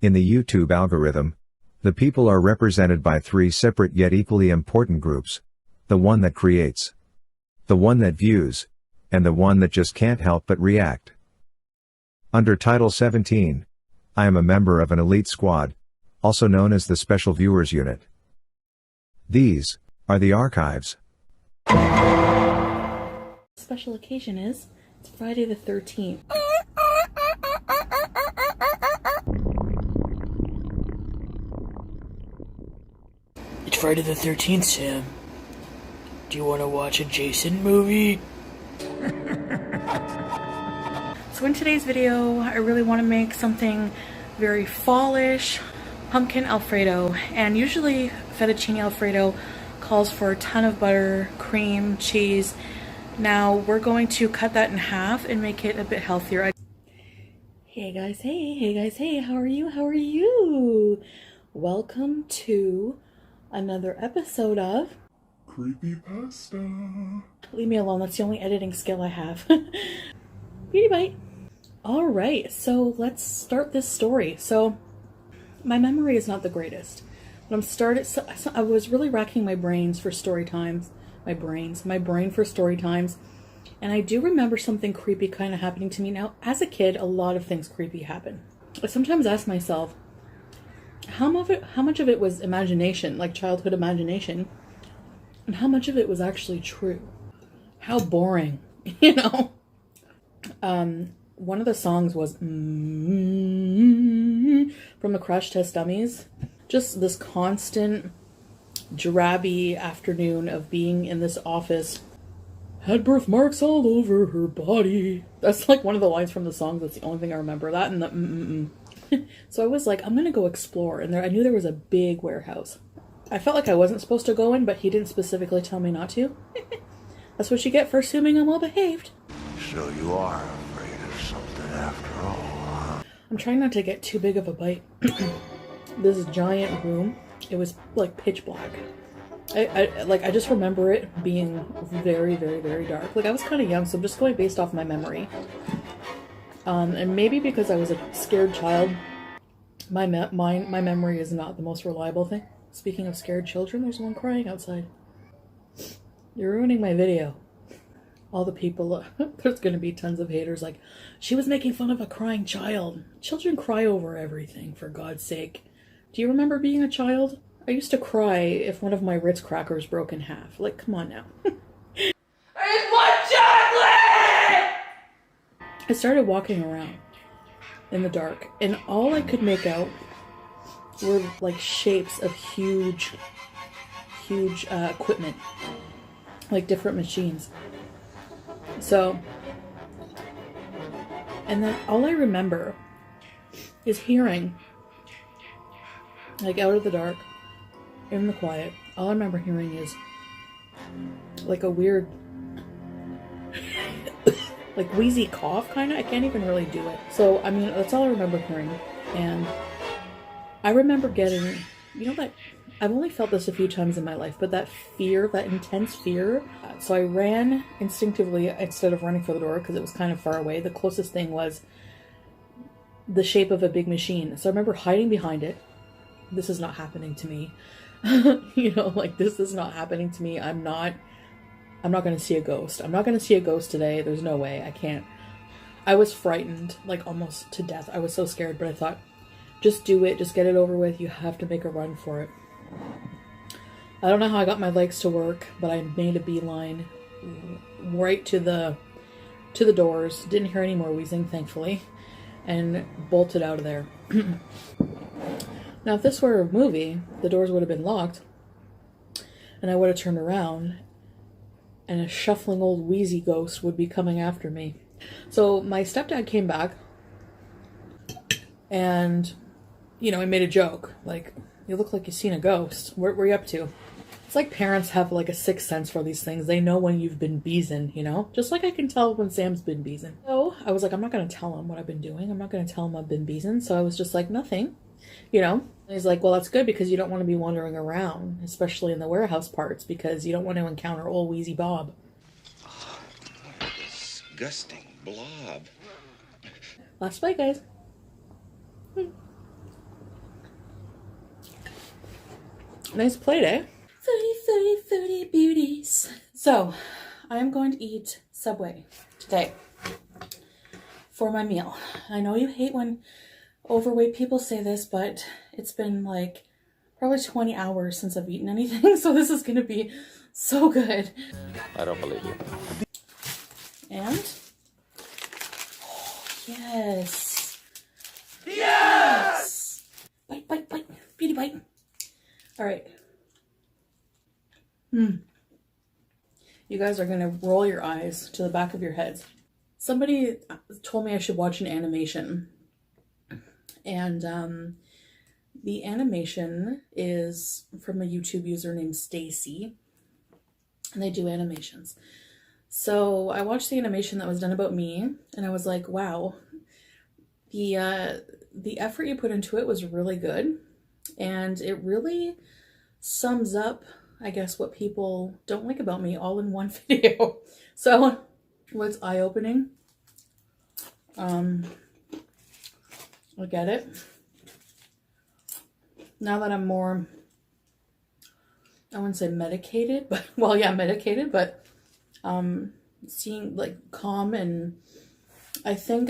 In the YouTube algorithm, the people are represented by three separate yet equally important groups: the one that creates, the one that views, and the one that just can't help but react. Under Title 17, I am a member of an elite squad, also known as the Special Viewers Unit. These are the archives. Special occasion is, it's Friday the 13th. It's Friday the 13th, Sam. Do you want to watch a Jason movie? So in today's video, I really want to make something very fallish, pumpkin Alfredo. And usually fettuccine Alfredo calls for a ton of butter, cream, cheese. Now we're going to cut that in half and make it a bit healthier. Hey guys, hey guys, hey, how are you? How are you? Welcome to another episode of Creepypasta. Leave me alone, that's the only editing skill I have. Beauty bite. Alright, so let's start this story. So, my memory is not the greatest. But I was really racking my brains for story times. My brain for story times. And I do remember something creepy kind of happening to me. Now, as a kid, a lot of things creepy happen. I sometimes ask myself, how much of it was imagination, like childhood imagination, and how much of it was actually true? How boring, you know? One of the songs was from the Crash Test Dummies. Just this constant drabby afternoon of being in this office. Had birthmarks all over her body. That's like one of the lines from the song. That's the only thing I remember. That and the So I was like, I'm gonna go explore. And I knew there was a big warehouse. I felt like I wasn't supposed to go in, but he didn't specifically tell me not to. That's what you get for assuming I'm well behaved. So you are afraid of something after all, huh? I'm trying not to get too big of a bite. This giant room, it was like pitch black. I just remember it being very, very, very dark. Like I was kind of young, so I'm just going based off my memory. And maybe because I was a scared child, my memory is not the most reliable thing. Speaking of scared children, there's one crying outside. You're ruining my video. All the people, there's going to be tons of haters like, she was making fun of a crying child. Children cry over everything, for God's sake. Do you remember being a child? I used to cry if one of my Ritz crackers broke in half. Like, come on now. I just want chocolate! I started walking around in the dark, and all I could make out were like shapes of huge equipment, like different machines. So, and then all I remember is hearing, like out of the dark, in the quiet, all I remember hearing is like a weird like wheezy cough kind of. I can't even really do it. So, I mean, that's all I remember hearing. And I remember getting, you know, that I've only felt this a few times in my life, but that fear, that intense fear. So I ran instinctively instead of running for the door because it was kind of far away. The closest thing was the shape of a big machine. So I remember hiding behind it. This is not happening to me. You know, like this is not happening to me. I'm not going to see a ghost. I'm not going to see a ghost today. There's no way. I can't. I was frightened, like almost to death. I was so scared, but I thought, just do it. Just get it over with. You have to make a run for it. I don't know how I got my legs to work, but I made a beeline right to the doors. Didn't hear any more wheezing, thankfully, and bolted out of there. Now, if this were a movie, the doors would have been locked, and I would have turned around, and a shuffling old wheezy ghost would be coming after me. So my stepdad came back, and, you know, he made a joke, like, you look like you've seen a ghost. What were you up to? It's like parents have like a sixth sense for these things. They know when you've been beezing, you know? Just like I can tell when Sam's been beezing. So I was like, I'm not going to tell him what I've been doing. I'm not going to tell him I've been beezing. So I was just like, nothing, you know? And he's like, well, that's good because you don't want to be wandering around, especially in the warehouse parts, because you don't want to encounter old Wheezy Bob. Oh, what a disgusting blob. Last bite, guys. Nice plate, eh? Foodie beauties. So, I am going to eat Subway today for my meal. I know you hate when overweight people say this, but it's been like probably 20 hours since I've eaten anything, so this is going to be so good. I don't believe you. And, oh, yes. Yes! Bite, bite, bite. Beauty bite. All right. You guys are going to roll your eyes to the back of your heads. Somebody told me I should watch an animation. And the animation is from a YouTube user named Stacy. And they do animations. So I watched the animation that was done about me. And I was like, wow. The effort you put into it was really good. And it really sums up, I guess, what people don't like about me all in one video. So, what's eye-opening? I get it. Now that I'm more, I wouldn't say medicated, but, well, yeah, medicated, but seeing, like, calm, and I think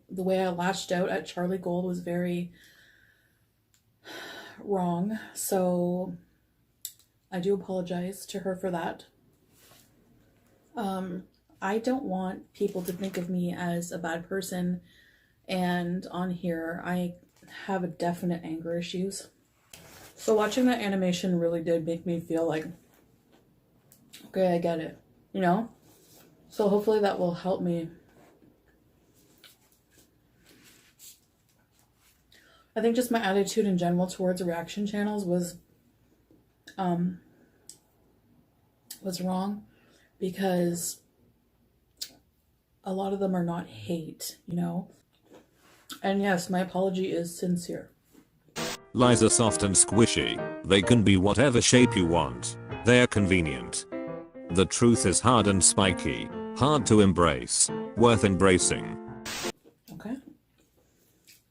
the way I lashed out at Charlie Gold was very wrong, so I do apologize to her for that. I don't want people to think of me as a bad person, and on here I have a definite anger issues. So watching that animation really did make me feel like, okay, I get it, you know? So hopefully that will help me. I think just my attitude in general towards reaction channels was wrong, because a lot of them are not hate, you know? And yes, my apology is sincere. Lies are soft and squishy. They can be whatever shape you want. They're convenient. The truth is hard and spiky. Hard to embrace. Worth embracing. Okay.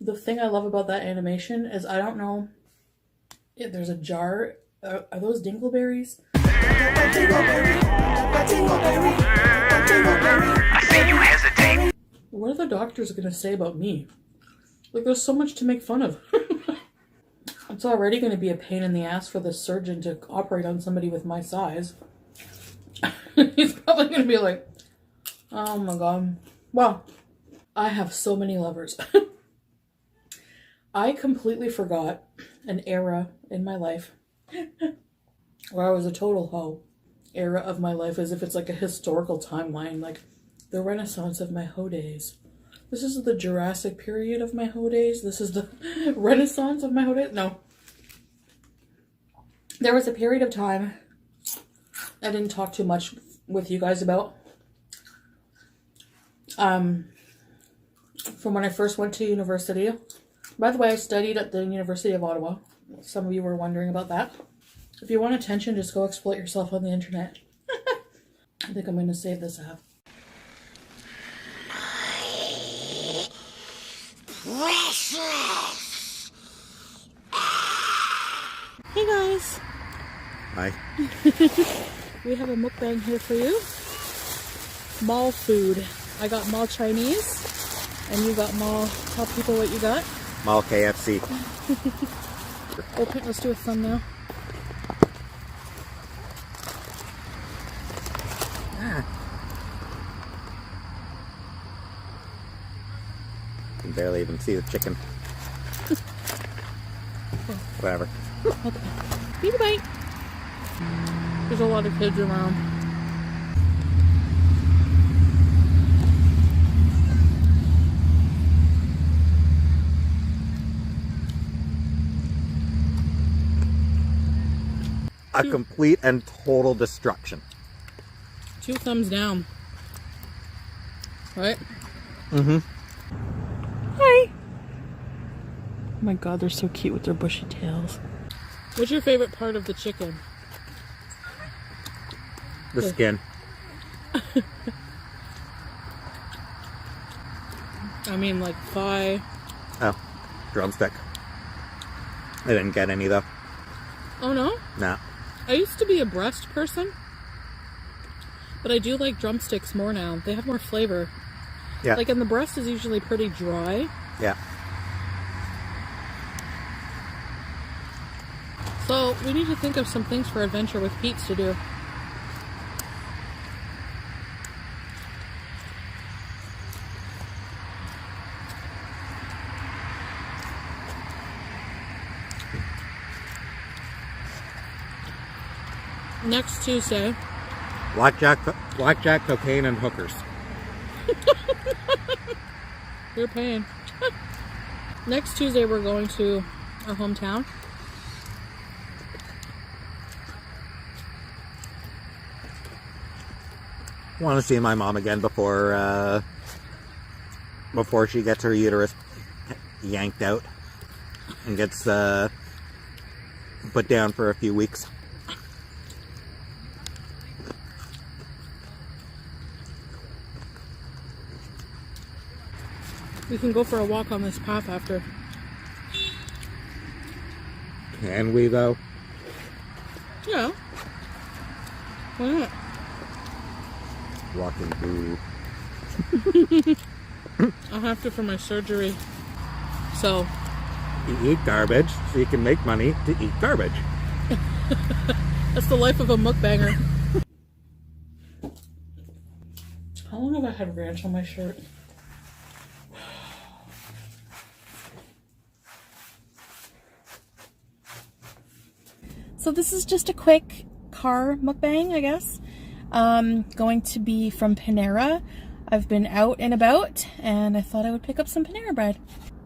The thing I love about that animation is I don't know if there's a jar. Are those dingleberries? I see you hesitate. What are the doctors going to say about me? Like, there's so much to make fun of. It's already going to be a pain in the ass for the surgeon to operate on somebody with my size. He's probably going to be like, oh my god. Wow. I have so many lovers. I completely forgot an era in my life where I was a total hoe. Era of my life, as if it's like a historical timeline, like the Renaissance of my hoe days. This is the Jurassic period of my hoe days. This is the Renaissance of my hoe days. No. There was a period of time I didn't talk too much with you guys about. From when I first went to university. By the way, I studied at the University of Ottawa. Some of you were wondering about that. If you want attention, just go exploit yourself on the internet. I think I'm going to save this app. Precious. Hey guys! Hi. We have a mukbang here for you. Mall food. I got mall Chinese, and you got mall. Tell people what you got. Mall KFC. Okay, let's do a thumbnail. You can barely even see the chicken. Whatever. Okay. BIBI bite. There's a lot of kids around. A complete and total destruction. 2 thumbs down. Right? Mm-hmm. Hi! Oh my god, they're so cute with their bushy tails. What's your favorite part of the chicken? The skin. I mean, like thigh. Oh, drumstick. I didn't get any though. Oh no? No. I used to be a breast person, but I do like drumsticks more now. They have more flavor. Yeah. Like, and the breast is usually pretty dry. Yeah. So we need to think of some things for Adventure with Pete's to do. Next Tuesday. Blackjack, cocaine, and hookers. You're paying. Next Tuesday we're going to our hometown. Want to see my mom again before she gets her uterus yanked out and gets put down for a few weeks. We can go for a walk on this path after. Can we though? Yeah. Why not? Walking boo. I'll have to for my surgery. So. You eat garbage so you can make money to eat garbage. That's the life of a mukbanger. How long have I had ranch on my shirt? So this is just a quick car mukbang, I guess. Going to be from Panera. I've been out and about, and I thought I would pick up some Panera bread.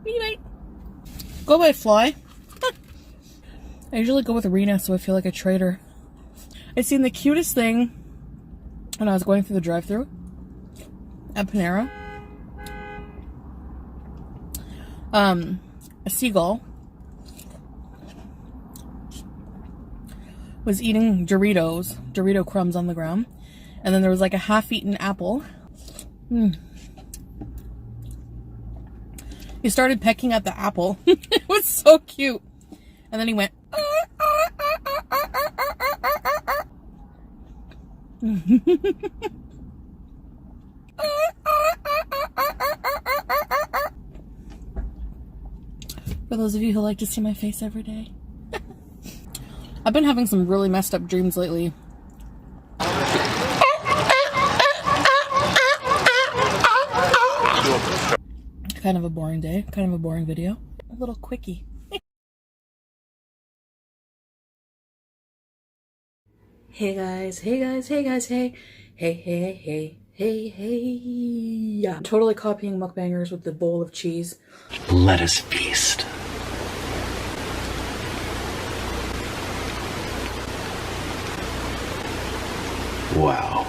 BIBI. Go by Fly. I usually go with Arena, so I feel like a traitor. I seen the cutest thing when I was going through the drive-thru at Panera. A seagull was eating Dorito crumbs on the ground. And then there was like a half-eaten apple. He started pecking at the apple. It was so cute. And then he went... For those of you who like to see my face every day. I've been having some really messed up dreams lately. Kind of a boring day, kind of a boring video. A little quickie. Hey guys, hey guys, hey guys, hey. Hey, hey, hey, hey, hey, hey. Yeah. I'm totally copying mukbangers with the bowl of cheese. Let us feast. Wow.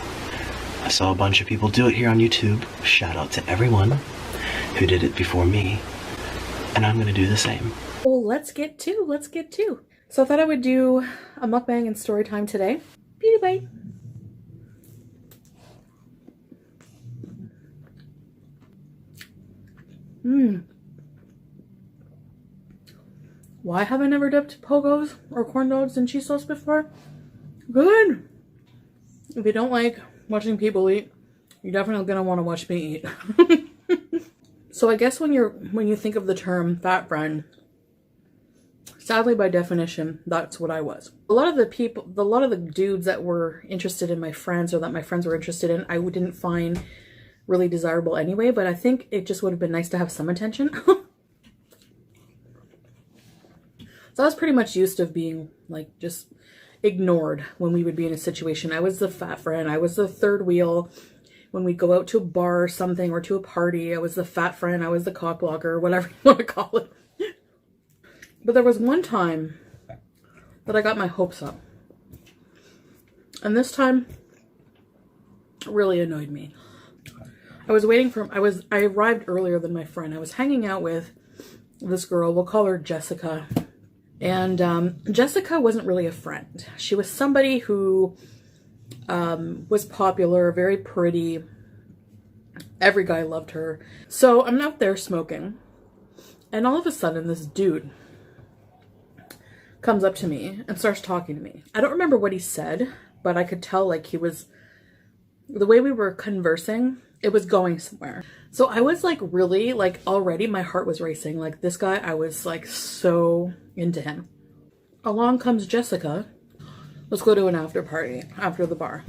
I saw a bunch of people do it here on YouTube. Shout out to everyone who did it before me. And I'm gonna do the same. Well, let's get to. So I thought I would do a mukbang and story time today. BIBI. Why have I never dipped pogos or corn dogs in cheese sauce before? Good. If you don't like watching people eat, you're definitely gonna want to watch me eat. So I guess when you think of the term fat friend, sadly by definition, that's what I was. A lot of the dudes that were interested in my friends or that my friends were interested in, I didn't find really desirable anyway, but I think it just would have been nice to have some attention. So I was pretty much used to being like just ignored when we would be in a situation. I was the fat friend. I was the third wheel. When we go out to a bar or something or to a party, I was the fat friend. I was the cock blocker, whatever you want to call it. But there was one time that I got my hopes up. And this time really annoyed me. I arrived earlier than my friend. I was hanging out with this girl. We'll call her Jessica. And Jessica wasn't really a friend. She was somebody who was popular, very pretty. Every guy loved her. So I'm out there smoking. And all of a sudden, this dude comes up to me and starts talking to me. I don't remember what he said, but I could tell like he was, the way we were conversing, it was going somewhere. So I was like really like already my heart was racing. Like this guy, I was like so into him. Along comes Jessica. Let's go to an after party after the bar.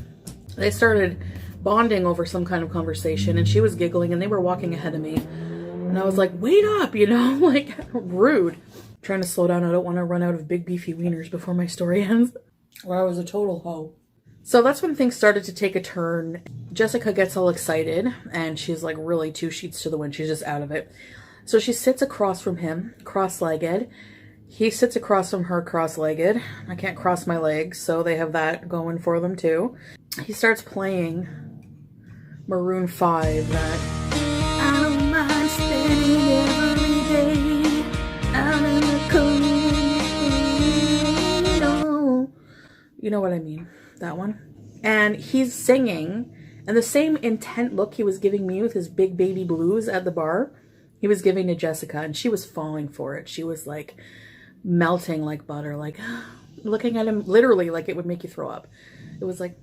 They started bonding over some kind of conversation and she was giggling and they were walking ahead of me. And I was like, wait up, you know, like rude. Trying to slow down. I don't want to run out of big beefy wieners before my story ends. Or I was a total hoe. So that's when things started to take a turn. Jessica gets all excited and she's like really 2 sheets to the wind. She's just out of it. So she sits across from him, cross-legged. He sits across from her, cross-legged. I can't cross my legs, so they have that going for them too. He starts playing Maroon 5, that I don't mind spending every day out in the cold. You know what I mean, that one. And he's singing, and the same intent look he was giving me with his big baby blues at the bar, he was giving to Jessica, and she was falling for it. She was like melting like butter, like looking at him literally like it would make you throw up. It was like,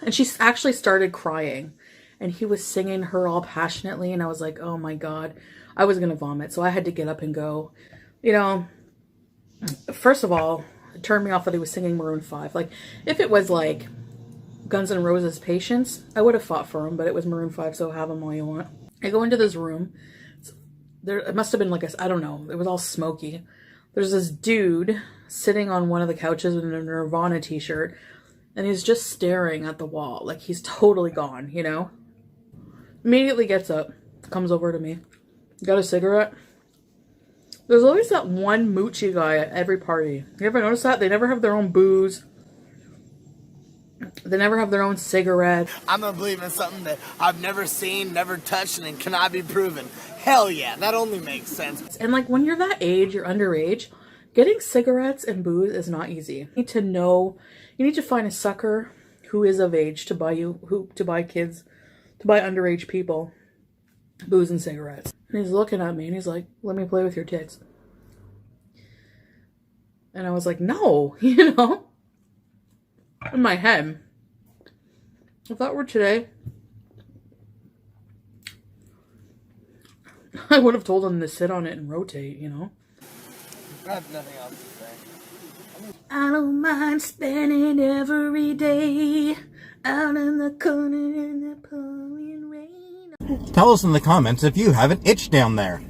and she actually started crying, and he was singing her all passionately, and I was like, oh my God, I was gonna vomit. So I had to get up and go. You know, first of all, it turned me off that he was singing Maroon 5. Like, if it was like Guns N' Roses Patience, I would have fought for him, but it was Maroon 5, so have him all you want. I go into this room. There, it must have been like I don't know, it was all smoky. There's this dude sitting on one of the couches with a Nirvana t-shirt, and he's just staring at the wall, like he's totally gone, you know? Immediately gets up, comes over to me. Got a cigarette? There's always that one moochy guy at every party. You ever notice that? They never have their own booze. They never have their own cigarette. I'm gonna believe in something that I've never seen, never touched, and cannot be proven. Hell yeah, that only makes sense. And like when you're that age, you're underage, getting cigarettes and booze is not easy. You need to know, you need to find a sucker who is of age to buy you, to buy underage people booze and cigarettes. And he's looking at me and he's like, let me play with your tits. And I was like, no, you know? In my head, if that were today, I would have told him to sit on it and rotate, you know? I have nothing else to say. I don't mind spending every day out in the corner in the pouring rain. Tell us in the comments if you have an itch down there.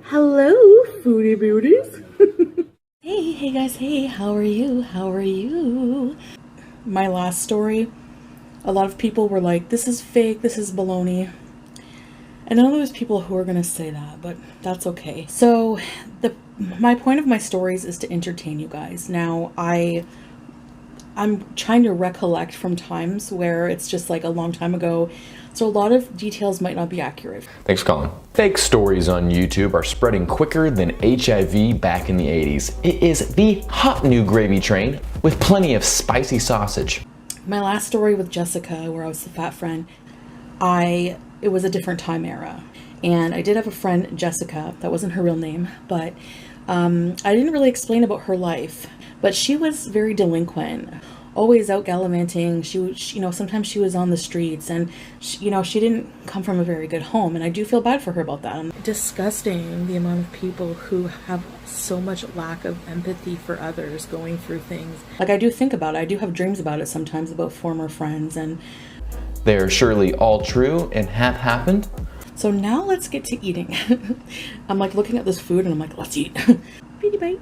Hello, foodie beauties. Hey guys, hey, how are you? How are you? My last story, a lot of people were like, this is fake, this is baloney. And I know there's people who are gonna say that, but that's okay. So my point of my stories is to entertain you guys. Now, I'm trying to recollect from times where it's just like a long time ago, so a lot of details might not be accurate. Thanks for calling. Fake stories on YouTube are spreading quicker than HIV back in the 80s. It is the hot new gravy train with plenty of spicy sausage. My last story with Jessica, where I was the fat friend, it was a different time era. And I did have a friend, Jessica, that wasn't her real name, but I didn't really explain about her life. But she was very delinquent, always out gallivanting. She you know, sometimes she was on the streets, and she, you know, she didn't come from a very good home, and I do feel bad for her about that. Disgusting, the amount of people who have so much lack of empathy for others going through things. Like, I do think about it. I do have dreams about it sometimes, about former friends, and they're surely all true and have happened. So now let's get to eating. I'm like looking at this food and I'm like, let's eat. Beady bite.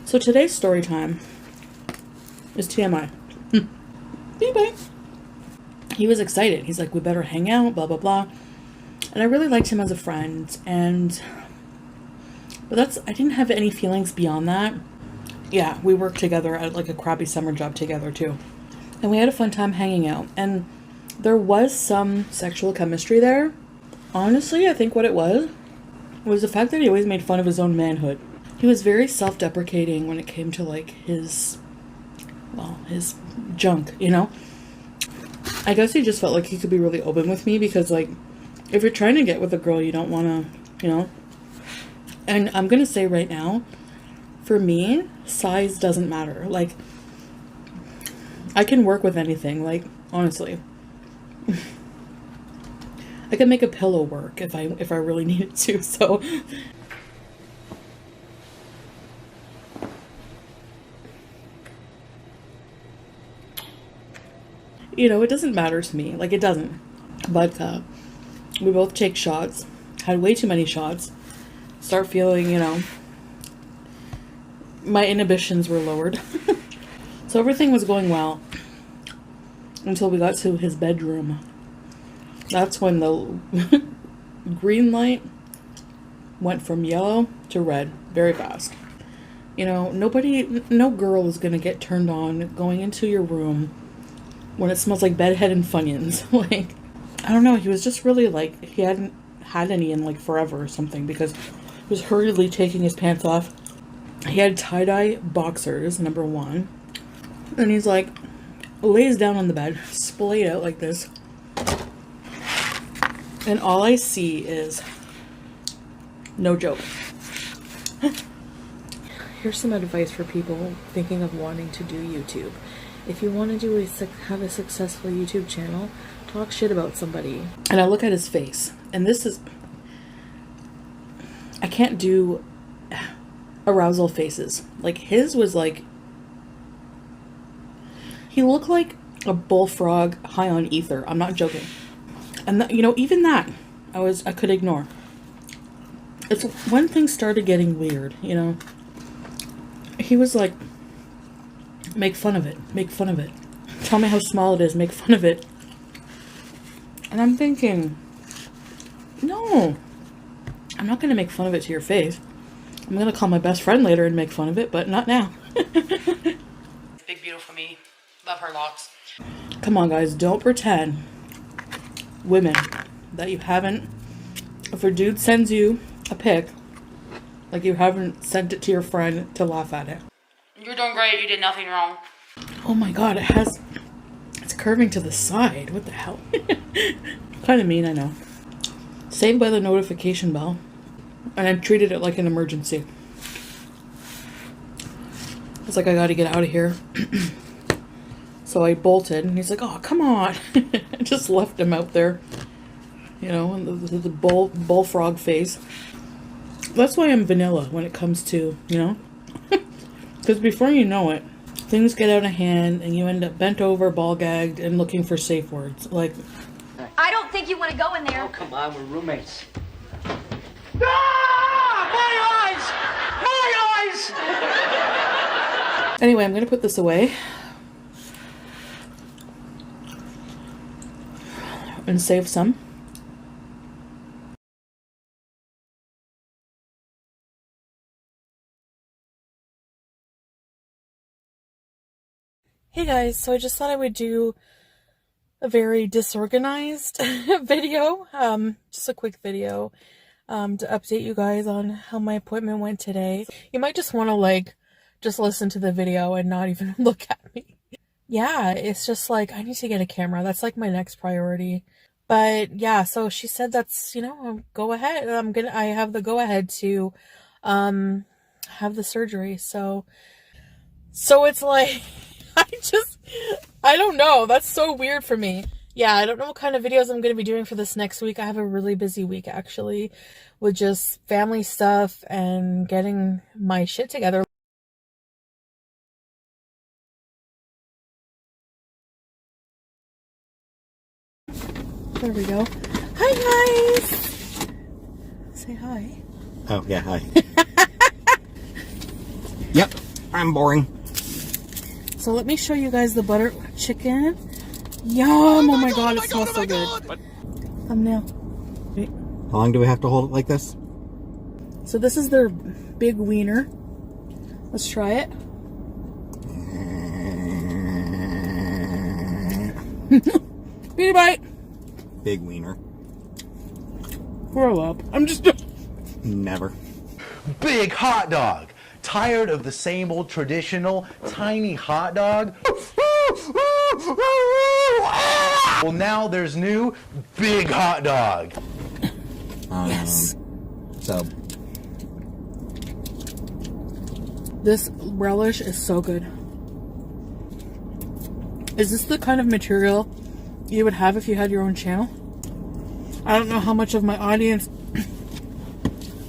So today's story time is TMI. Beady bite. He was excited. He's like, we better hang out, blah, blah, blah. And I really liked him as a friend. But I didn't have any feelings beyond that. Yeah, we worked together at like a crappy summer job together too. And we had a fun time hanging out. And there was some sexual chemistry there. Honestly, I think what it was the fact that he always made fun of his own manhood. He was very self-deprecating when it came to like his well, his junk, you know? I guess he just felt like he could be really open with me because, like, if you're trying to get with a girl, you don't want to, you know? And I'm going to say right now, for me, size doesn't matter. Like, I can work with anything, like, honestly. I can make a pillow work if I really needed to, so... You know, it doesn't matter to me. Like, it doesn't. But, we both take shots. Had way too many shots. Start feeling, you know... My inhibitions were lowered. So everything was going well. Until we got to his bedroom. That's when the green light went from yellow to red very fast. You know, no girl is gonna get turned on going into your room when it smells like bedhead and Funyuns. Like, I don't know, he was just really like, he hadn't had any in like forever or something because he was hurriedly taking his pants off. He had tie-dye boxers, number one. And he's like, lays down on the bed, splayed out like this. And all I see is, no joke. Here's some advice for people thinking of wanting to do YouTube. If you want to have a successful YouTube channel, talk shit about somebody. And I look at his face, and this is, I can't do arousal faces. Like, his was like, he looked like a bullfrog high on ether. I'm not joking. And you know, even that, I could ignore. It's when things started getting weird, you know. He was like, make fun of it, make fun of it. Tell me how small it is, make fun of it. And I'm thinking, no, I'm not gonna make fun of it to your face. I'm gonna call my best friend later and make fun of it, but not now. Big beautiful me. Love her locks. Come on, guys, don't pretend, women, that you haven't, if a dude sends you a pic, like you haven't sent it to your friend to laugh at it. You're doing great. You did nothing wrong. Oh my god, it's curving to the side. What the hell? Kind of mean, I know. Saved by the notification bell. And I treated it like an emergency. It's like, I gotta get out of here. So I bolted, and he's like, oh, come on. I just left him out there. You know, the bullfrog face. That's why I'm vanilla when it comes to, you know. Because before you know it, things get out of hand, and you end up bent over, ball gagged, and looking for safe words. Like, I don't think you want to go in there. Oh, come on, we're roommates. My eyes! anyway, I'm gonna put this away. And save some. Hey guys, so I just thought I would do a very disorganized video, just a quick video, to update you guys on how my appointment went today. You might just want to like, just listen to the video and not even look at me. Yeah, it's just like, I need to get a camera. That's like my next priority. But yeah, so she said that's, you know, go ahead. I have the go ahead to, have the surgery. So it's like, I don't know. That's so weird for me. Yeah, I don't know what kind of videos I'm going to be doing for this next week. I have a really busy week, actually, with just family stuff and getting my shit together. There we go. Hi, guys! Say hi. Oh, yeah, hi. Yep, I'm boring. So let me show you guys the butter chicken. Yum! Oh my god, it smells so good. Thumbnail. Wait. How long do we have to hold it like this? So this is their big wiener. Let's try it. Beauty bite! Big wiener. Grow up. I'm just... Never. Big hot dog. Tired of the same old traditional tiny hot dog? Well, now there's new big hot dog. Yes. So this relish is so good. Is this the kind of material you would have if you had your own channel? I don't know how much of my audience...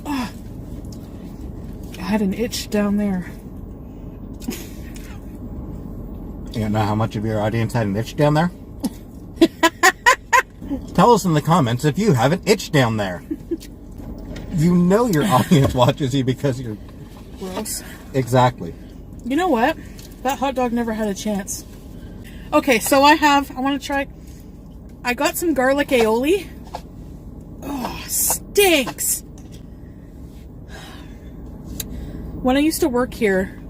Oh, I had an itch down there. you don't know how much of your audience had an itch down there? Tell us in the comments if you have an itch down there. You know your audience watches you because you're... Gross. Exactly. You know what? That hot dog never had a chance. Okay, so I want to try... I got some garlic aioli. Oh, stinks. When I used to work here...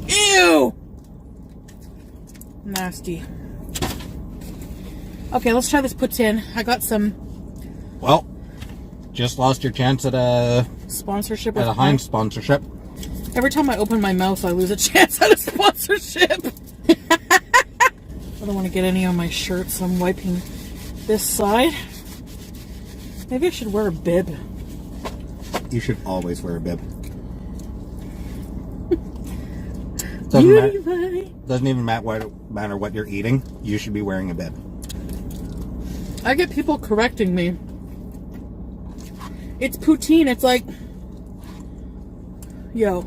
Ew! Nasty. Okay, let's try this poutine. I got some... Well, just lost your chance at a... sponsorship. At a Heinz sponsorship. Every time I open my mouth, I lose a chance at a sponsorship. I don't want to get any on my shirt, so I'm wiping this side. Maybe I should wear a bib. You should always wear a bib. Doesn't even matter what you're eating. You should be wearing a bib. I get people correcting me. It's poutine. It's like, yo.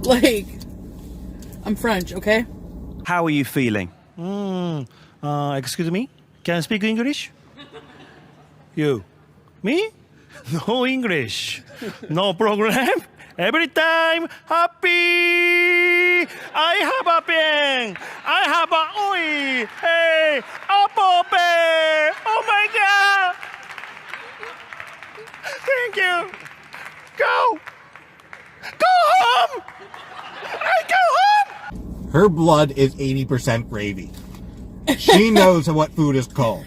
Like, I'm French, okay? How are you feeling? Excuse me? Can I speak English? You? Me? No English. No program. Every time happy. I have a pen. I have a oi. Hey, apple pear. Oh my God. Thank you. Go. Go home. I go home. Her blood is 80% gravy. She knows what food is called.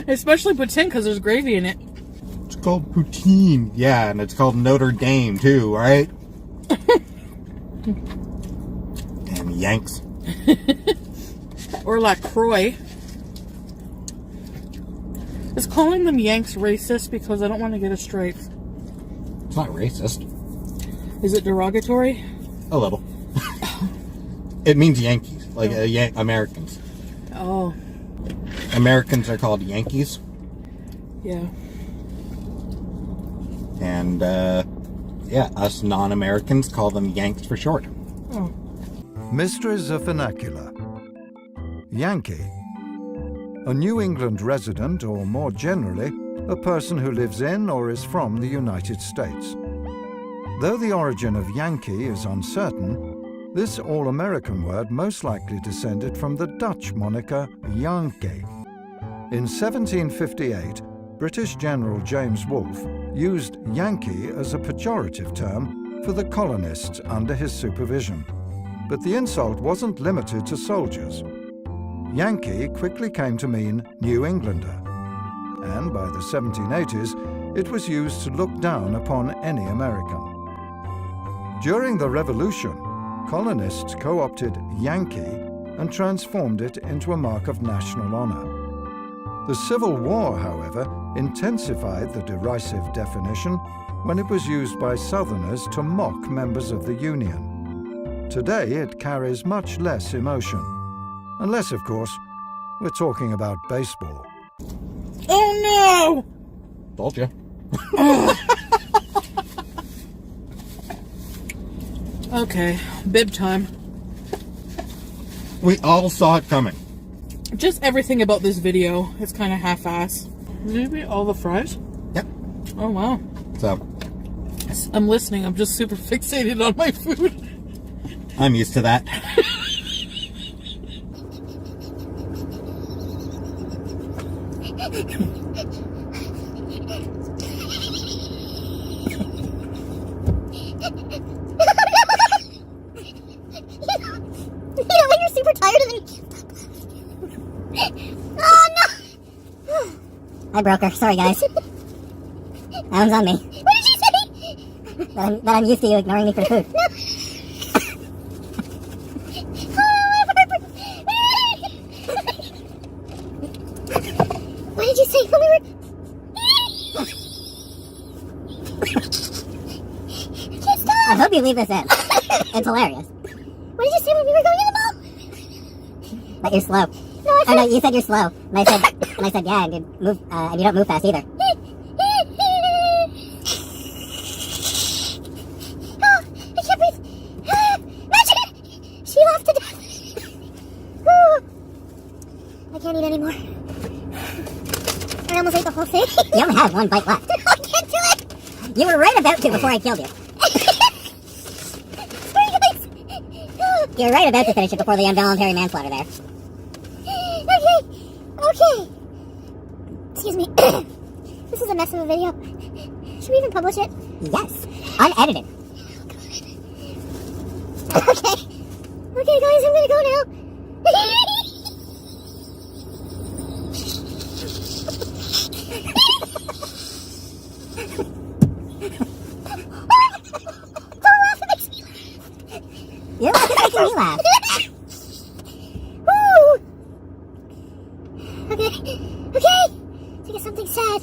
Especially poutine, because there's gravy in it. It's called poutine. Yeah, and it's called Notre Dame, too, right? Damn Yanks. Or La Croix. Is calling them Yanks racist because I don't want to get it straight? It's not racist. Is it derogatory? A little. It means Yankees, like Americans. Oh. Americans are called Yankees. Yeah. And, yeah, us non-Americans call them Yanks for short. Oh. Mysteries of Vernacular. Yankee. A New England resident, or more generally, a person who lives in or is from the United States. Though the origin of Yankee is uncertain, this all-American word most likely descended from the Dutch moniker Yankee. In 1758, British General James Wolfe used Yankee as a pejorative term for the colonists under his supervision. But the insult wasn't limited to soldiers. Yankee quickly came to mean New Englander, and by the 1780s, it was used to look down upon any American. During the Revolution, colonists co-opted Yankee and transformed it into a mark of national honor. The Civil War, however, intensified the derisive definition when it was used by Southerners to mock members of the Union. Today, it carries much less emotion. Unless, of course, we're talking about baseball. Oh no! Told you. Okay, bib time. We all saw it coming. Just everything about this video is kind of half-ass. Did you eat all the fries? Yep. Oh, wow. So, I'm listening. I'm just super fixated on my food. I'm used to that. You're super tired of it. Oh no! I broke her. Sorry, guys. That one's on me. What did you say? That I'm used to you ignoring me for food. What did you say when we were... I hope you leave this in. It's hilarious. What did you say when we were going in the mall? But you're slow. No, you said you're slow. And I said, yeah, and you move, and you don't move fast either. Oh, I can't breathe. Magic! She laughed to death. I can't eat anymore. I almost ate the whole thing. You only have one bite left. I can't do it. You were right about to before I killed you. You were right about to finish it before the involuntary manslaughter there. Okay. Excuse me. This is a mess of a video. Should we even publish it? Yes. Unedited. Okay. Okay, guys, I'm gonna go now. You're making me laugh. Woo! Okay. Okay. Think of something sad.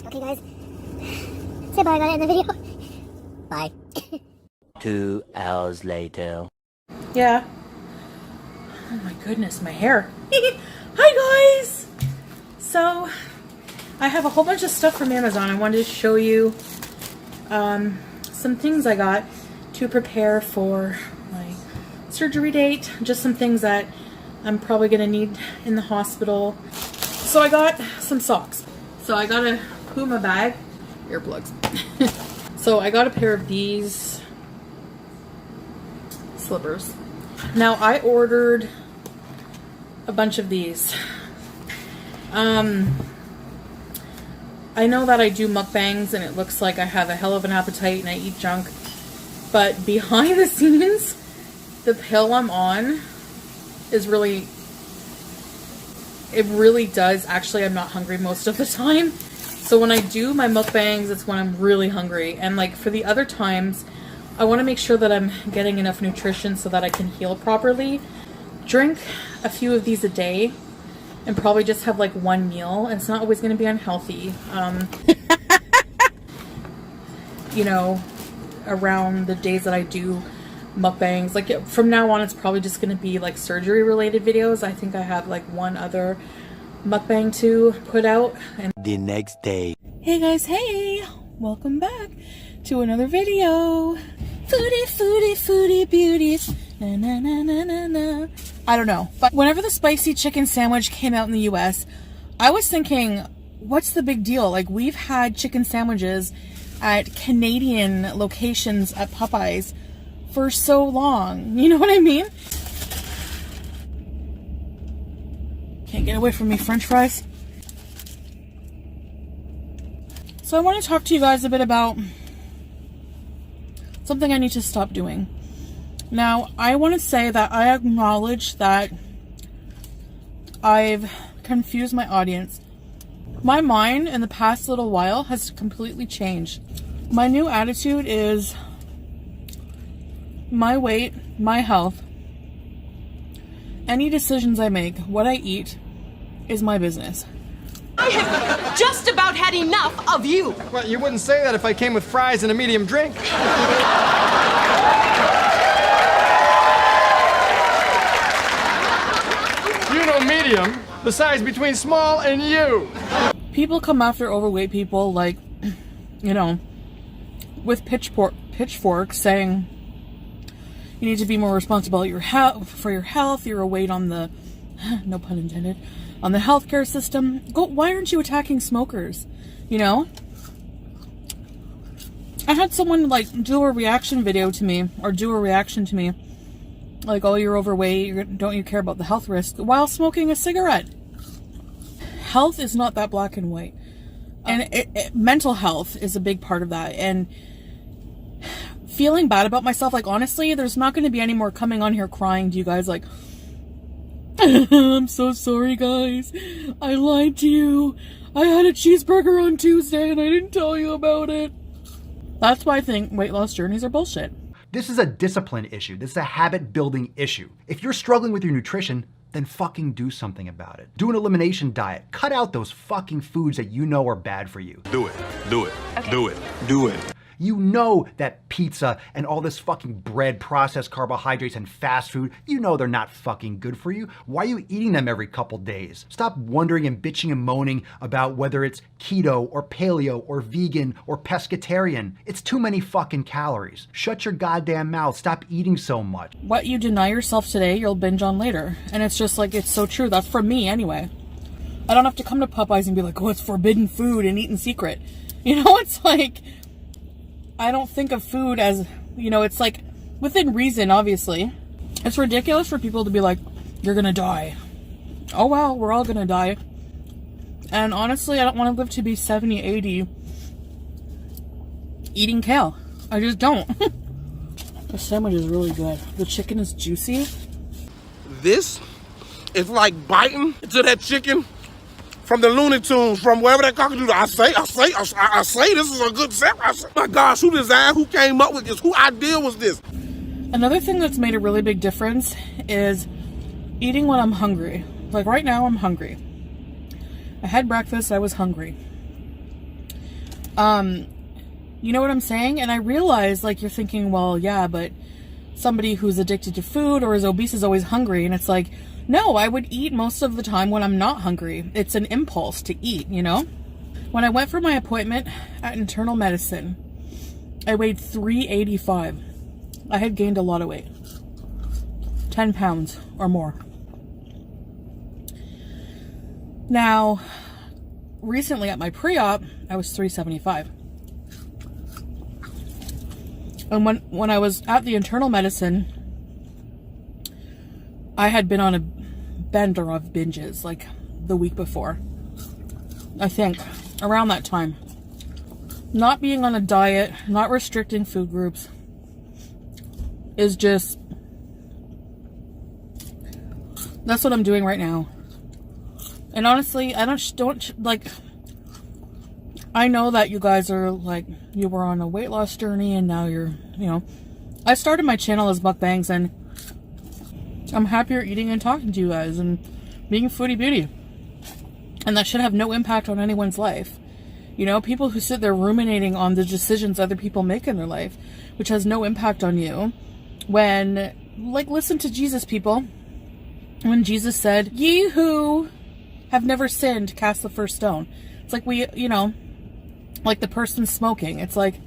Okay, guys. Say bye. I gotta end the video. Bye. 2 hours later. Yeah. Oh my goodness, my hair. Hi guys! So, I have a whole bunch of stuff from Amazon. I wanted to show you some things I got to prepare for my surgery date. Just some things that I'm probably going to need in the hospital. So I got some socks. So I got a Puma bag. Earplugs. So I got a pair of these slippers. Now I ordered a bunch of these. I know that I do mukbangs and it looks like I have a hell of an appetite and I eat junk, but behind the scenes, the pill I'm on is really, it really does, actually I'm not hungry most of the time. So when I do my mukbangs, it's when I'm really hungry. And like for the other times, I want to make sure that I'm getting enough nutrition so that I can heal properly. Drink a few of these a day. And probably just have like one meal. And it's not always going to be unhealthy. You know, around the days that I do mukbangs. Like from now on, it's probably just going to be like surgery related videos. I think I have like one other mukbang to put out. And the next day. Hey guys, hey! Welcome back to another video. Foodie, foodie, foodie beauties. Na na na na na na. I don't know, but whenever the spicy chicken sandwich came out in the US, I was thinking, what's the big deal? Like, we've had chicken sandwiches at Canadian locations at Popeyes for so long. You know what I mean? Can't get away from me, French fries. So I want to talk to you guys a bit about something I need to stop doing. Now, I want to say that I acknowledge that I've confused my audience. My mind in the past little while has completely changed. My new attitude is my weight, my health, any decisions I make, what I eat, is my business. I have just about had enough of you. Well, you wouldn't say that if I came with fries and a medium drink. You know medium, the size between small and you. People come after overweight people like, you know, with pitchforks saying you need to be more responsible at for your health, you're a weight on the, no pun intended, on the healthcare system. Why aren't you attacking smokers? You know? I had someone like do a reaction video to me, or do a reaction to me, like, oh, you're overweight, don't you care about the health risk, while smoking a cigarette. Health is not that black and white. And mental health is a big part of that. And feeling bad about myself, like, honestly, there's not going to be any more coming on here crying to you guys like, I'm so sorry, guys. I lied to you. I had a cheeseburger on Tuesday and I didn't tell you about it. That's why I think weight loss journeys are bullshit. This is a discipline issue. This is a habit building issue. If you're struggling with your nutrition, then fucking do something about it. Do an elimination diet. Cut out those fucking foods that you know are bad for you. Do it. Do it. Okay. Do it. Do it. You know that pizza and all this fucking bread, processed carbohydrates, and fast food, you know they're not fucking good for you. Why are you eating them every couple days? Stop wondering and bitching and moaning about whether it's keto or paleo or vegan or pescatarian. It's too many fucking calories. Shut your goddamn mouth. Stop eating so much. What you deny yourself today, you'll binge on later. And it's just like, it's so true. That's for me anyway. I don't have to come to Popeyes and be like, oh, it's forbidden food and eat in secret. You know, it's like, I don't think of food as, you know, it's like within reason, obviously. It's ridiculous for people to be like, you're gonna die. Oh, well, we're all gonna die. And honestly, I don't want to live to be 70, 80 eating kale. I just don't. The sandwich is really good. The chicken is juicy. This is like biting into that chicken from the Looney Tunes, from wherever that cockadoodle. I say, this is a good sandwich. My gosh, who designed, who came up with this? Who idea was this? Another thing that's made a really big difference is eating when I'm hungry. Like right now, I'm hungry. I had breakfast, I was hungry. You know what I'm saying? And I realize, like, you're thinking, well, yeah, but somebody who's addicted to food or is obese is always hungry. And it's like, no, I would eat most of the time when I'm not hungry. It's an impulse to eat, you know? When I went for my appointment at internal medicine, I weighed 385. I had gained a lot of weight. 10 pounds or more. Now, recently at my pre-op, I was 375. And when I was at the internal medicine, I had been on a bender of binges, like the week before. I think, around that time. Not being on a diet, not restricting food groups, is just... that's what I'm doing right now. And honestly, I don't like... I know that you guys are like, you were on a weight loss journey and now you're, you know... I started my channel as mukbangs and I'm happier eating and talking to you guys and being foodie beauty. And that should have no impact on anyone's life. You know, people who sit there ruminating on the decisions other people make in their life, which has no impact on you. When, like, listen to Jesus, people. When Jesus said, ye who have never sinned, cast the first stone. It's like we, you know, like the person smoking. It's like,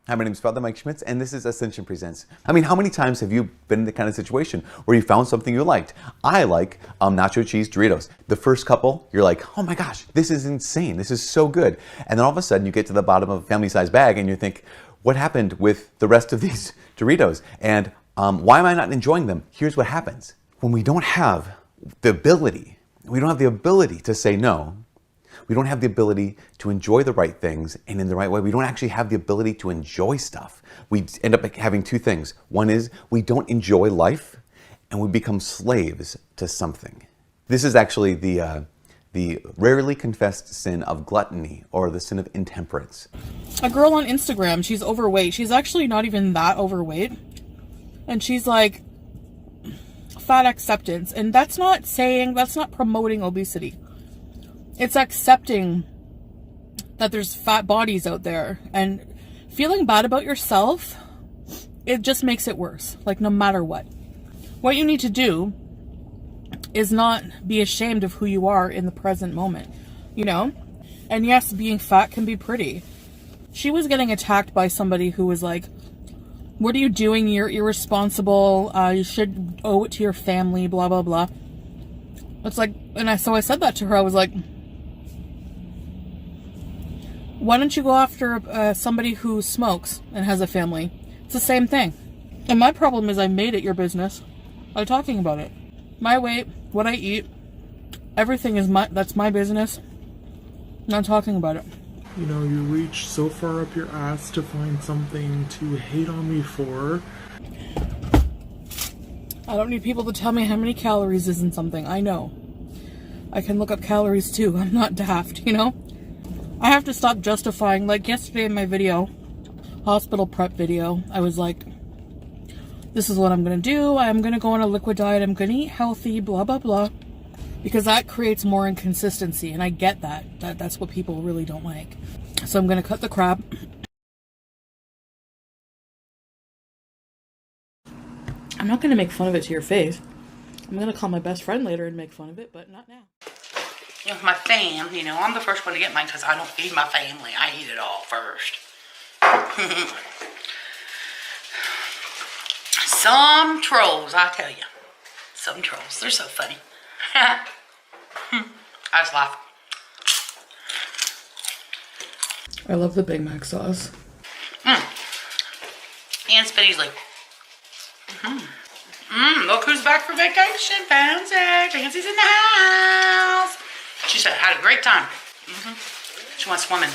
Hi, my name is Father Mike Schmitz, and this is Ascension Presents. I mean, how many times have you been in the kind of situation where you found something you liked? I like nacho cheese Doritos. The first couple, you're like, oh my gosh, this is insane. This is so good. And then all of a sudden, you get to the bottom of a family-sized bag, and you think, what happened with the rest of these Doritos? And why am I not enjoying them? Here's what happens. When we don't have the ability, to say no, we don't have the ability to enjoy the right things and in the right way. We don't actually have the ability to enjoy stuff. We end up having two things. One is we don't enjoy life and we become slaves to something. This is actually the rarely confessed sin of gluttony or the sin of intemperance. a girl on Instagram, she's overweight. She's actually not even that overweight. And she's like, fat acceptance. And that's not promoting obesity. It's accepting that there's fat bodies out there, and feeling bad about yourself, it just makes it worse. Like, no matter what. What you need to do is not be ashamed of who you are in the present moment, you know? And yes, being fat can be pretty. She was getting attacked by somebody who was like, what are you doing? You're irresponsible. You should owe it to your family, blah, blah, blah. It's like, so I said that to her. I was like, why don't you go after somebody who smokes and has a family? It's the same thing. And my problem is I made it your business by talking about it. My weight, what I eat, everything is that's my business. Not talking about it. You know, you reach so far up your ass to find something to hate on me for. I don't need people to tell me how many calories is in something. I know. I can look up calories too. I'm not daft, you know? I have to stop justifying. Like yesterday in my video, hospital prep video, I was like, this is what I'm gonna do. I'm gonna go on a liquid diet. I'm gonna eat healthy, blah, blah, blah. Because that creates more inconsistency. And I get that. That's what people really don't like. So I'm gonna cut the crap. I'm not gonna make fun of it to your face. I'm gonna call my best friend later and make fun of it, but not now. You know, my fam, you know, I'm the first one to get mine because I don't feed my family. I eat it all first. Some trolls, I tell you. Some trolls. They're so funny. I just laugh. I love the Big Mac sauce. And Spitty's like, look who's back for vacation. Fancy. Fancy's in the house. She said, had a great time. She went swimming.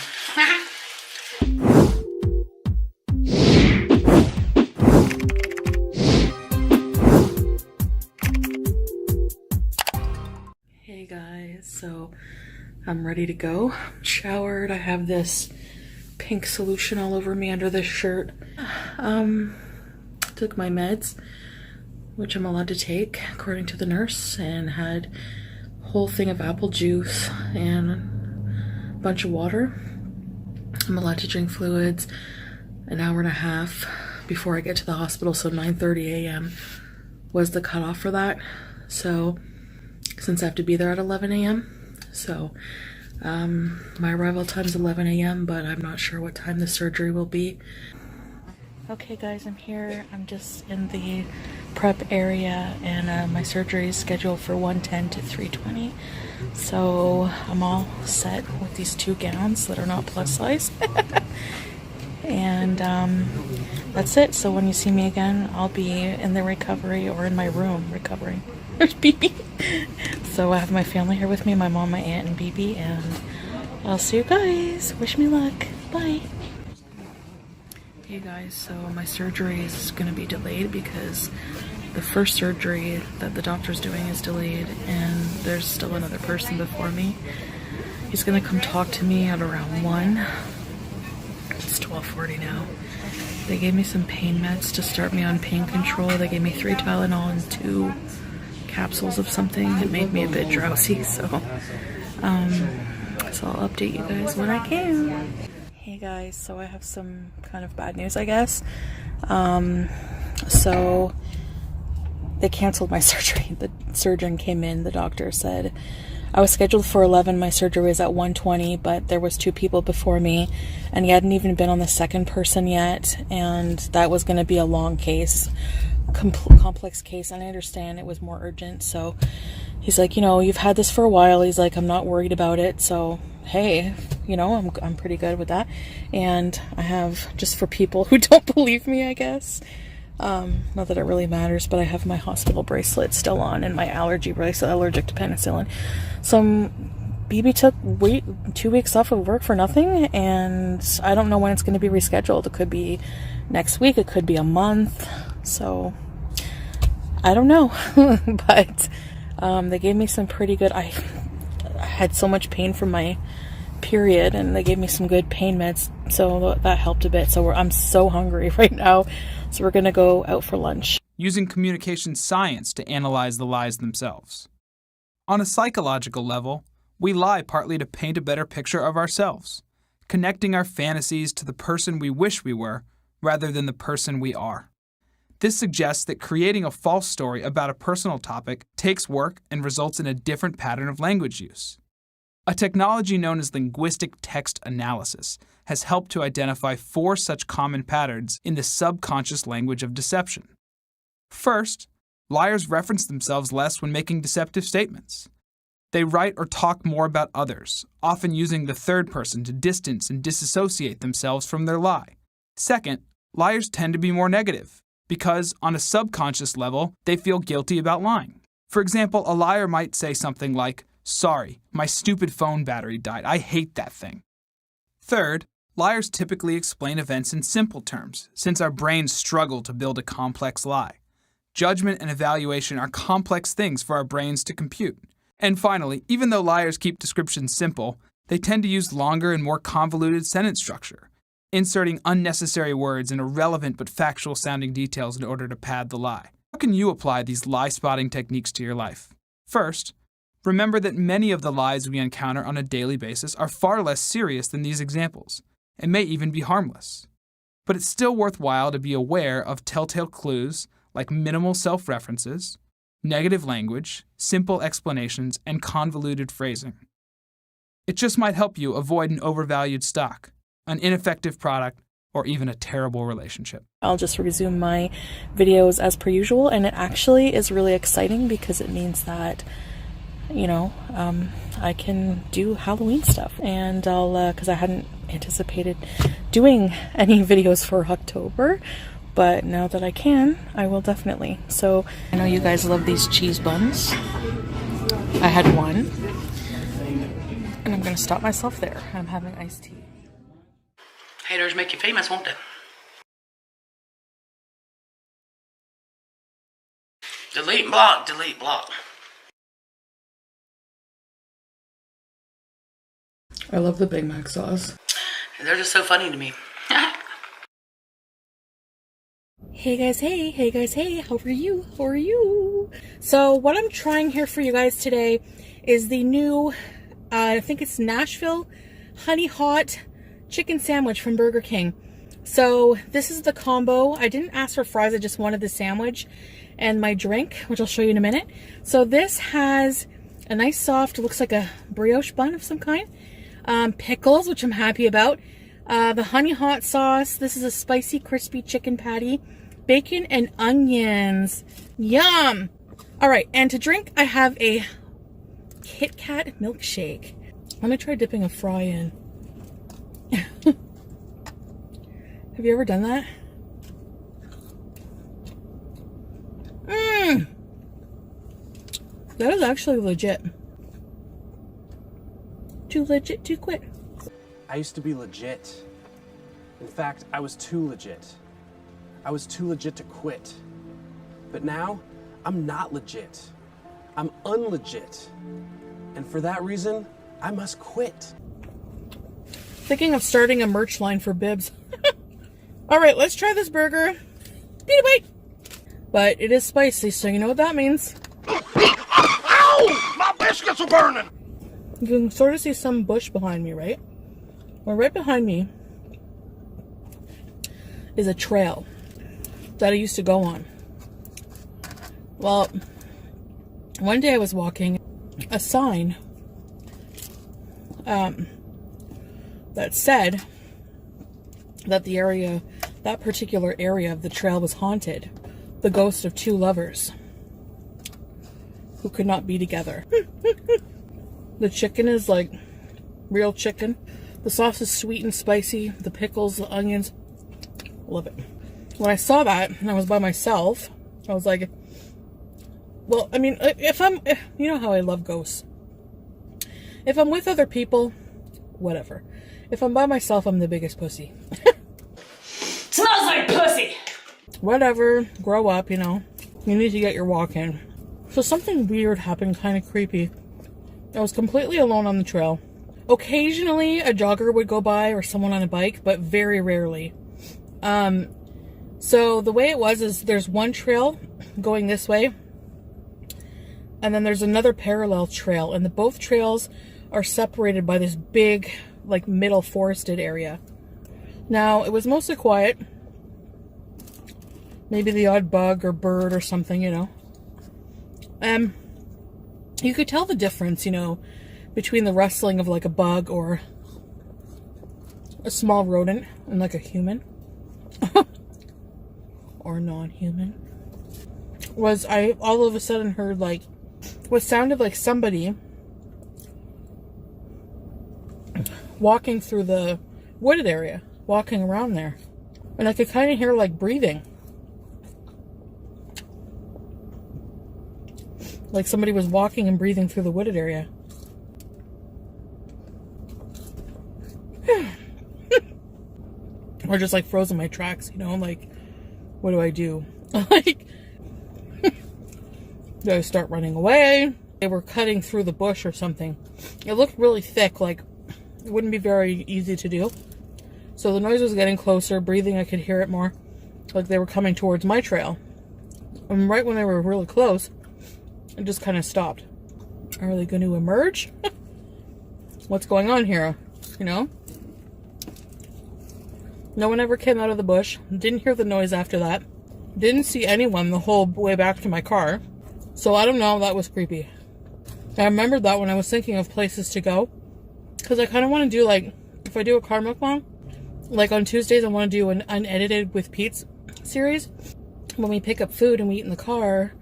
Hey guys, so I'm ready to go. I'm showered. I have this pink solution all over me under this shirt. Took my meds, which I'm allowed to take according to the nurse, and had whole thing of apple juice and a bunch of water. I'm allowed to drink fluids an hour and a half before I get to the hospital, so 9:30 a.m. was the cutoff for that. So since I have to be there at 11 a.m. so my arrival time is 11 a.m. but I'm not sure what time the surgery will be. Okay guys, I'm here. I'm just in the prep area, and my surgery is scheduled for 1:10 to 3:20. So I'm all set with these two gowns that are not plus size. And that's it. So when you see me again, I'll be in the recovery or in my room recovering. There's BIBI. So I have my family here with me, my mom, my aunt, and BIBI, and I'll see you guys. Wish me luck. Bye. Hey guys, so my surgery is going to be delayed because the first surgery that the doctor's doing is delayed, and there's still another person before me. He's going to come talk to me at around 1. It's 12:40 now. They gave me some pain meds to start me on pain control. They gave me 3 Tylenol and 2 capsules of something that made me a bit drowsy, so I'll update you guys when I can. Hey guys, so I have some kind of bad news, I guess. So they canceled my surgery. The surgeon came in, the doctor said I was scheduled for 11, my surgery was at 1:20, but there was 2 people before me, and he hadn't even been on the second person yet, and that was going to be a long case, complex case, and I understand it was more urgent. So he's like, you know, you've had this for a while. He's like, I'm not worried about it, so hey, you know, I'm pretty good with that. And I have, just for people who don't believe me, I guess, not that it really matters, but I have my hospital bracelet still on and my allergy bracelet, allergic to penicillin. So BIBI took 2 weeks off of work for nothing, and I don't know when it's going to be rescheduled. It could be next week, it could be a month, so I don't know. But they gave me some pretty good, I had so much pain from my period, and they gave me some good pain meds, so that helped a bit. So I'm so hungry right now, so we're gonna go out for lunch. Using communication science to analyze the lies themselves. On a psychological level, we lie partly to paint a better picture of ourselves, connecting our fantasies to the person we wish we were rather than the person we are. This suggests that creating a false story about a personal topic takes work and results in a different pattern of language use. A technology known as linguistic text analysis has helped to identify 4 such common patterns in the subconscious language of deception. First, liars reference themselves less when making deceptive statements. They write or talk more about others, often using the third person to distance and disassociate themselves from their lie. Second, liars tend to be more negative, because on a subconscious level, they feel guilty about lying. For example, a liar might say something like, "Sorry, my stupid phone battery died. I hate that thing." Third, liars typically explain events in simple terms, since our brains struggle to build a complex lie. Judgment and evaluation are complex things for our brains to compute. And finally, even though liars keep descriptions simple, they tend to use longer and more convoluted sentence structure, inserting unnecessary words and irrelevant but factual sounding details in order to pad the lie. How can you apply these lie spotting techniques to your life? First, remember that many of the lies we encounter on a daily basis are far less serious than these examples, and may even be harmless. But it's still worthwhile to be aware of telltale clues like minimal self-references, negative language, simple explanations, and convoluted phrasing. It just might help you avoid an overvalued stock, an ineffective product, or even a terrible relationship. I'll just resume my videos as per usual, and it actually is really exciting because it means that, you know, I can do Halloween stuff, and I'll, because I hadn't anticipated doing any videos for October, but now that I can, I will definitely. So I know you guys love these cheese buns. I had one, and I'm gonna stop myself there. I'm having iced tea. Haters make you famous, won't they? Delete block, delete block. I love the Big Mac sauce. They're just so funny to me. Hey guys, hey guys, hey, how are you? So what I'm trying here for you guys today is the new, I think it's Nashville Honey Hot Chicken Sandwich from Burger King. So this is the combo. I didn't ask for fries, I just wanted the sandwich and my drink, which I'll show you in a minute. So this has a nice soft, looks like a brioche bun of some kind. Pickles, which I'm happy about. The honey hot sauce. This is a spicy, crispy chicken patty. Bacon and onions. Yum! Alright, and to drink, I have a Kit Kat milkshake. Let me try dipping a fry in. Have you ever done that? That is actually legit. Too legit to quit. I used to be legit. In fact, I was too legit. I was too legit to quit. But now, I'm not legit. I'm unlegit. And for that reason, I must quit. Thinking of starting a merch line for bibs. Alright, let's try this burger. Eat a bite! But it is spicy, so you know what that means. Ow! My biscuits are burning! You can sort of see some bush behind me, right? Well, right behind me is a trail that I used to go on. Well, one day I was walking, a sign that said that the area, that particular area of the trail was haunted. The ghost of two lovers who could not be together. The chicken is like real chicken. The sauce is sweet and spicy. The pickles, the onions. Love it. When I saw that and I was by myself, I was like, well, I mean, you know how I love ghosts. If I'm with other people, whatever. If I'm by myself, I'm the biggest pussy. Smells like pussy! Whatever. Grow up, you know. You need to get your walk in. So something weird happened, kind of creepy. I was completely alone on the trail. Occasionally, a jogger would go by or someone on a bike, but very rarely. So the way it was is there's one trail going this way, and then there's another parallel trail, and both trails are separated by this big, like, middle forested area. Now, it was mostly quiet. Maybe the odd bug or bird or something, you know. You could tell the difference, you know, between the rustling of like a bug or a small rodent and like a human or non-human. Was I all of a sudden heard like what sounded like somebody walking through the wooded area, walking around there, and I could kind of hear like breathing. Like somebody was walking and breathing through the wooded area. or just like frozen my tracks, you know, like, what do I do? Like, do I start running away? They were cutting through the bush or something. It looked really thick, like it wouldn't be very easy to do. So the noise was getting closer, breathing, I could hear it more. Like they were coming towards my trail. And right when they were really close, it just kind of stopped. Are they going to emerge? What's going on here? You know? No one ever came out of the bush. Didn't hear the noise after that. Didn't see anyone the whole way back to my car. So I don't know, that was creepy. I remembered that when I was thinking of places to go. Because I kind of want to do, like, if I do a car mukbang, like on Tuesdays I want to do an unedited with Pete's series. When we pick up food and we eat in the car,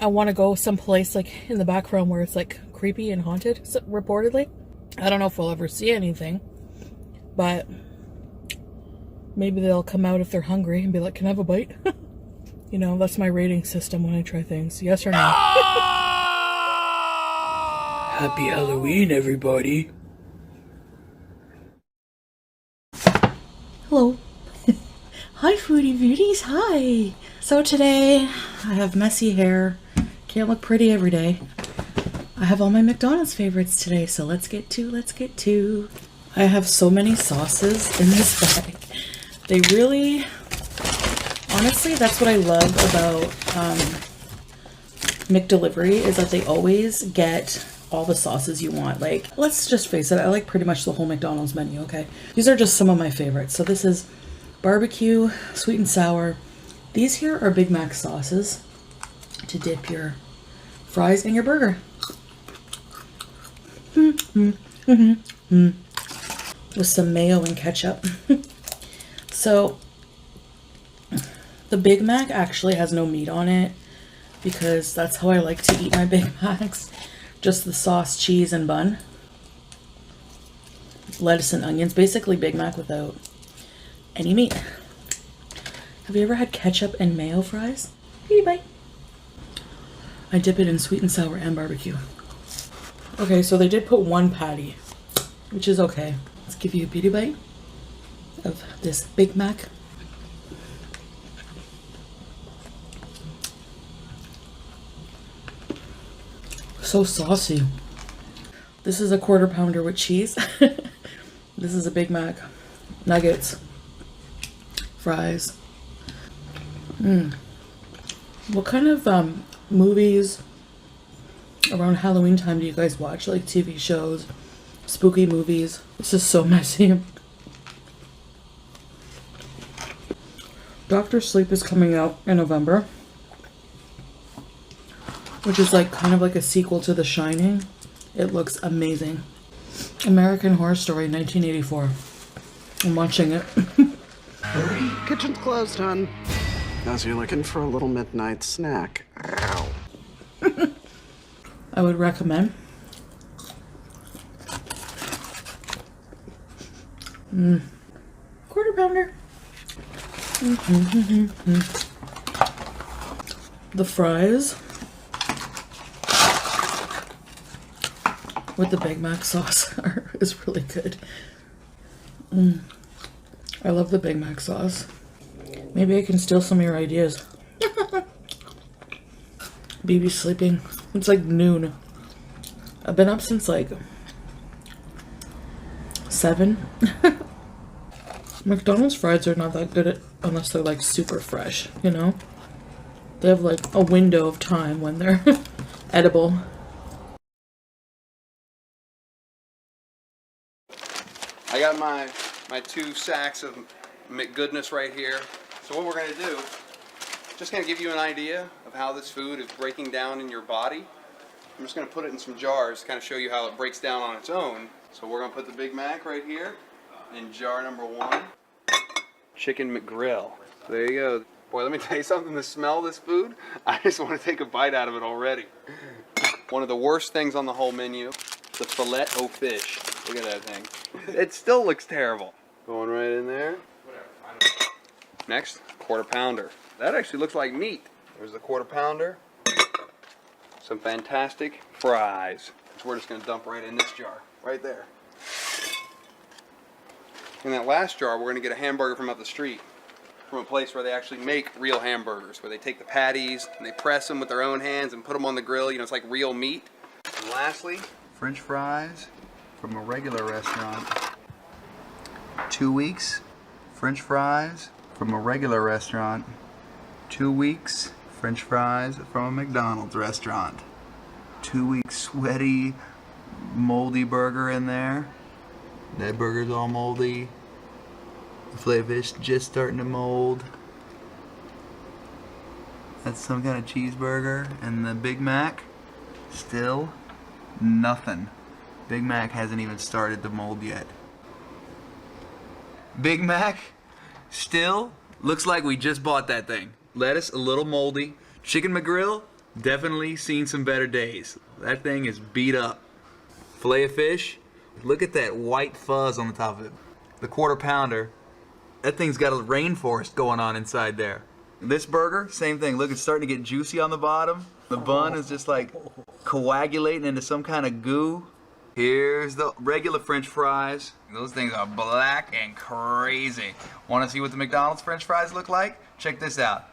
I want to go someplace like in the background where it's like creepy and haunted, reportedly. I don't know if we'll ever see anything, but maybe they'll come out if they're hungry and be like, can I have a bite? You know, that's my rating system when I try things. Yes or no? Happy Halloween, everybody. Hello. Hi, Foodie Beauties. Hi. So today, I have messy hair. Can't look pretty every day. I have all my McDonald's favorites today, so let's get to. I have so many sauces in this bag. They really, honestly, that's what I love about McDelivery, is that they always get all the sauces you want. Like, let's just face it, I like pretty much the whole McDonald's menu, okay? These are just some of my favorites. So this is barbecue, sweet and sour. These here are Big Mac sauces to dip your fries in your burger. With some mayo and ketchup. So the Big Mac actually has no meat on it because that's how I like to eat my Big Macs. Just the sauce, cheese, and bun. Lettuce and onions. Basically Big Mac without any meat. Have you ever had ketchup and mayo fries? BIBI. I dip it in sweet and sour and barbecue. Okay, so they did put one patty, which is okay. Let's give you a beauty bite of this Big Mac. So saucy. This is a quarter pounder with cheese. This is a Big Mac. Nuggets. Fries. What kind of movies around Halloween time do you guys watch? Like TV shows, spooky movies? This is so messy. Dr. Sleep is coming out in November, which is like kind of like a sequel to The Shining. It looks amazing. American Horror Story 1984. I'm watching it. Kitchen's closed, hon. As you're looking for a little midnight snack. Ow. I would recommend. Quarter pounder. The fries with the Big Mac sauce is really good. I love the Big Mac sauce. Maybe I can steal some of your ideas. BB's sleeping. It's like noon. I've been up since like 7. McDonald's fries are not that good unless they're like super fresh, you know? They have like a window of time when they're edible. I got my 2 sacks of McGoodness right here. So what we're going to do, just going to give you an idea of how this food is breaking down in your body. I'm just going to put it in some jars to kind of show you how it breaks down on its own. So we're going to put the Big Mac right here in jar number 1. Chicken McGrill. There you go. Boy, let me tell you something, the smell of this food, I just want to take a bite out of it already. One of the worst things on the whole menu, the filet o fish. Look at that thing. It still looks terrible. Going right in there. Next, quarter pounder. That actually looks like meat. There's the quarter pounder. Some fantastic fries. So we're just going to dump right in this jar. Right there. In that last jar, we're gonna get a hamburger from up the street, from a place where they actually make real hamburgers, where they take the patties and they press them with their own hands and put them on the grill. You know, it's like real meat. And lastly, French fries from a regular restaurant. 2 weeks, French fries from a regular restaurant. 2 weeks, French fries from a McDonald's restaurant. 2 weeks sweaty, moldy burger in there. That burger's all moldy. The filet of fish just starting to mold. That's some kind of cheeseburger. And the Big Mac, still nothing. Big Mac hasn't even started to mold yet. Big Mac, still looks like we just bought that thing. Lettuce, a little moldy. Chicken McGrill, definitely seen some better days. That thing is beat up. Filet of fish, look at that white fuzz on the top of it. The quarter pounder, that thing's got a rainforest going on inside there. This burger, same thing. Look, it's starting to get juicy on the bottom. The bun is just like coagulating into some kind of goo. Here's the regular French fries. Those things are black and crazy. Want to see what the McDonald's French fries look like? Check this out.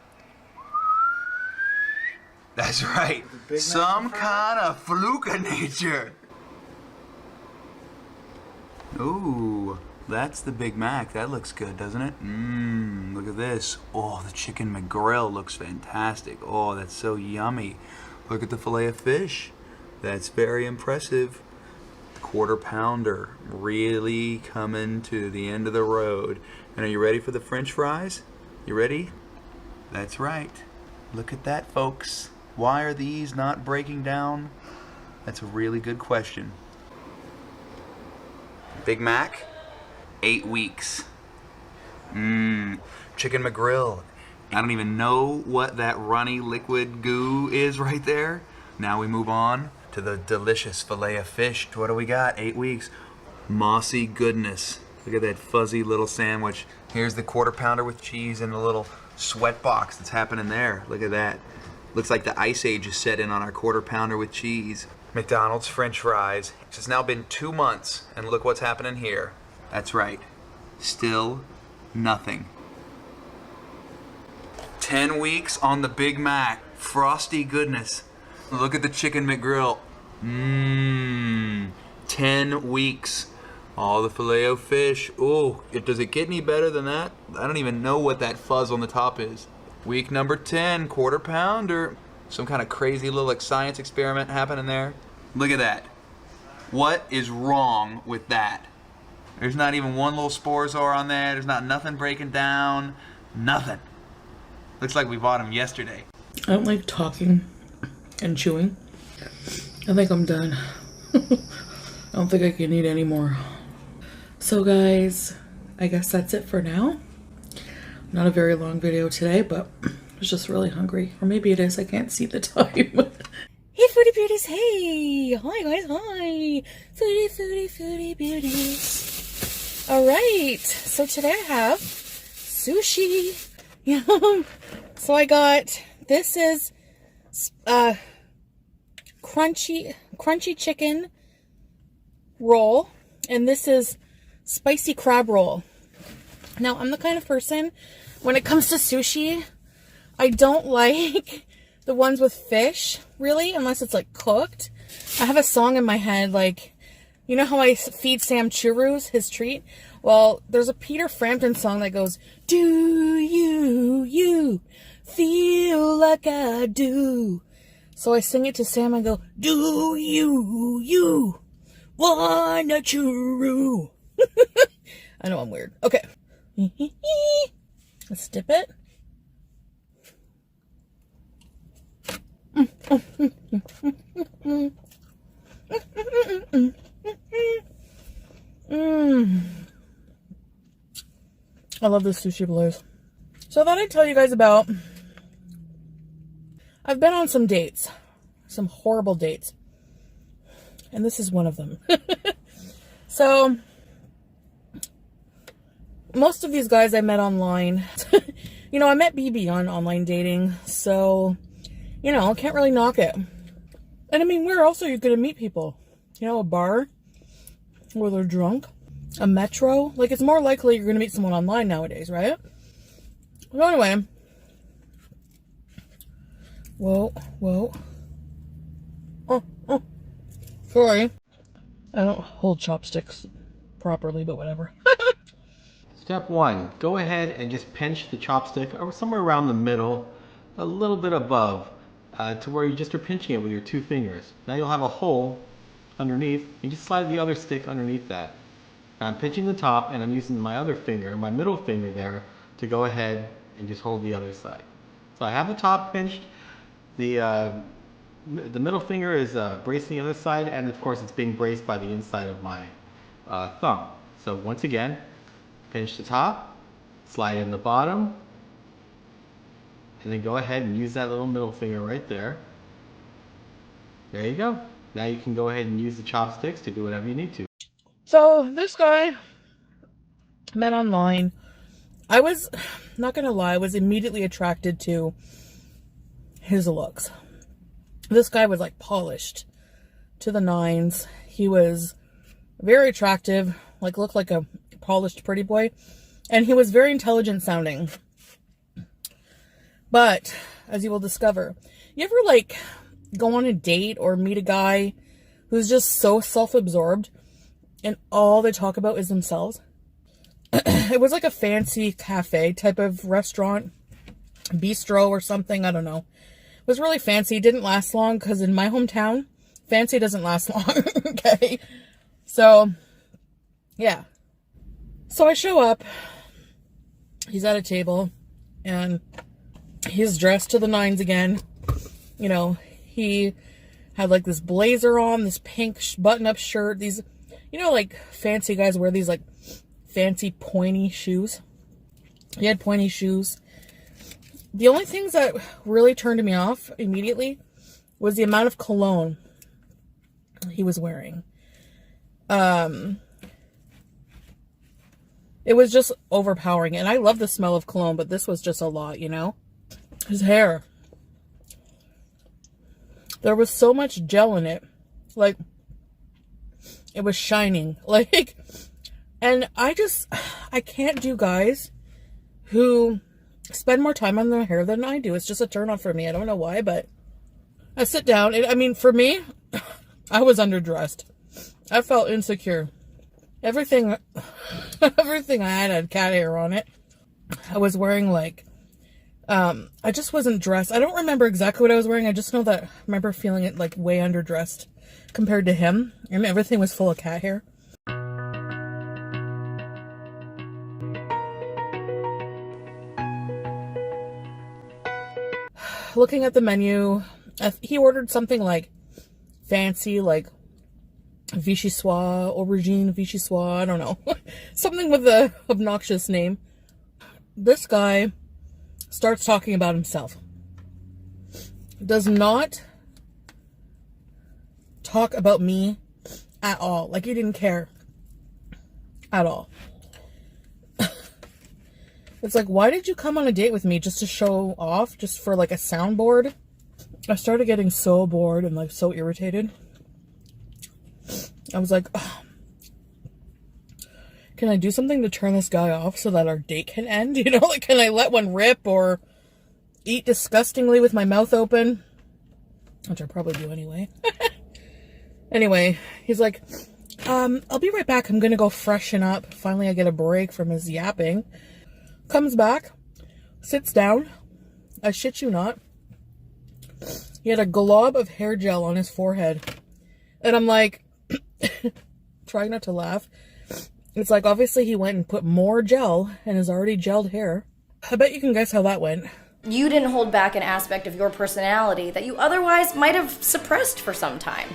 That's right. Some kind of fluke of nature. Ooh, that's the Big Mac. That looks good, doesn't it? Mmm, look at this. Oh, the chicken McGrill looks fantastic. Oh, that's so yummy. Look at the filet of fish. That's very impressive. Quarter pounder, really coming to the end of the road. And are you ready for the French fries? You ready? That's right. Look at that, folks. Why are these not breaking down? That's a really good question. Big Mac, 8 weeks. Chicken McGrill. I don't even know what that runny liquid goo is right there. Now we move on to the delicious filet of fish. What do we got? 8 weeks. Mossy goodness. Look at that fuzzy little sandwich. Here's the quarter pounder with cheese and a little sweat box that's happening there. Look at that. Looks like the ice age is set in on our quarter pounder with cheese. McDonald's French fries. It's now been 2 months, and look what's happening here. That's right. Still nothing. 10 weeks on the Big Mac. Frosty goodness. Look at the chicken McGrill. 10 weeks. Oh, the filet of fish. Oh, does it get any better than that? I don't even know what that fuzz on the top is. Week number 10, quarter pounder. Some kind of crazy little like science experiment happening there. Look at that. What is wrong with that? There's not even one little Sporzor on there. There's not nothing breaking down. Nothing. Looks like we bought them yesterday. I don't like talking and chewing. I think I'm done. I don't think I can eat anymore. So guys, I guess that's it for now. Not a very long video today, but I was just really hungry. Or maybe it is, I can't see the time. Hey foodie beauties, hey! Hi guys, hi! Foodie beauties. Alright, so today I have sushi. Yum! So I got, this is crunchy chicken roll, and this is spicy crab roll. Now, I'm the kind of person, when it comes to sushi, I don't like the ones with fish, really, unless it's like cooked. I have a song in my head, like, you know how I feed Sam churros, his treat? Well, there's a Peter Frampton song that goes, do you feel like I do? So I sing it to Sam and go, do you want a churro? I know I'm weird. Okay. Let's dip it. I love this sushi blues. So I thought I'd tell you guys about, I've been on some dates, some horrible dates, and this is one of them. So most of these guys I met online. You know, I met BIBI on online dating, so, you know, can't really knock it. And I mean, where else are you going to meet people? You know, a bar where they're drunk? a metro. Like, it's more likely you're going to meet someone online nowadays, right? So anyway. Whoa. Oh. Sorry. I don't hold chopsticks properly, but whatever. Step 1, go ahead and just pinch the chopstick or somewhere around the middle, a little bit above, to where you just are pinching it with your 2 fingers. Now you'll have a hole underneath. You just slide the other stick underneath that. Now I'm pinching the top and I'm using my other finger, my middle finger there, to go ahead and just hold the other side. So I have the top pinched, the middle finger is bracing the other side, and of course it's being braced by the inside of my thumb. So once again, pinch the top, slide in the bottom, and then go ahead and use that little middle finger right there. There you go. Now you can go ahead and use the chopsticks to do whatever you need to. So this guy met online. I was, not gonna lie, I was immediately attracted to his looks. This guy was like polished to the nines. He was very attractive, like looked like a polished pretty boy, and he was very intelligent sounding. But as you will discover, you ever like go on a date or meet a guy who's just so self-absorbed and all they talk about is themselves? It was like a fancy cafe type of restaurant, bistro or something, I don't know. It was really fancy. It didn't last long because in my hometown, fancy doesn't last long. Okay, so yeah. So I show up, he's at a table, and he's dressed to the nines again. You know, he had like this blazer on, this pink button-up shirt, these, you know, like fancy guys wear these like fancy pointy shoes. He had pointy shoes. The only things that really turned me off immediately was the amount of cologne he was wearing. It was just overpowering. And I love the smell of cologne, but this was just a lot, you know? His hair. There was so much gel in it. Like, it was shining. Like, and I can't do guys who spend more time on their hair than I do. It's just a turn on for me. I don't know why, but I sit down. And, I mean, for me, I was underdressed. I felt insecure. Everything I had cat hair on it. I was wearing like, I just wasn't dressed. I don't remember exactly what I was wearing. I just know that I remember feeling it like way underdressed compared to him. And everything was full of cat hair. Looking at the menu, he ordered something like fancy, like vichyssoise, aubergine vichyssoise, I don't know. Something with a obnoxious name. This guy starts talking about himself. Does not talk about me at all. Like he didn't care at all. It's like, why did you come on a date with me? Just to show off? Just for like a soundboard? I started getting so bored and like so irritated. I was like, oh, can I do something to turn this guy off so that our date can end? You know, like, can I let one rip or eat disgustingly with my mouth open? Which I probably do anyway. Anyway, he's like, I'll be right back. I'm going to go freshen up. Finally, I get a break from his yapping. Comes back, sits down. I shit you not. He had a glob of hair gel on his forehead. And I'm like, trying not to laugh. It's like, obviously he went and put more gel in his already gelled hair. I bet you can guess how that went. You didn't hold back an aspect of your personality that you otherwise might have suppressed for some time.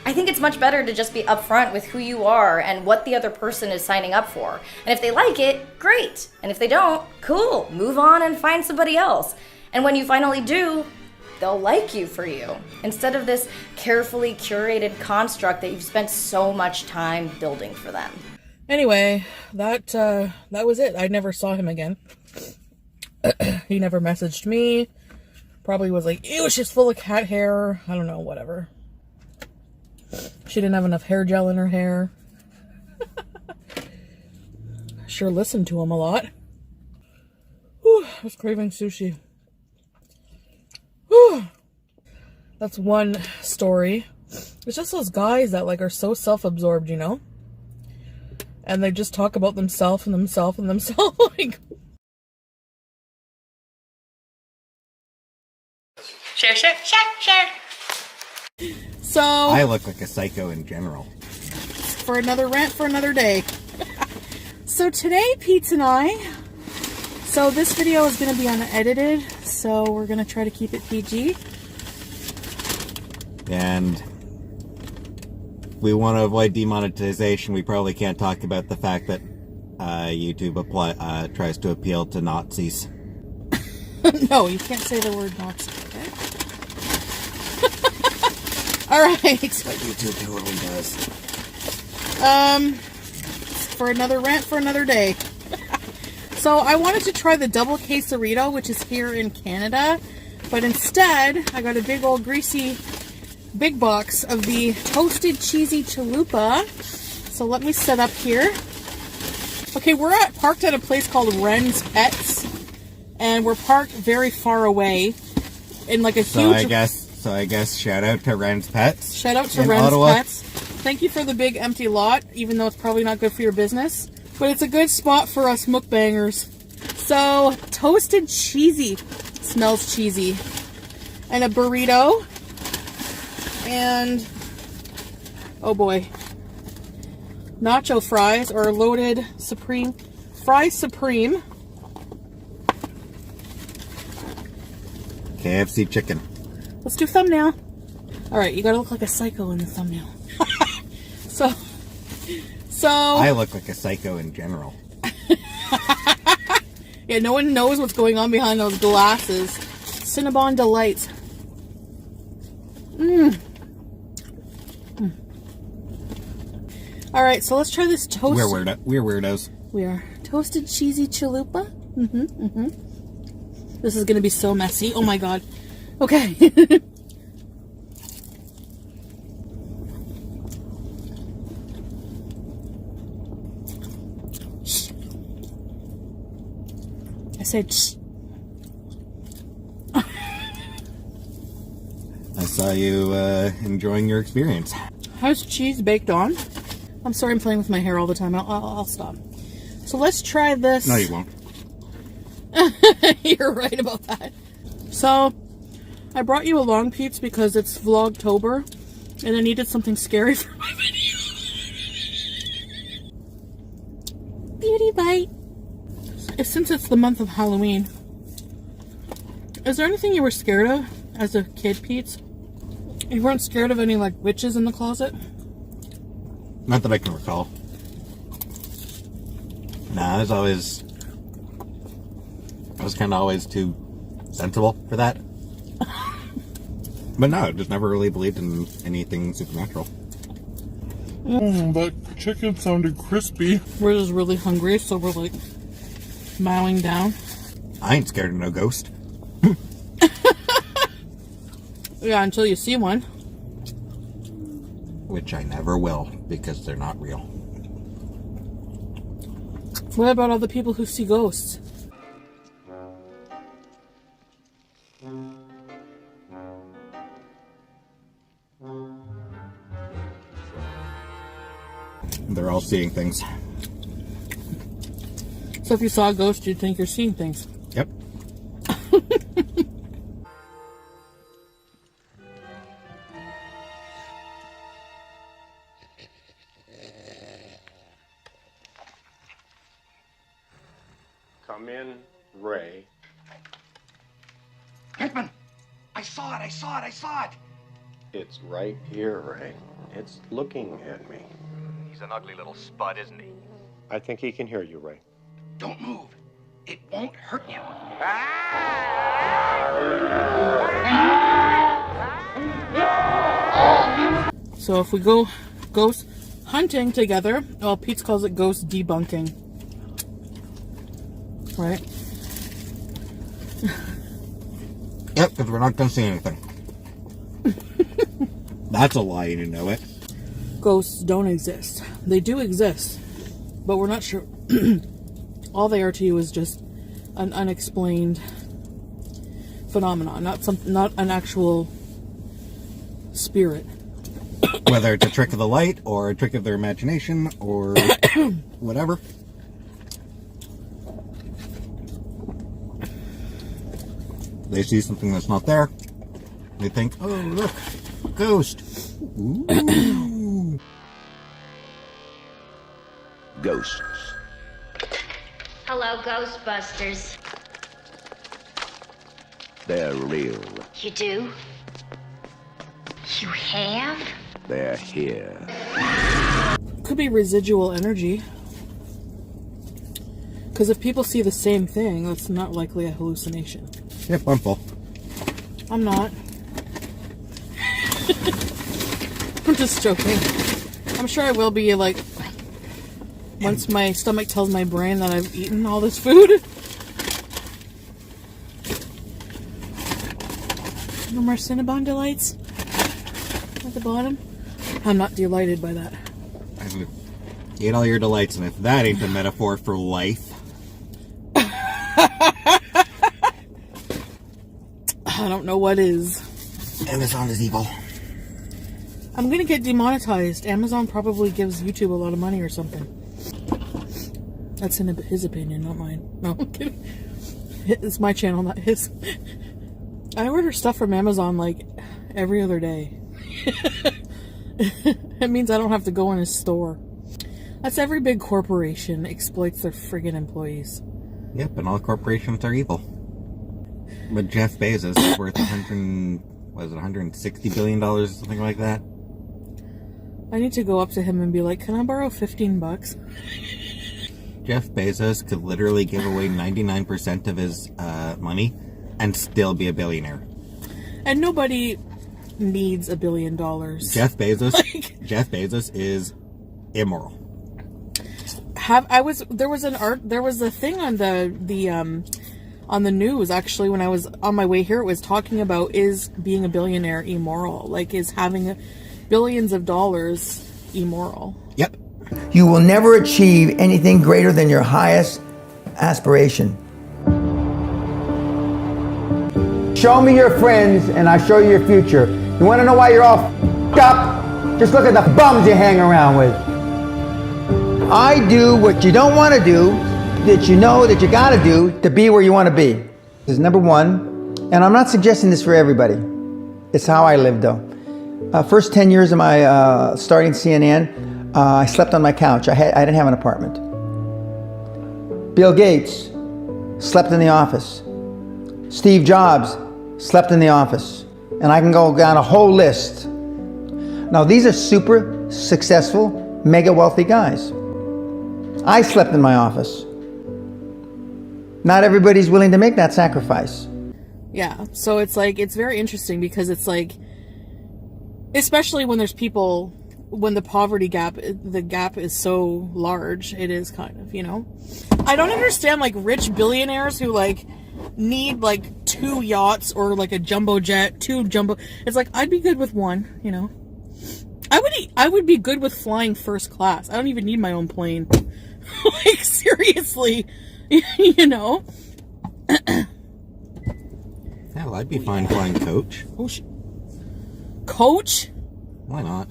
I think it's much better to just be upfront with who you are and what the other person is signing up for. And if they like it, great. And if they don't, cool. Move on and find somebody else. And when you finally do, they'll like you for you, instead of this carefully curated construct that you've spent so much time building for them. Anyway, that was it. I never saw him again. He never messaged me. Probably was like, ew, she's full of cat hair. I don't know, whatever. She didn't have enough hair gel in her hair. sure listen to him a lot. Whew, I was craving sushi. Whew. That's one story. It's just those guys that like are so self-absorbed, you know? And they just talk about themselves and themselves and themselves. Like, Share. so I look like a psycho in general. For another rant for another day. So today, Pete and I, so this video is going to be unedited, so we're going to try to keep it PG. And we want to avoid demonetization. We probably can't talk about the fact that YouTube tries to appeal to Nazis. No, you can't say the word Nazi, okay? Alright. But YouTube totally does. For another rant for another day. So I wanted to try the double quesarito, which is here in Canada, but instead I got a big old greasy big box of the toasted cheesy chalupa. So let me set up here. Okay, we're parked at a place called Ren's Pets, and we're parked very far away in like a huge... So I guess shout out to Ren's Pets. Shout out to Ren's Pets. Thank you for the big empty lot, even though it's probably not good for your business. But it's a good spot for us mukbangers. So, toasted cheesy. Smells cheesy. And a burrito. And, oh boy, nacho fries, or loaded supreme, fries supreme. KFC chicken. Let's do thumbnail. Alright, you gotta look like a psycho in the thumbnail. So I look like a psycho in general. Yeah, no one knows what's going on behind those glasses. Cinnabon Delights. Alright, so let's try this toast. We're weirdos. We are. Toasted cheesy chalupa. This is gonna be so messy. Oh my god. Okay. I said shh. I saw you enjoying your experience. How's cheese baked on? I'm sorry, I'm playing with my hair all the time. I'll stop. So let's try this. No, you won't. You're right about that. So, I brought you along, peeps, because it's Vlogtober, and I needed something scary for my video. Beauty bite. Since it's the month of Halloween, is there anything you were scared of as a kid, Pete? You weren't scared of any, like, witches in the closet? Not that I can recall. Nah, I was kind of always too sensible for that. But no, I just never really believed in anything supernatural. That chicken sounded crispy. We're just really hungry, so we're like mowing down. I ain't scared of no ghost. Yeah, until you see one. Which I never will, because they're not real. What about all the people who see ghosts? They're all seeing things. So if you saw a ghost, you'd think you're seeing things. Yep. Come in, Ray. Hickman! I saw it! I saw it! I saw it! It's right here, Ray. It's looking at me. He's an ugly little spud, isn't he? I think he can hear you, Ray. Don't move. It won't hurt you. So if we go ghost hunting together, well, Pete calls it ghost debunking. Right? Yep, because we're not going to see anything. That's a lie, you know it. Ghosts don't exist. They do exist, but we're not sure All they are to you is just an unexplained phenomenon, not an actual spirit. Whether it's a trick of the light or a trick of their imagination or whatever. They see something that's not there. They think, oh, look, ghost. Ooh. Ghosts. Hello, Ghostbusters. They're real. You do? You have? They're here. Could be residual energy. Because if people see the same thing, that's not likely a hallucination. Yep, I'm full. I'm not. I'm just joking. I'm sure I will be, like, once my stomach tells my brain that I've eaten all this food. No more Cinnabon delights at the bottom. I'm not delighted by that. I ate all your delights, and if that ain't the metaphor for life. I don't know what is. Amazon is evil. I'm gonna get demonetized. Amazon probably gives YouTube a lot of money or something. That's in his opinion, not mine. No, I'm kidding. It's my channel, not his. I order stuff from Amazon like every other day. It means I don't have to go in his store. That's every big corporation exploits their friggin' employees. Yep, and all corporations are evil. But Jeff Bezos is worth $160 billion, something like that. I need to go up to him and be like, can I borrow $15? Jeff Bezos could literally give away 99% of his money and still be a billionaire. And nobody needs $1 billion. Jeff Bezos is immoral. There was a thing on the news actually when I was on my way here. It was talking about, is being a billionaire immoral? Like, is having billions of dollars immoral? Yep. You will never achieve anything greater than your highest aspiration. Show me your friends and I show you your future. You want to know why you're all f***ed up? Just look at the bums you hang around with. I do what you don't want to do, that you know that you got to do to be where you want to be. This is number one, and I'm not suggesting this for everybody. It's how I live, though. First 10 years of my starting CNN, I slept on my couch. I didn't have an apartment. Bill Gates slept in the office. Steve Jobs slept in the office. And I can go down a whole list. Now, these are super successful, mega wealthy guys. I slept in my office. Not everybody's willing to make that sacrifice. Yeah, so it's like, it's very interesting because it's like, especially when there's people, when the poverty gap, the gap is so large, it is kind of, you know? I don't understand, like, rich billionaires who, like, need, like, 2 yachts or, like, a jumbo jet, 2 jumbo... It's like, I'd be good with 1, you know? I would be good with flying first class. I don't even need my own plane. Like, seriously, you know? Hell, I'd be fine flying coach. Oh, coach? Why not?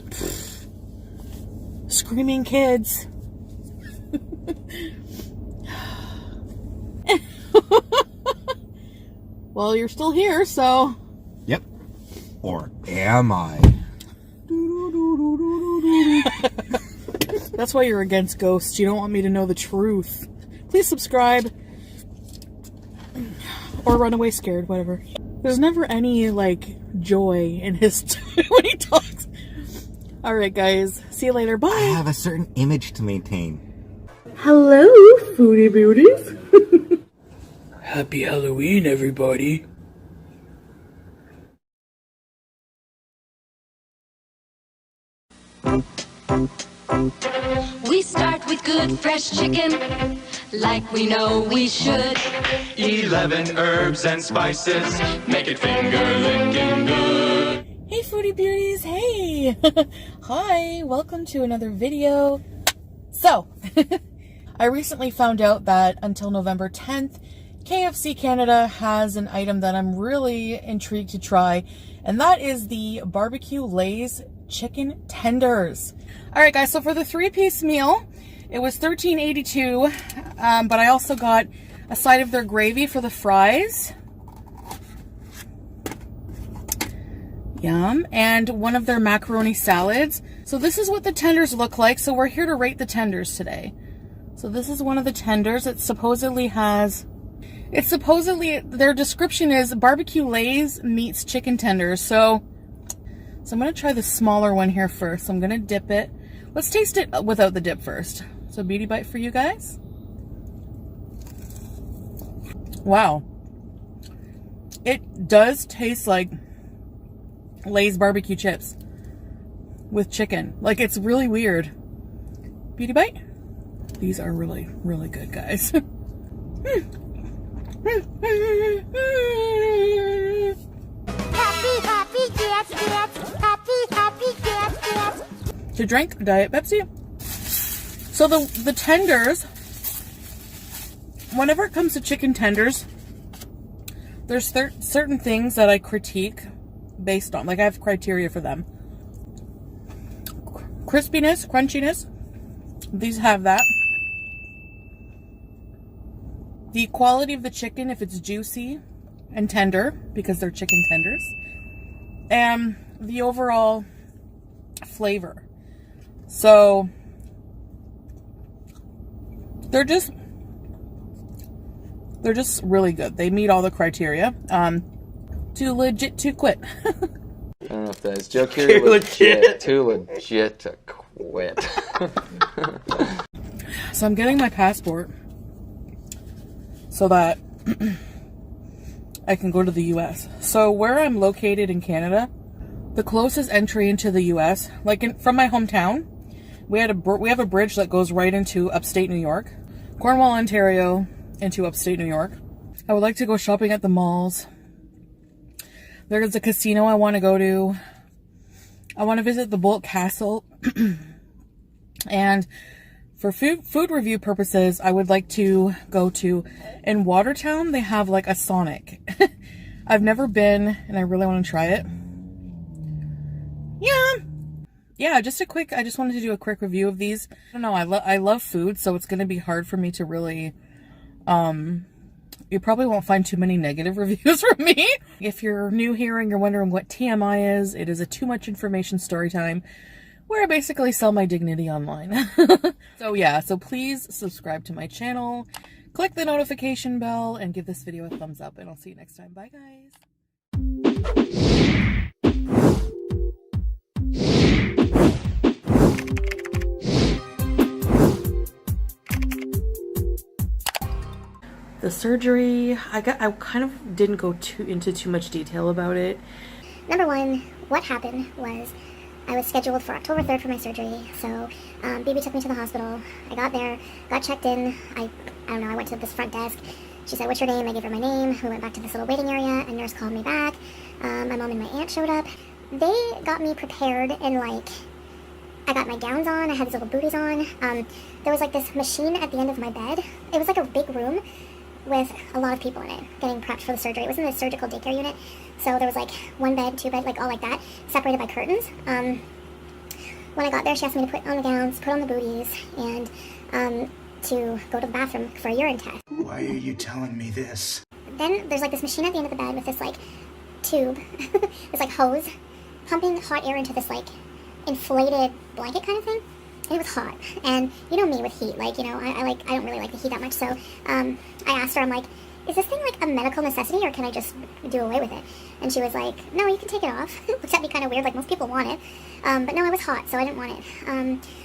Screaming kids. Well, you're still here, so... Yep. Or am I? That's why you're against ghosts. You don't want me to know the truth. Please subscribe. Or run away scared, whatever. There's never any, like, joy in his when he talks. Alright, guys. See you later. Bye. I have a certain image to maintain. Hello, foodie beauties. Happy Halloween, everybody. We start with good fresh chicken, like we know we should. 11 herbs and spices, make it finger-licking good. Hey, foodie beauties. Hey. Hi. Welcome to another video. So, I recently found out that until November 10th, KFC Canada has an item that I'm really intrigued to try, and that is the barbecue Lay's chicken tenders. All right, guys, so for the 3-piece meal, it was $13.82, but I also got a side of their gravy for the fries. Yum. And one of their macaroni salads. So this is what the tenders look like. So we're here to rate the tenders today. So this is one of the tenders. It supposedly their description is barbecue Lay's meets chicken tenders. So I'm going to try the smaller one here first. So I'm going to dip it. Let's taste it without the dip first. So beauty bite for you guys. Wow. It does taste like Lay's barbecue chips with chicken. Like, it's really weird. Beauty bite? These are really, really good, guys. To drink, Diet Pepsi. So the tenders, whenever it comes to chicken tenders, there's certain things that I critique based on, like I have criteria for them. Crispiness, crunchiness, these have that. The quality of the chicken, if it's juicy and tender, because they're chicken tenders. And the overall flavor. So they're just really good. They meet all the criteria. Too legit to quit. I don't know if that is joke here. Legit. Too legit to quit. So I'm getting my passport so that I can go to the US. So where I'm located in Canada, the closest entry into the US, like from my hometown, we have a bridge that goes right into upstate New York, Cornwall, Ontario, into upstate New York. I would like to go shopping at the malls. There's a casino I want to go to. I want to visit the Boldt Castle. And for food review purposes, I would like to go to, in Watertown, they have like a Sonic. I've never been, and I really want to try it. Yeah, I just wanted to do a quick review of these. I don't know, I love food, so it's going to be hard for me to really, you probably won't find too many negative reviews from me. If you're new here and you're wondering what TMI is, it is a too much information story time where I basically sell my dignity online. So yeah, so please subscribe to my channel, click the notification bell, and give this video a thumbs up, and I'll see you next time. Bye, guys. The surgery, I kind of didn't go into too much detail about it. Number one, what happened was I was scheduled for October 3rd for my surgery. So BIBI took me to the hospital. I got there, got checked in. I don't know, I went to this front desk. She said, "What's your name?" I gave her my name. We went back to this little waiting area. A nurse called me back. My mom and my aunt showed up. They got me prepared in like, I got my gowns on. I had these little booties on. There was like this machine at the end of my bed. It was like a big room with a lot of people in it getting prepped for the surgery. It was in the surgical daycare unit. So there was like one bed, two bed, like all like that, separated by curtains. When I got there, she asked me to put on the gowns, put on the booties, and to go to the bathroom for a urine test. Why are you telling me this? Then there's like this machine at the end of the bed with this like tube, this like hose, pumping hot air into this like inflated blanket kind of thing. And it was hot, and you know me with heat, like, you know, I don't really like the heat that much, so I asked her, I'm like, is this thing like a medical necessity, or can I just do away with it? And she was like, no, you can take it off. Looks at me kind of weird, like most people want it, but no, it was hot, so I didn't want it.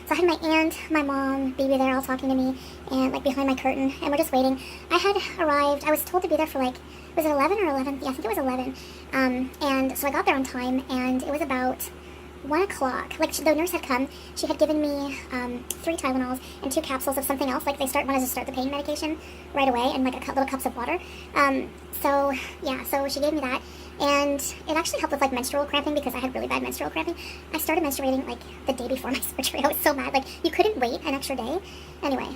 So I had my aunt, my mom, BIBI there all talking to me, and like behind my curtain, and we're just waiting. I had arrived, I was told to be there for like, was it 11 or 11? Yeah, I think it was 11, and so I got there on time, and it was about 1 o'clock. Like, the nurse had come. She had given me 3 Tylenols and 2 capsules of something else. Like, they wanted to start the pain medication right away, and like little cups of water. So yeah, so she gave me that, And it actually helped with like menstrual cramping because I had really bad menstrual cramping. I started menstruating like the day before my surgery. I was so mad. Like, you couldn't wait an extra day. Anyway,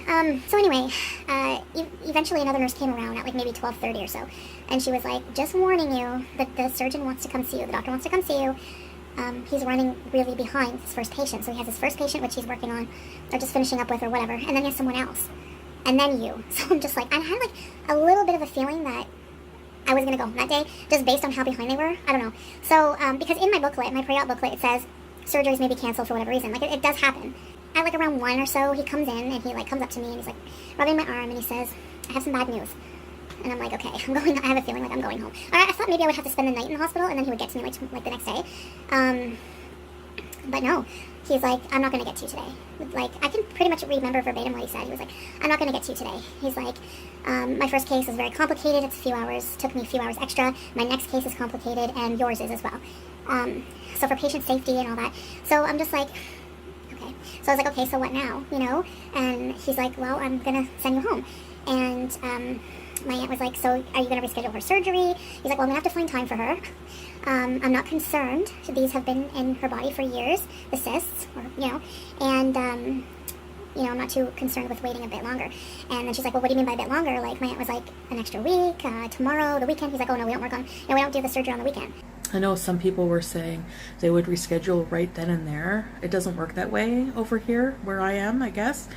eventually another nurse came around at like maybe 12:30 or so. And she was like, just warning you that the surgeon wants to come see you. The doctor wants to come see you. He's running really behind his first patient. So he has his first patient, which he's working on or just finishing up with or whatever. And then he has someone else. And then you. So I'm just like, I had like a little bit of a feeling that I was going to go home that day, just based on how behind they were. I don't know. So, because in my booklet, my pre-op booklet, it says surgeries may be canceled for whatever reason. Like, it does happen. At like around 1 or so, he comes in and he like comes up to me and he's like rubbing my arm and he says, I have some bad news. And I'm like, okay, I have a feeling like I'm going home. I thought maybe I would have to spend the night in the hospital and then he would get to me like the next day. But no, he's like, I'm not going to get to you today. Like, I can pretty much remember verbatim what he said. He was like, I'm not going to get to you today. He's like, my first case is very complicated. It's a few hours, took me a few hours extra. My next case is complicated and yours is as well. So for patient safety and all that. So I'm just like, okay. So I was like, okay, so what now? You know? And he's like, well, I'm going to send you home. And my aunt was like, so are you going to reschedule her surgery? He's like, well, I'm going to have to find time for her. I'm not concerned. These have been in her body for years, the cysts, or, you know, and, you know, I'm not too concerned with waiting a bit longer. And then she's like, well, what do you mean by a bit longer? Like, my aunt was like, an extra week, tomorrow, the weekend. He's like, oh, no, we don't do the surgery on the weekend. I know some people were saying they would reschedule right then and there. It doesn't work that way over here where I am, I guess,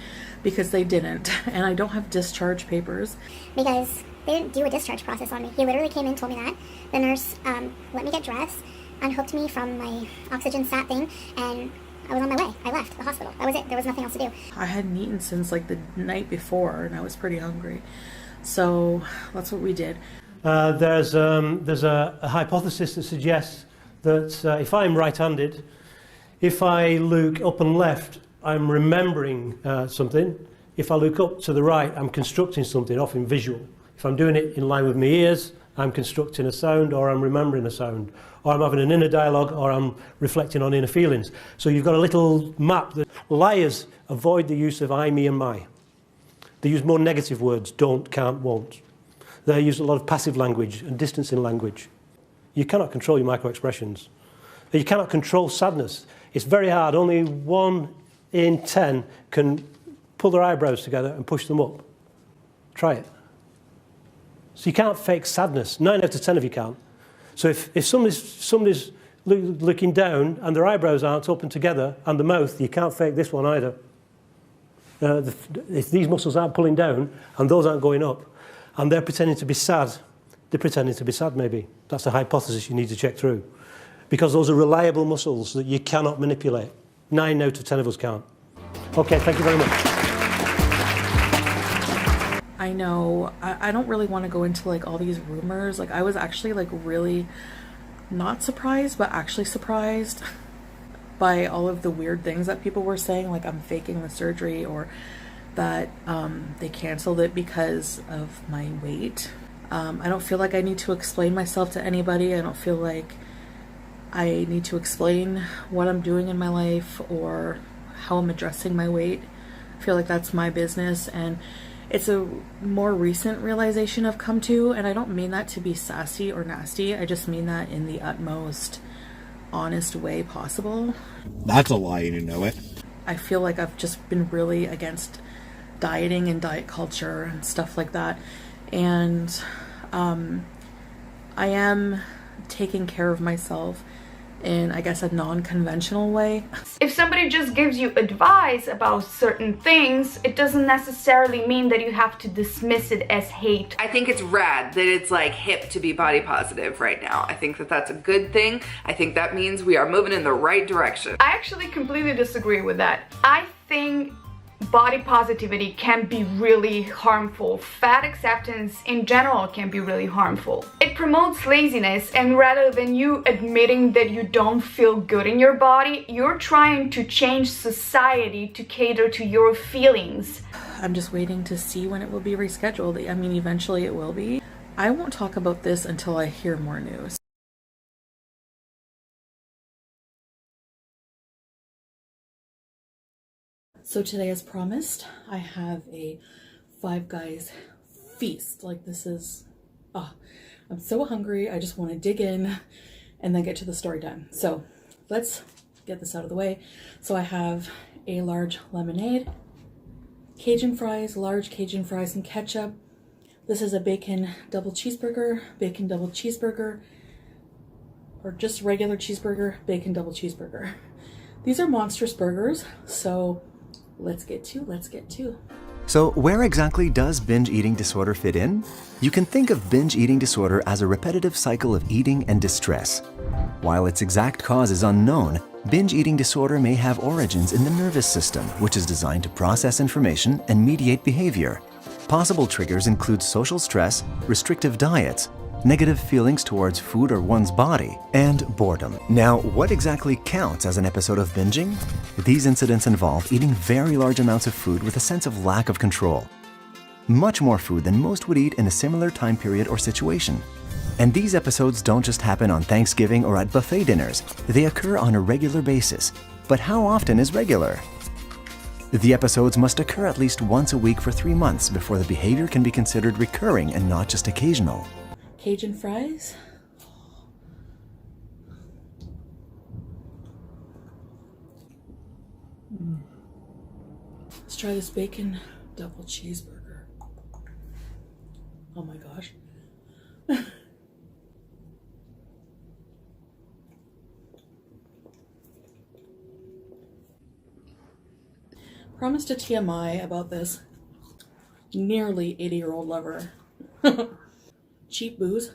because they didn't. And I don't have discharge papers. Because they didn't do a discharge process on me. He literally came in, told me that. The nurse let me get dressed, unhooked me from my oxygen sat thing, and I was on my way. I left the hospital. That was it. There was nothing else to do. I hadn't eaten since like the night before, and I was pretty hungry. So that's what we did. There's a hypothesis that suggests that if I'm right-handed, if I look up and left, I'm remembering something. If I look up to the right, I'm constructing something, often visual. If I'm doing it in line with my ears, I'm constructing a sound, or I'm remembering a sound, or I'm having an inner dialogue, or I'm reflecting on inner feelings. So you've got a little map. That liars avoid the use of I, me, and my. They use more negative words: don't, can't, won't. They use a lot of passive language and distancing language. You cannot control your micro-expressions. You cannot control sadness. It's very hard. Only 1 in 10 can pull their eyebrows together and push them up. Try it. So you can't fake sadness. 9 out of 10 of you can't. So if somebody's looking down and their eyebrows aren't up and together and the mouth, you can't fake this one either. If these muscles aren't pulling down and those aren't going up and they're pretending to be sad, they're pretending to be sad maybe. That's a hypothesis you need to check through. Because those are reliable muscles that you cannot manipulate. 9 out of 10 of us can't. Okay, thank you very much. I know, I don't really want to go into like all these rumors. Like, I was actually like really not surprised, but actually surprised by all of the weird things that people were saying, like I'm faking the surgery, or that they canceled it because of my weight. I don't feel like I need to explain myself to anybody. I don't feel like I need to explain what I'm doing in my life or how I'm addressing my weight. I feel like that's my business, and it's a more recent realization I've come to, and I don't mean that to be sassy or nasty. I just mean that in the utmost honest way possible. That's a lie, you know it. I feel like I've just been really against dieting and diet culture and stuff like that. And I am taking care of myself in, I guess, a non-conventional way. If somebody just gives you advice about certain things, it doesn't necessarily mean that you have to dismiss it as hate. I think it's rad that it's like hip to be body positive right now. I think that that's a good thing. I think that means we are moving in the right direction. I actually completely disagree with that. I think body positivity can be really harmful. Fat acceptance in general can be really harmful. It promotes laziness, and rather than you admitting that you don't feel good in your body, you're trying to change society to cater to your feelings. I'm just waiting to see when it will be rescheduled. I mean, eventually it will be. I won't talk about this until I hear more news. So today, as promised, I have a Five Guys feast. Like, this is, I'm so hungry. I just want to dig in and then get to the story time. So let's get this out of the way. So I have a large lemonade, Cajun fries, large Cajun fries and ketchup. This is a bacon double cheeseburger, or just regular cheeseburger, bacon double cheeseburger. These are monstrous burgers, so let's get to. So where exactly does binge eating disorder fit in? You can think of binge eating disorder as a repetitive cycle of eating and distress. While its exact cause is unknown, binge eating disorder may have origins in the nervous system, which is designed to process information and mediate behavior. Possible triggers include social stress, restrictive diets, negative feelings towards food or one's body, and boredom. Now, what exactly counts as an episode of binging? These incidents involve eating very large amounts of food with a sense of lack of control. Much more food than most would eat in a similar time period or situation. And these episodes don't just happen on Thanksgiving or at buffet dinners. They occur on a regular basis. But how often is regular? The episodes must occur at least once a week for 3 months before the behavior can be considered recurring and not just occasional. Cajun fries. Let's try this bacon double cheeseburger. Oh my gosh. Promised a TMI about this nearly 80-year-old lover. Cheap booze.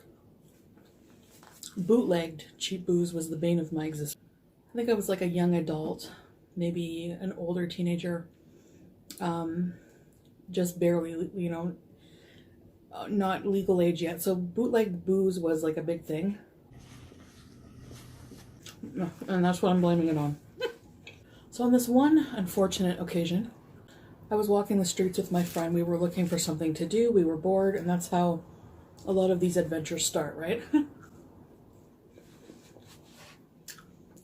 Bootlegged cheap booze was the bane of my existence. I think I was like a young adult, maybe an older teenager, just barely, you know, not legal age yet. So bootlegged booze was like a big thing. And that's what I'm blaming it on. So on this one unfortunate occasion, I was walking the streets with my friend. We were looking for something to do. We were bored, and that's how a lot of these adventures start, right?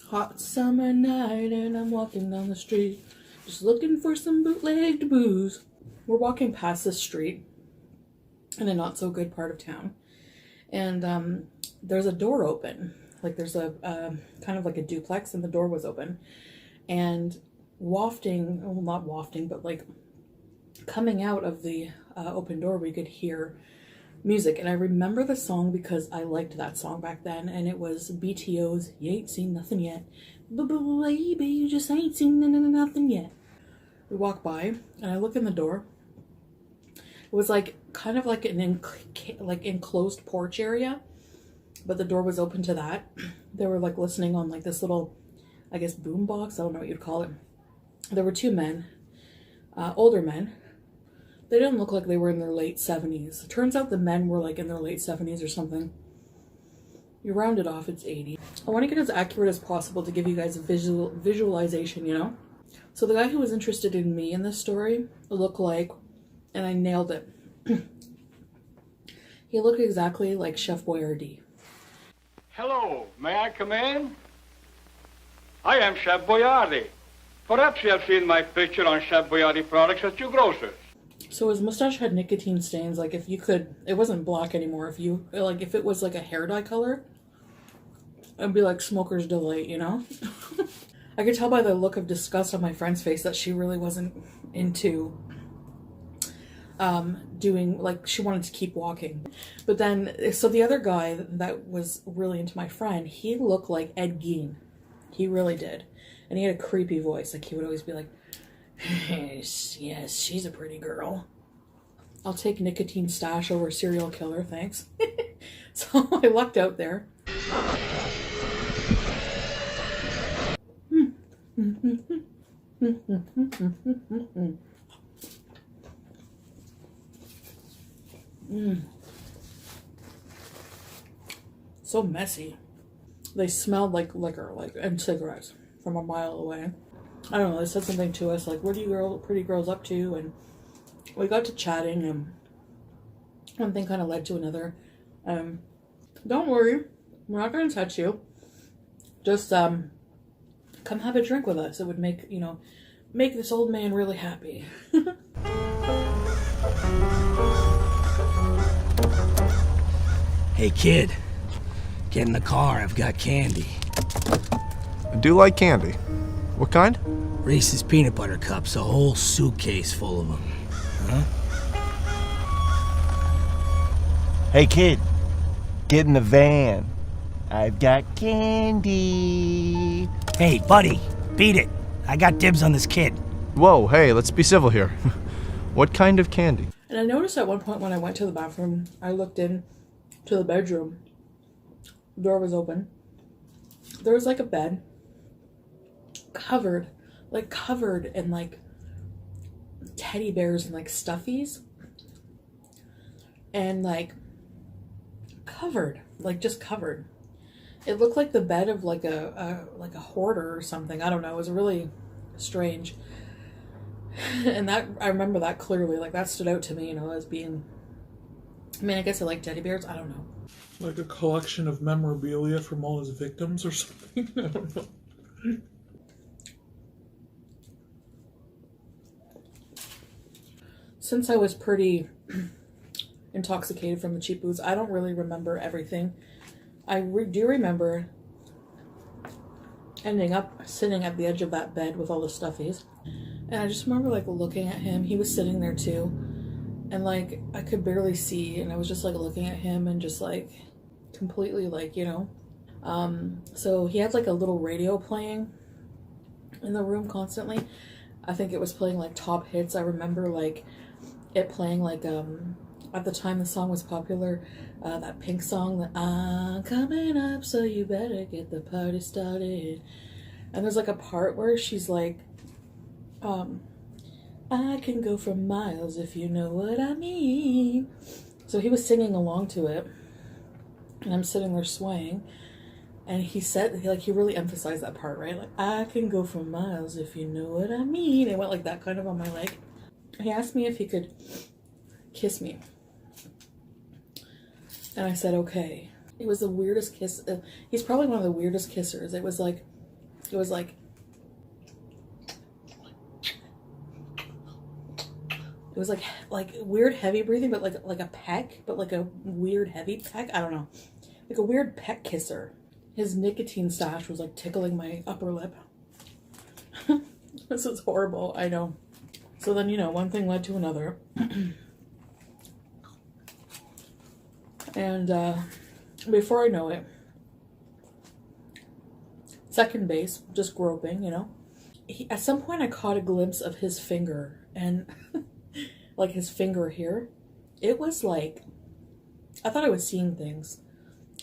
Hot summer night and I'm walking down the street, just looking for some bootlegged booze. We're walking past this street in a not so good part of town, and there's a door open. Like there's a kind of like a duplex, and the door was open. And wafting, well, not wafting, but like coming out of the open door, we could hear music. And I remember the song because I liked that song back then, and it was BTO's You Ain't Seen Nothing Yet. Baby, you just ain't seen nothing yet. We walk by, and I look in the door. It was like kind of like an enclosed porch area, but the door was open to that. They were like listening on like this little, I guess, boom box. I don't know what you'd call it. There were two men, older men. They didn't look like they were in their late 70s. It turns out the men were like in their late 70s or something. You round it off, it's 80. I want to get as accurate as possible to give you guys a visualization, you know? So the guy who was interested in me in this story looked like, and I nailed it, he looked exactly like Chef Boyardee. Hello, may I come in? I am Chef Boyardee. Perhaps you have seen my picture on Chef Boyardee products at your grocer's. So his mustache had nicotine stains. Like if you could, it wasn't black anymore. If you, like if it was like a hair dye color, it'd be like smoker's delight, you know? I could tell by the look of disgust on my friend's face that she really wasn't into doing, like she wanted to keep walking. But then, so the other guy that was really into my friend, he looked like Ed Gein. He really did. And he had a creepy voice. Like he would always be like, yes, she's a pretty girl. I'll take nicotine stash over serial killer, thanks. So I lucked out there. So messy. They smelled like liquor, like, and cigarettes from a mile away. I don't know, they said something to us like, what are you pretty girls up to? And we got to chatting, and one thing kind of led to another. Don't worry, we're not going to touch you. Just come have a drink with us. It would make, you know, make this old man really happy. Hey kid, get in the car, I've got candy. I do like candy. What kind? Reese's peanut butter cups, a whole suitcase full of them. Huh? Hey kid, get in the van. I've got candy. Hey buddy, beat it. I got dibs on this kid. Whoa, hey, let's be civil here. What kind of candy? And I noticed at one point when I went to the bathroom, I looked in to the bedroom. The door was open. There was like a bed covered in like teddy bears and like stuffies. And like covered, like just covered. It looked like the bed of like a hoarder or something. I don't know. It was really strange. And that, I remember that clearly. Like that stood out to me, you know, as being, I mean, I guess I like teddy bears. I don't know. Like a collection of memorabilia from all his victims or something. I don't know. Since I was pretty intoxicated from the cheap booze, I don't really remember everything. I do remember ending up sitting at the edge of that bed with all the stuffies. And I just remember like looking at him. He was sitting there too. And like I could barely see, and I was just like looking at him and just like completely like, you know. So he had like a little radio playing in the room constantly. I think it was playing like top hits. I remember like it playing like at the time the song was popular, that Pink song, that I'm coming up, so you better get the party started. And there's like a part where she's like, I can go for miles if you know what I mean. So he was singing along to it, and I'm sitting there swaying, and he said, he really emphasized that part, right? Like, I can go for miles if you know what I mean. It went like that kind of on my leg. He asked me if he could kiss me. And I said, okay. It was the weirdest kiss. He's probably one of the weirdest kissers. It was like weird heavy breathing, but like a peck, but like a weird heavy peck. I don't know. Like a weird peck kisser. His nicotine stash was like tickling my upper lip. This is horrible, I know. So then, you know, one thing led to another. And before I know it, second base, just groping, you know. At some point I caught a glimpse of his finger, and like his finger here. It was like, I thought I was seeing things.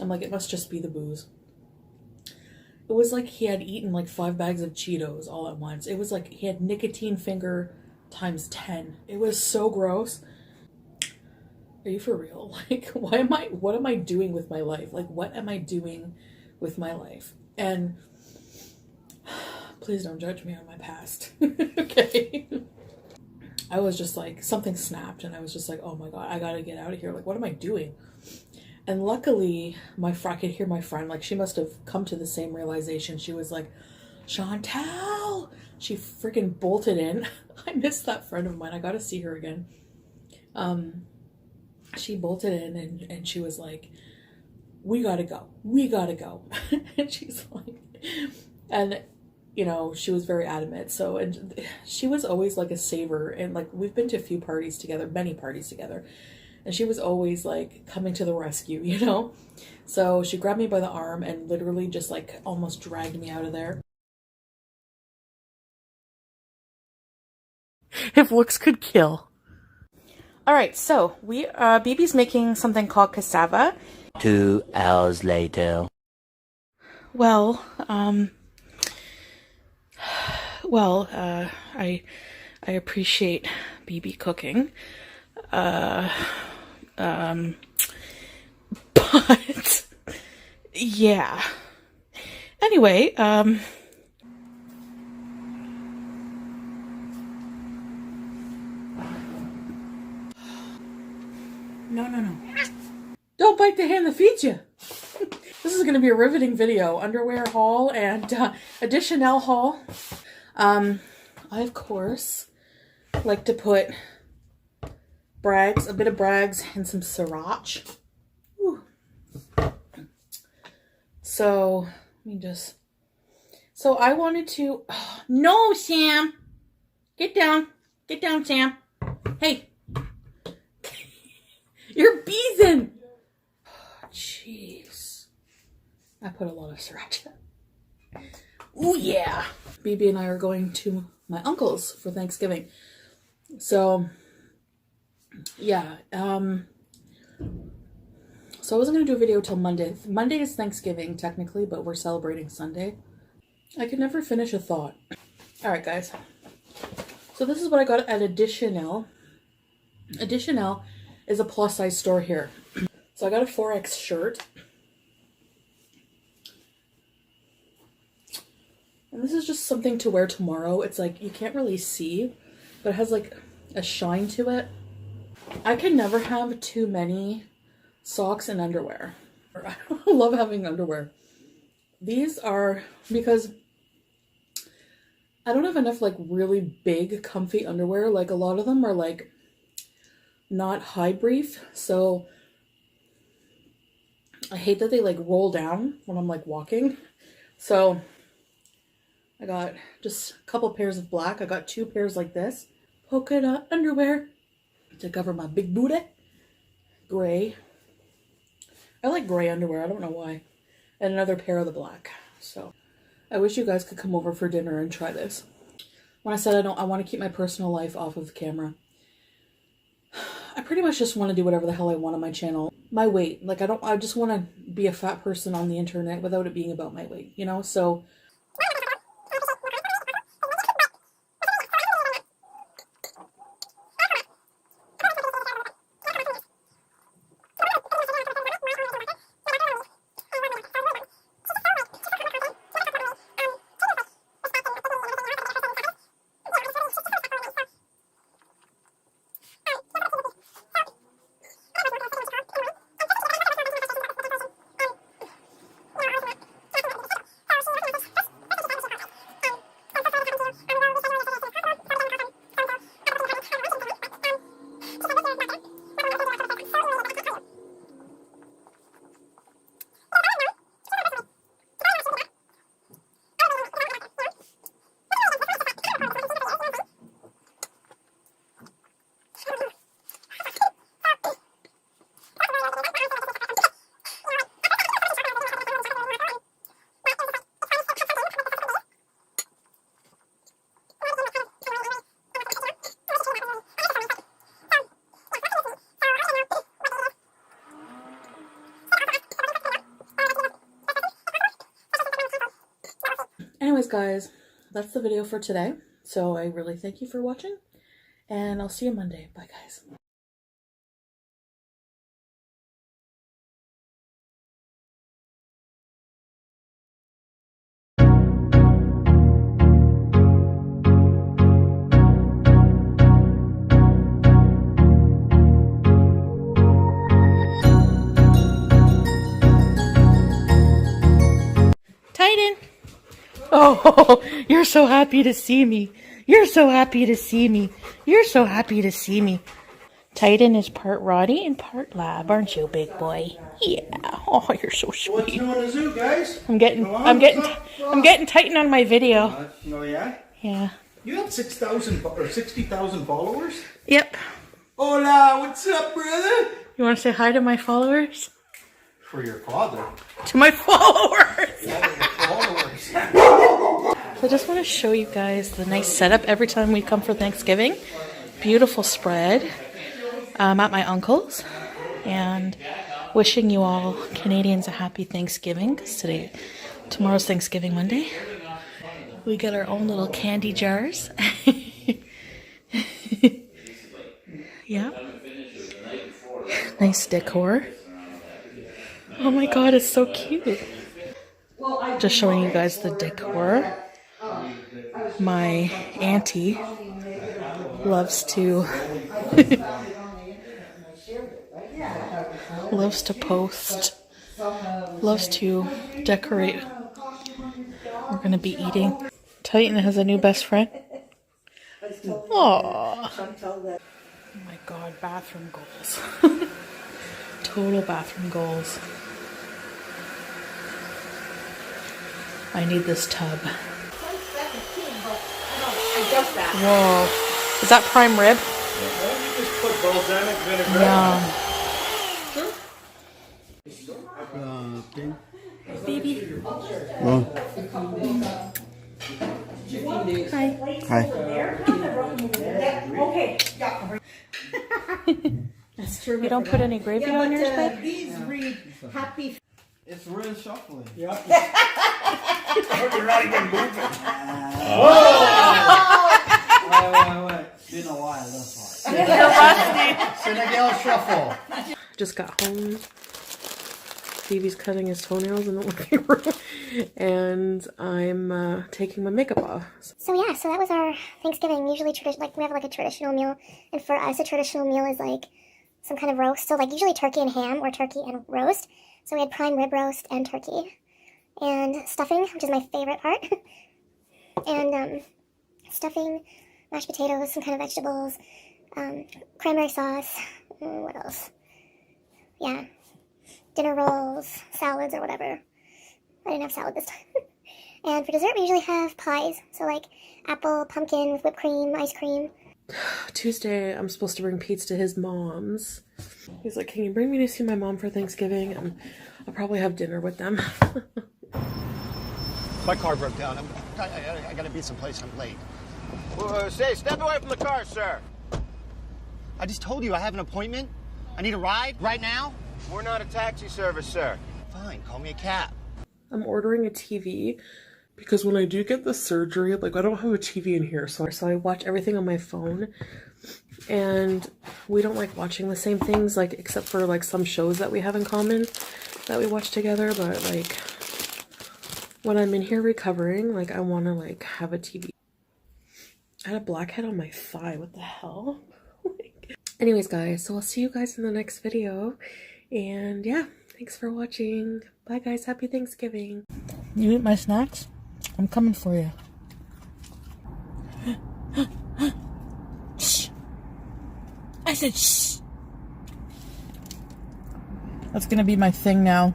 I'm like, it must just be the booze. It was like he had eaten like 5 bags of Cheetos all at once. It was like he had nicotine finger times 10. It was so gross. Are you for real? Like, what am I doing with my life? Like, what am I doing with my life? And please don't judge me on my past. Okay. I was just like, something snapped, and I was just like, oh my God, I gotta get out of here. Like, what am I doing? And luckily, I could hear my friend, like, she must have come to the same realization. She was like, Chantal! She freaking bolted in. I miss that friend of mine. I gotta see her again. She bolted in, and she was like, we gotta go. We gotta go. And she's like, and, you know, she was very adamant. So, and she was always like a saver. And like, we've been to a few parties together, many parties together. And she was always like coming to the rescue, you know? So she grabbed me by the arm and literally just like almost dragged me out of there. If looks could kill. All right, so BIBI's making something called cassava. 2 hours later. Well, I appreciate BIBI cooking. But yeah. Anyway, No. Don't bite the hand that feeds you. This is going to be a riveting video. Underwear haul and additional haul. I, of course, like to put a bit of Bragg's and some sriracha. Ooh, So, let me just... So I wanted to... Oh, no, Sam! Get down. Get down, Sam. Hey. You're beezing. Jeez. I put a lot of sriracha. Oh yeah. BB and I are going to my uncle's for Thanksgiving. So, yeah. So I wasn't going to do a video till Monday. Monday is Thanksgiving, technically, but we're celebrating Sunday. I can never finish a thought. Alright, guys. So this is what I got at Additional. Additional is a plus-size store here. So I got a 4X shirt. And this is just something to wear tomorrow. It's like, you can't really see, but it has like a shine to it. I can never have too many socks and underwear. I love having underwear. These are, because I don't have enough like really big comfy underwear. Like a lot of them are like not high brief. So I hate that they like roll down when I'm like walking. So I got just a couple pairs of black. I got 2 pairs like this. Polka dot underwear to cover my big booty. Gray. I like gray underwear. I don't know why. And another pair of the black. So I wish you guys could come over for dinner and try this. When I said I want to keep my personal life off of the camera, I pretty much just want to do whatever the hell I want on my channel. My weight. Like I just want to be a fat person on the internet without it being about my weight, you know? So anyways, guys, that's the video for today. So I really thank you for watching, and I'll see you Monday. Bye, guys. Titan! Oh, you're so happy to see me. You're so happy to see me. You're so happy to see me. Titan is part Roddy and part Lab, aren't you, big boy? Yeah. Oh, you're so sweet. What's new in the zoo, guys? I'm getting Titan on my video. Oh yeah? Yeah. You have 6,000 or 60,000 followers? Yep. Hola, what's up, brother? You want to say hi to my followers? For your father. To my followers. Yeah, your followers. I just want to show you guys the nice setup every time we come for Thanksgiving. Beautiful spread at my uncle's, and wishing you all Canadians a happy Thanksgiving, because tomorrow's Thanksgiving Monday. We got our own little candy jars. Yeah. Nice decor. Oh my god, it's so cute. Just showing you guys the decor. My auntie loves to post, loves to decorate. We're gonna be eating. Titan has a new best friend. Aww. Oh my god, bathroom goals. Total bathroom goals. I need this tub. Whoa. Is that prime rib? Why don't you just put balsamic vinaigrette Yeah. Baby. Well. Hi. Hi. That's true. You don't put any gravy on yours, babe? These read happy. It's real shuffling. Yep. You're not even moving. Wait. It's been a while, that's why. You're rusty. Senegal shuffle. Just got home. Stevie's cutting his toenails in the living room. And I'm taking my makeup off. So yeah, so that was our Thanksgiving. Usually we have like a traditional meal. And for us, a traditional meal is like some kind of roast. So like usually turkey and ham or turkey and roast. So we had prime rib roast and turkey. And stuffing, which is my favorite part. And stuffing, mashed potatoes, some kind of vegetables, cranberry sauce, what else? Yeah, dinner rolls, salads or whatever. I didn't have salad this time. And for dessert, we usually have pies. So like apple, pumpkin with whipped cream, ice cream. Tuesday, I'm supposed to bring Pete's to his mom's. He's like, can you bring me to see my mom for Thanksgiving? And I'll probably have dinner with them. My car broke down. I gotta be someplace. I'm late. Say, step away from the car, sir. I just told you I have an appointment. I need a ride right now. We're not a taxi service, sir. Fine, call me a cab. I'm ordering a TV because when I do get the surgery, like I don't have a TV in here, so I watch everything on my phone. And we don't like watching the same things, like except for like some shows that we have in common that we watch together, but like when I'm in here recovering, like I want to like have a TV. I had a blackhead on my thigh. What the hell? Anyways, guys, so I'll see you guys in the next video. And yeah, thanks for watching. Bye, guys. Happy Thanksgiving. You eat my snacks? I'm coming for you. Shh. I said shh. That's gonna be my thing now.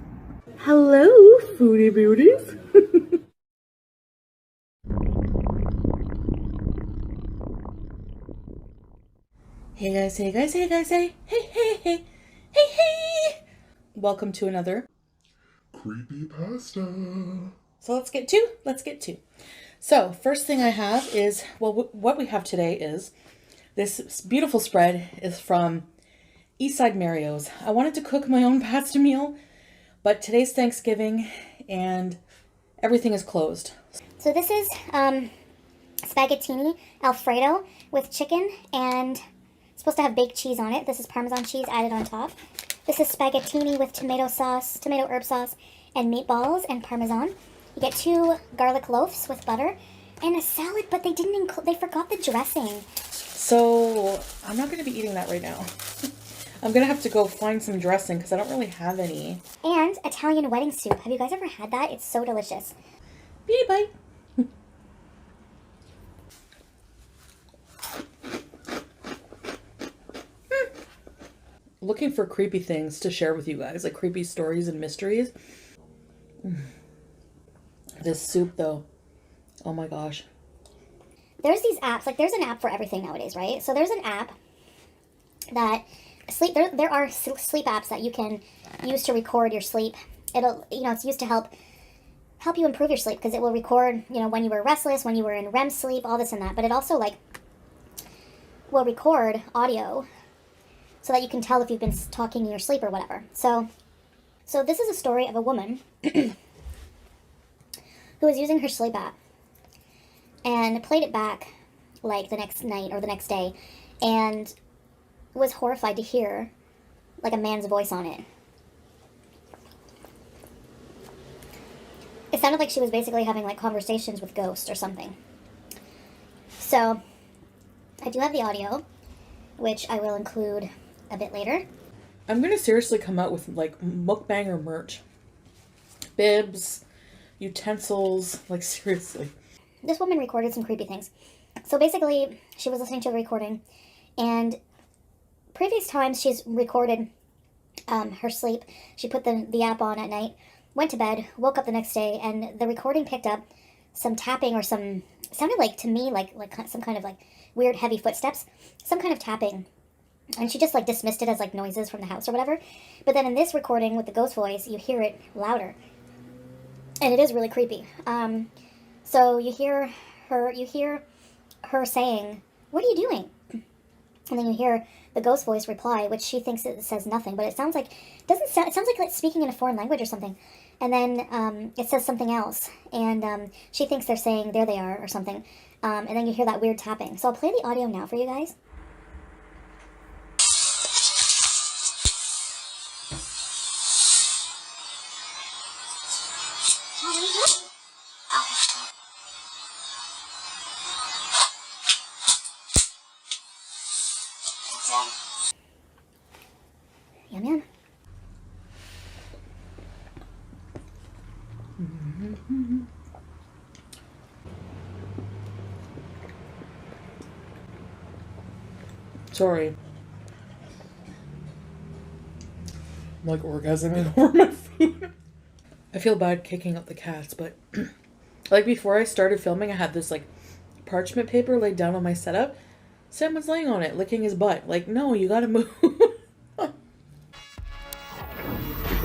Hello, foodie beauties. Hey guys, hey guys, hey guys, hey, hey, hey, hey, hey, hey. Welcome to another Creepy pasta. So let's get to. So first thing I have is, well, what we have today is this beautiful spread is from Eastside Mario's. I wanted to cook my own pasta meal, but today's Thanksgiving and everything is closed. So this is spaghettini Alfredo with chicken and it's supposed to have baked cheese on it. This is Parmesan cheese added on top. This is spaghettini with tomato sauce, tomato herb sauce, and meatballs and Parmesan. You get 2 garlic loaves with butter and a salad, but they didn't include, they forgot the dressing. So I'm not going to be eating that right now. I'm going to have to go find some dressing because I don't really have any. And Italian wedding soup. Have you guys ever had that? It's so delicious. BIBI. Looking for creepy things to share with you guys, like creepy stories and mysteries. This soup though, oh my gosh. There's these apps, like there's an app for everything nowadays, right? So there's an app that there are sleep apps that you can use to record your sleep. It'll, it's used to help you improve your sleep because it will record, when you were restless, when you were in REM sleep, all this and that. But it also will record audio so that you can tell if you've been talking in your sleep or whatever. So this is a story of a woman who was using her sleep app and played it back like the next night or the next day and was horrified to hear like a man's voice on it. It sounded like she was basically having like conversations with ghosts or something. So I do have the audio, which I will include a bit later. I'm going to seriously come out with like mukbanger merch. Bibs, utensils, like seriously. This woman recorded some creepy things. So basically, she was listening to the recording, and previous times she's recorded her sleep. She put the app on at night, went to bed, woke up the next day, and the recording picked up some tapping or some, sounded like to me like some kind of like weird heavy footsteps, some kind of tapping. And she just like dismissed it as like noises from the house or whatever. But then in this recording with the ghost voice, you hear it louder. And it is really creepy. So you hear her saying, "What are you doing?" And then you hear the ghost voice reply, which she thinks it says nothing, but it sounds like, it sounds like it's speaking in a foreign language or something. And then it says something else, and she thinks they're saying, "There they are," or something. And then you hear that weird tapping. So I'll play the audio now for you guys. Yeah, man. Sorry. I'm like orgasming over my food. I feel bad kicking out the cats, but like before I started filming, I had this like parchment paper laid down on my setup. Sam was laying on it, licking his butt. Like, no, you gotta move. The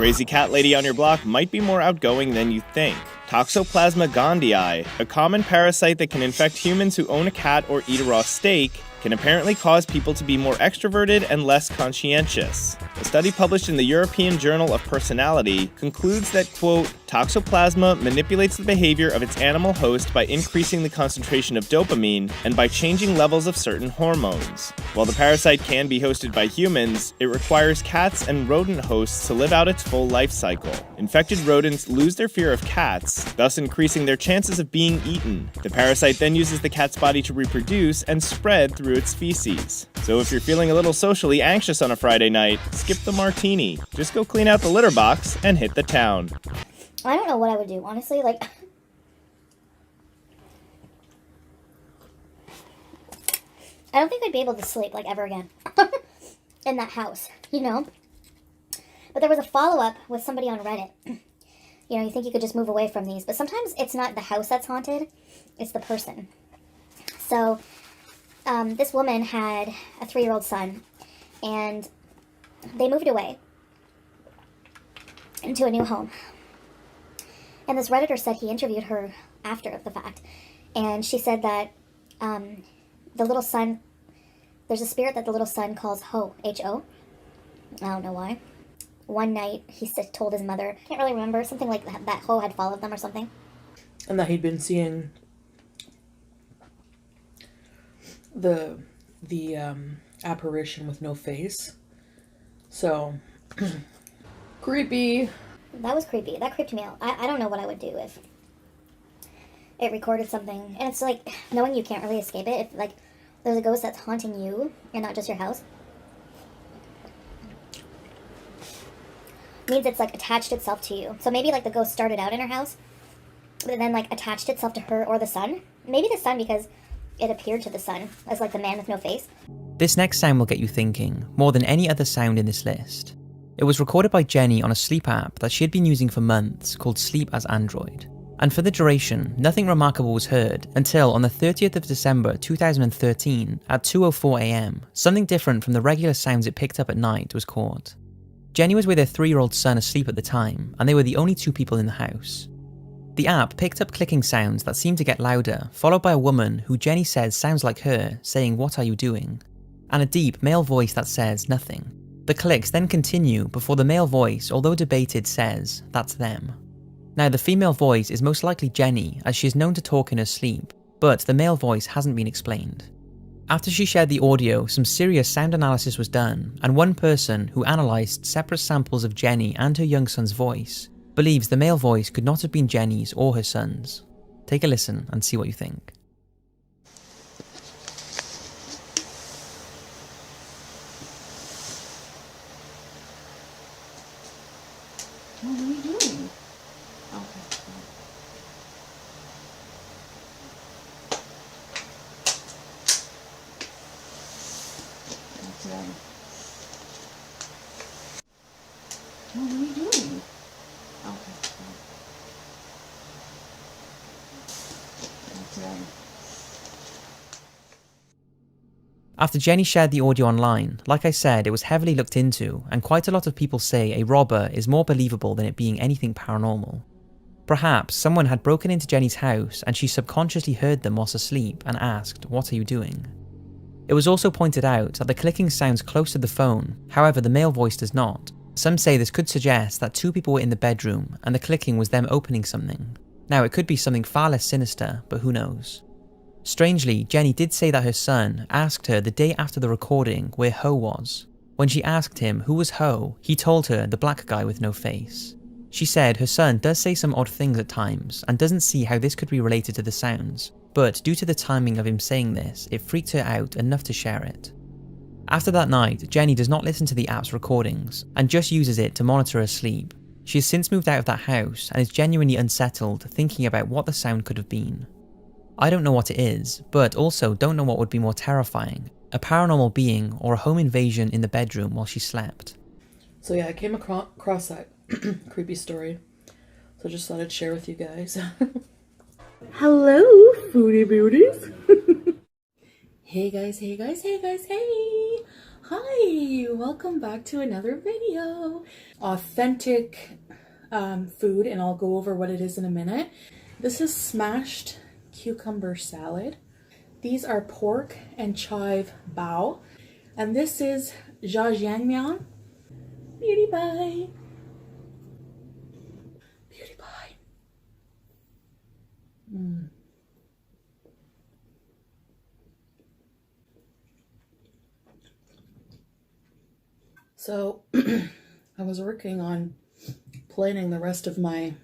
crazy cat lady on your block might be more outgoing than you think. Toxoplasma gondii, a common parasite that can infect humans who own a cat or eat a raw steak, can apparently cause people to be more extroverted and less conscientious. A study published in the European Journal of Personality concludes that, quote, Toxoplasma manipulates the behavior of its animal host by increasing the concentration of dopamine and by changing levels of certain hormones. While the parasite can be hosted by humans, it requires cats and rodent hosts to live out its full life cycle. Infected rodents lose their fear of cats, thus increasing their chances of being eaten. The parasite then uses the cat's body to reproduce and spread through its feces. So if you're feeling a little socially anxious on a Friday night, skip the martini. Just go clean out the litter box and hit the town. I don't know what I would do, honestly, like, I don't think I'd be able to sleep, like, ever again, in that house, you know, but there was a follow-up with somebody on Reddit. You know, you think you could just move away from these, but sometimes it's not the house that's haunted, it's the person. So, this woman had a 3-year-old son, and they moved away into a new home. And this Redditor said he interviewed her after the fact. And she said that the little son, there's a spirit that the little son calls Ho, H-O. I don't know why. One night, he told his mother, can't really remember, something like that Ho had followed them or something. And that he'd been seeing the apparition with no face. So, creepy. That was creepy. That creeped me out. I don't know what I would do if it recorded something. And it's like, knowing you can't really escape it. If, like, there's a ghost that's haunting you and not just your house. Means it's, like, attached itself to you. So maybe, like, the ghost started out in her house, but then, like, attached itself to her or the son. Maybe the son because it appeared to the son as, like, the man with no face. This next sound will get you thinking, more than any other sound in this list. It was recorded by Jenny on a sleep app that she had been using for months called Sleep as Android. And for the duration, nothing remarkable was heard until on the 30th of December 2013 at 2:04 AM, something different from the regular sounds it picked up at night was caught. Jenny was with her 3-year-old son asleep at the time, and they were the only 2 people in the house. The app picked up clicking sounds that seemed to get louder, followed by a woman who Jenny says sounds like her, saying, "What are you doing?" and a deep male voice that says nothing. The clicks then continue before the male voice, although debated, says, "That's them." Now the female voice is most likely Jenny, as she is known to talk in her sleep, but the male voice hasn't been explained. After she shared the audio, some serious sound analysis was done, and one person who analysed separate samples of Jenny and her young son's voice believes the male voice could not have been Jenny's or her son's. Take a listen and see what you think. What are you doing? Okay. That's them. What are you doing? Okay. phone. After Jenny shared the audio online, like I said, it was heavily looked into, and quite a lot of people say a robber is more believable than it being anything paranormal. Perhaps someone had broken into Jenny's house and she subconsciously heard them whilst asleep and asked, "What are you doing?" It was also pointed out that the clicking sounds close to the phone, however the male voice does not. Some say this could suggest that two people were in the bedroom and the clicking was them opening something. Now it could be something far less sinister, but who knows. Strangely, Jenny did say that her son asked her the day after the recording where Ho was. When she asked him who was Ho, he told her the black guy with no face. She said her son does say some odd things at times and doesn't see how this could be related to the sounds, but due to the timing of him saying this, it freaked her out enough to share it. After that night, Jenny does not listen to the app's recordings and just uses it to monitor her sleep. She has since moved out of that house and is genuinely unsettled thinking about what the sound could have been. I don't know what it is, but also don't know what would be more terrifying, a paranormal being or a home invasion in the bedroom while she slept. So yeah, I came across that creepy story, so I just thought I'd share with you guys. Hello, foodie beauties. Hey guys, hey guys, hey guys, hey! Hi, welcome back to another video. Authentic food, and I'll go over what it is in a minute. This is smashed cucumber salad. These are pork and chive bao, and this is jajangmyeon. Beauty pie. Beauty pie. So I was working on planning the rest of my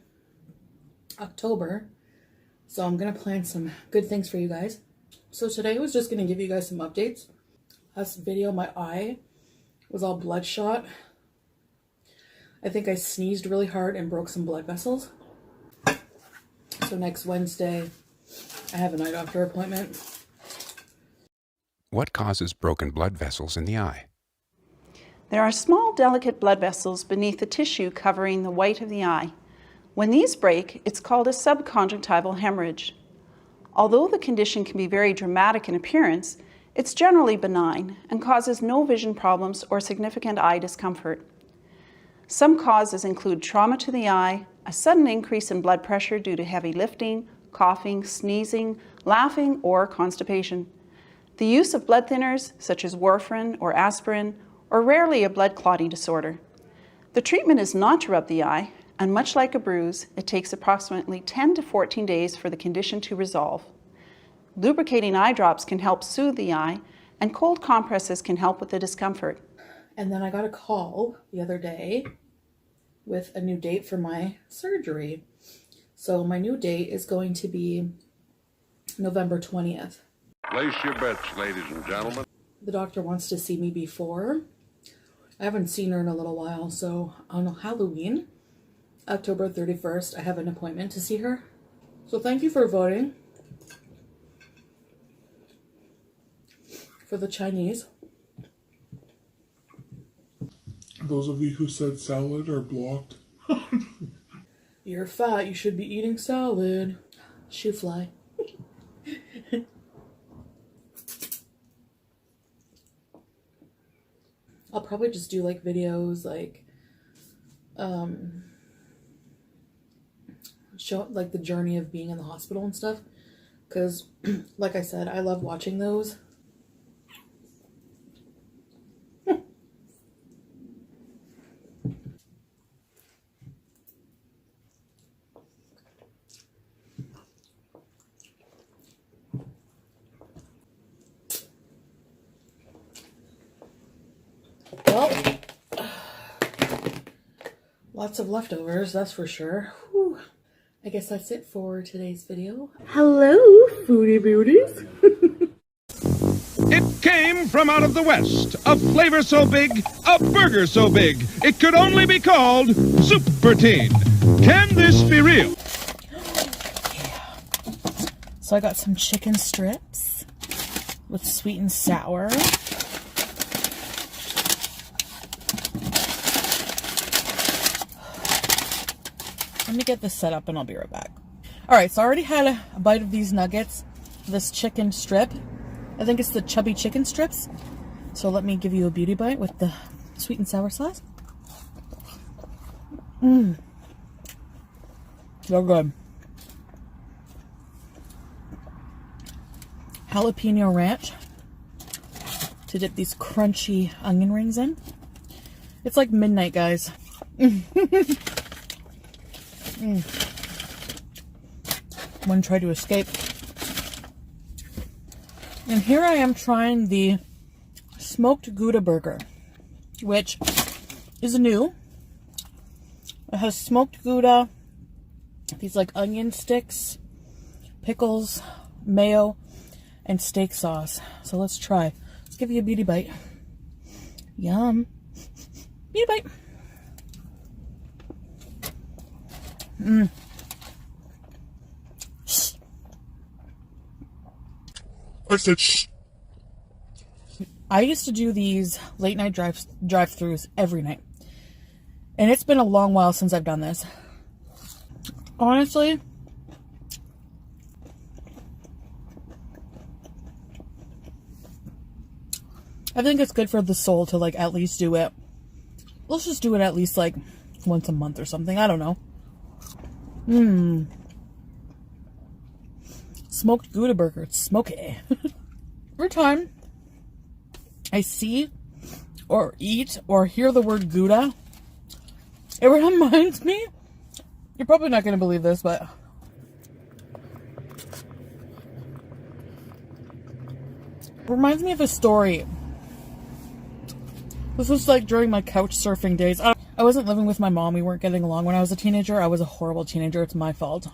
October, so I'm gonna plan some good things for you guys. So today I was just gonna give you guys some updates. Last video, my eye was all bloodshot. I think I sneezed really hard and broke some blood vessels. So next Wednesday, I have an eye doctor appointment. What causes broken blood vessels in the eye? There are small, delicate blood vessels beneath the tissue covering the white of the eye. When these break, it's called a subconjunctival hemorrhage. Although the condition can be very dramatic in appearance, it's generally benign and causes no vision problems or significant eye discomfort. Some causes include trauma to the eye, a sudden increase in blood pressure due to heavy lifting, coughing, sneezing, laughing, or constipation. The use of blood thinners, such as warfarin or aspirin, or rarely a blood clotting disorder. The treatment is not to rub the eye, and much like a bruise, it takes approximately 10 to 14 days for the condition to resolve. Lubricating eye drops can help soothe the eye, and cold compresses can help with the discomfort. And then I got a call the other day with a new date for my surgery. So my new date is going to be November 20th. Place your bets, ladies and gentlemen. The doctor wants to see me before. I haven't seen her in a little while, so on Halloween, October 31st, I have an appointment to see her. So thank you for voting for the Chinese. Those of you who said salad are blocked. You're fat, you should be eating salad. Shoe fly. I'll probably just do like videos like show like the journey of being in the hospital and stuff, because like I said, I love watching those. Well, lots of leftovers, that's for sure. Whew. I guess that's it for today's video. Hello, foodie beauties. It came from out of the West, a flavor so big, a burger so big, it could only be called Superteen. Can this be real? Yeah. So I got some chicken strips with sweet and sour. Let me get this set up and I'll be right back. Alright, so I already had a bite of these nuggets. this chicken strip. I think it's the chubby chicken strips. So let me give you a beauty bite with the sweet and sour sauce. Mmm. So good. Jalapeno ranch to dip these crunchy onion rings in. It's like midnight, guys. One tried to escape. And here I am trying the smoked Gouda burger, which is new. It has smoked Gouda, these like onion sticks, pickles, mayo, and steak sauce. So let's try. Let's give you a beauty bite. Yum. Beauty bite. Mmm. I said shh. I used to do these late night drive-throughs every night. And it's been a long while since I've done this. Honestly, I think it's good for the soul to like at least do it. Let's just do it at least like once a month or something. I don't know. Mmm. Smoked Gouda burger. It's smoky. Every time I see or eat or hear the word Gouda, it reminds me, you're probably not going to believe this, but it reminds me of a story. This was like during my couch surfing days. I wasn't living with my mom. We weren't getting along when I was a teenager. I was a horrible teenager. It's my fault.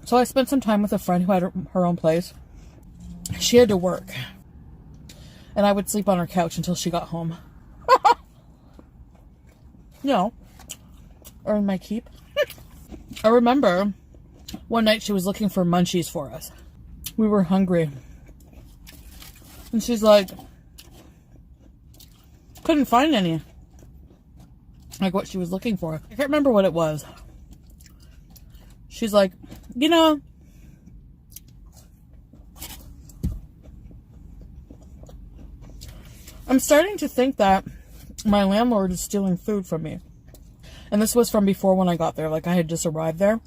So I spent some time with a friend who had her own place. She had to work. And I would sleep on her couch until she got home. No. Earn my keep. I remember one night she was looking for munchies for us. We were hungry. And she's like, couldn't find any. Like what she was looking for. I can't remember what it was. She's like, you know, I'm starting to think that my landlord is stealing food from me. And this was from before when I got there. Like I had just arrived there.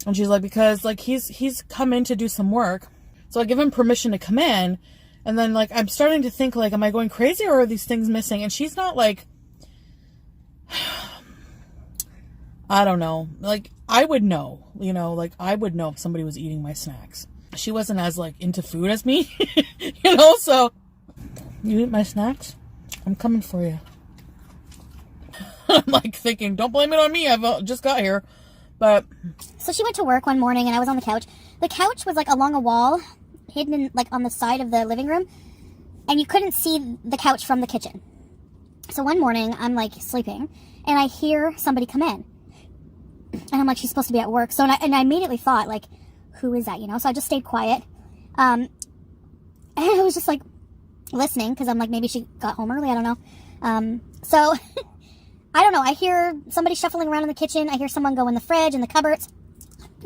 And she's like, because like he's come in to do some work. So I give him permission to come in. And then like I'm starting to think like, am I going crazy or are these things missing? And she's not like, I don't know. Like I would know, you know, like I would know if somebody was eating my snacks. She wasn't as like into food as me, you know, so you eat my snacks? I'm coming for you. I'm like thinking, don't blame it on me. I've just got here. But so she went to work one morning and I was on the couch. The couch was like along a wall, hidden in, like on the side of the living room. And you couldn't see the couch from the kitchen. So one morning I'm like sleeping and I hear somebody come in. And I'm like, she's supposed to be at work. So, and I immediately thought, like, who is that, you know? So I just stayed quiet. And I was just, like, listening. Because I'm like, maybe she got home early. I don't know. So, I don't know. I hear somebody shuffling around in the kitchen. I hear someone go in the fridge, in the cupboards.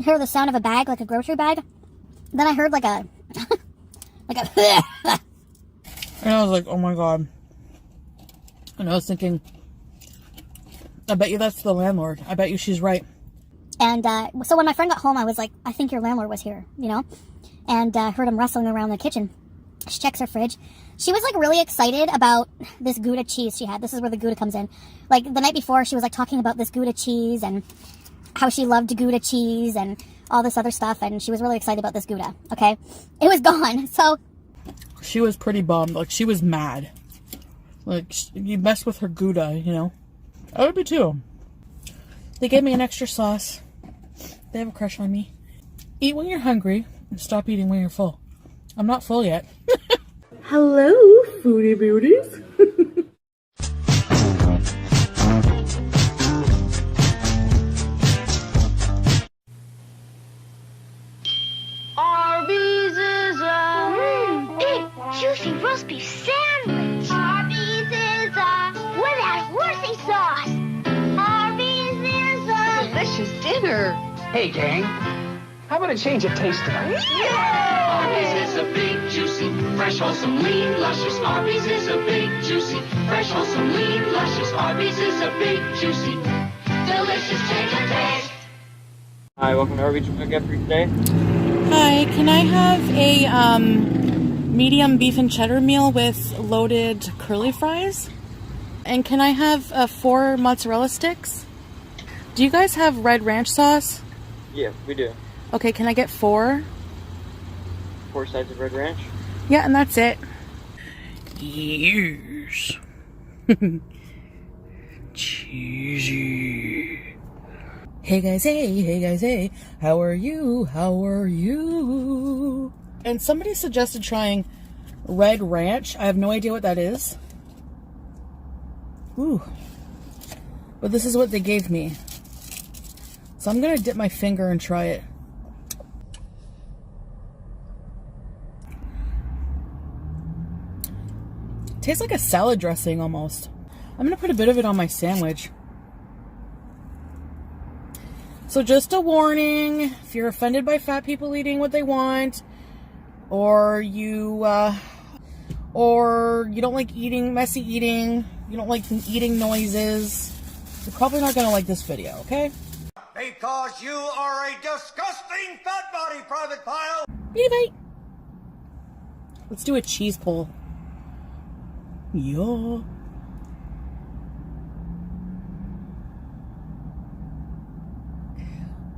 I hear the sound of a bag, like a grocery bag. Then I heard, like a... like a... And I was like, oh, my God. And I was thinking... I bet you that's the landlord. I bet you she's right. And so when my friend got home, I was like, I think your landlord was here, you know? And heard him rustling around the kitchen. She checks her fridge. She was like really excited about this Gouda cheese she had. This is where the Gouda comes in. Like the night before, she was like talking about this Gouda cheese and how she loved Gouda cheese and all this other stuff. And she was really excited about this Gouda, okay? It was gone, so... She was pretty bummed. Like, she was mad. Like, you messed with her Gouda, you know? I would be too. They gave me an extra sauce. They have a crush on me. Eat when you're hungry and stop eating when you're full. I'm not full yet. Hello, foodie beauties. Arby's is a big, juicy roast beef sandwich. Arby's is a without horsey sauce. Arby's is a delicious dinner. Hey, gang. How about a change of taste tonight? Yeah! Fresh, wholesome, lean, luscious. Arby's is a big, juicy. Fresh, wholesome, lean, luscious. Arby's is a big, juicy. Delicious change of taste. Hi, welcome to Arby's. What can I get for you today? Hi, can I have a medium beef and cheddar meal with loaded curly fries? And can I have 4 mozzarella sticks? Do you guys have red ranch sauce? Yeah, we do. Okay, can I get 4? 4 sides of red ranch? Yeah, and that's it. Yes. Cheesy. Hey guys, hey, how are you? And somebody suggested trying red ranch. I have no idea what that is. Ooh. But this is what they gave me. So I'm gonna dip my finger and try it. Tastes like a salad dressing almost. I'm gonna put a bit of it on my sandwich. So just a warning, if you're offended by fat people eating what they want, or you don't like messy eating, you don't like eating noises, you're probably not gonna like this video, okay? Because you are a disgusting fat body, Private Pile. BIBI. Let's do a cheese pull. Yeah.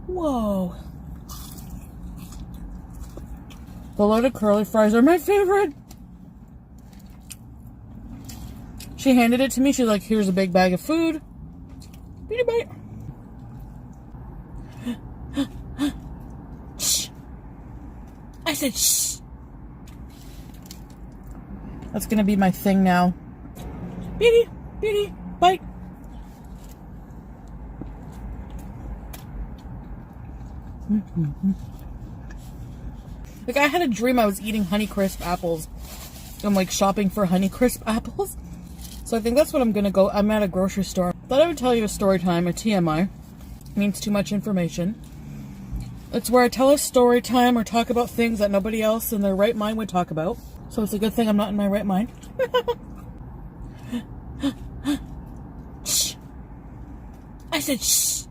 Whoa. The loaded curly fries are my favorite. She handed it to me. She's like, here's a big bag of food. Beat a bite. Shh. I said shh. That's gonna be my thing now. Beauty, bite. Like, I had a dream I was eating Honeycrisp apples. I'm like shopping for Honeycrisp apples. So I think that's what I'm gonna go. I'm at a grocery store. Thought I would tell you a story time, a TMI. Means too much information. It's where I tell a story time or talk about things that nobody else in their right mind would talk about. So it's a good thing I'm not in my right mind. Shh. I said shh.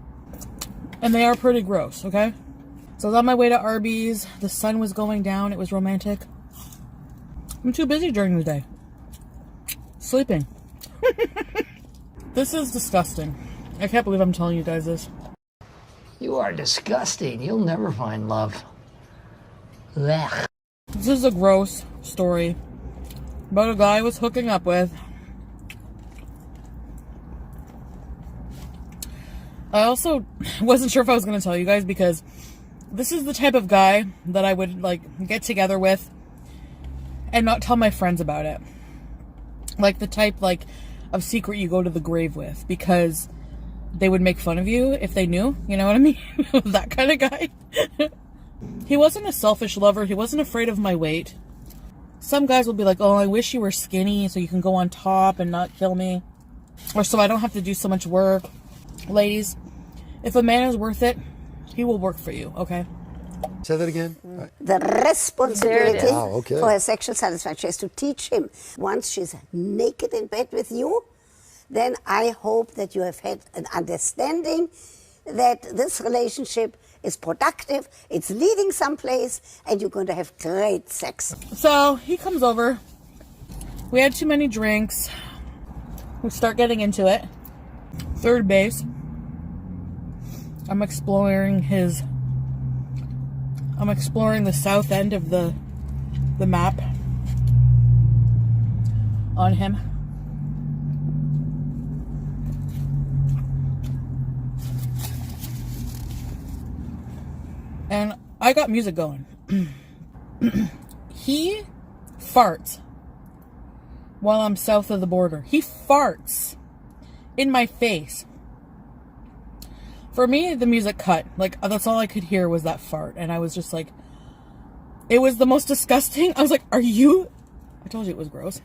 And they are pretty gross, okay? So I was on my way to Arby's. The sun was going down. It was romantic. I'm too busy during the day. Sleeping. This is disgusting. I can't believe I'm telling you guys this. You are disgusting. You'll never find love. Blech. This is a gross story about a guy I was hooking up with. I also wasn't sure if I was going to tell you guys because this is the type of guy that I would like get together with and not tell my friends about it. Like the type like of secret you go to the grave with because they would make fun of you if they knew, you know what I mean? That kind of guy. He wasn't a selfish lover. He wasn't afraid of my weight. Some guys will be like, oh, I wish you were skinny so you can go on top and not kill me. Or so I don't have to do so much work. Ladies, if a man is worth it, he will work for you, okay? Say that again. The responsibility okay. for her sexual satisfaction is to teach him. Once she's naked in bed with you, then I hope that you have had an understanding that this relationship is productive, it's leading someplace, and you're going to have great sex. So he comes over. We had too many drinks. We start getting into it. Third base. I'm exploring the south end of the map on him. And I got music going. He farts while I'm south of the border. He farts in my face. For me, the music cut. Like, that's all I could hear was that fart. And I was just like, it was the most disgusting. I was like, are you? I told you it was gross.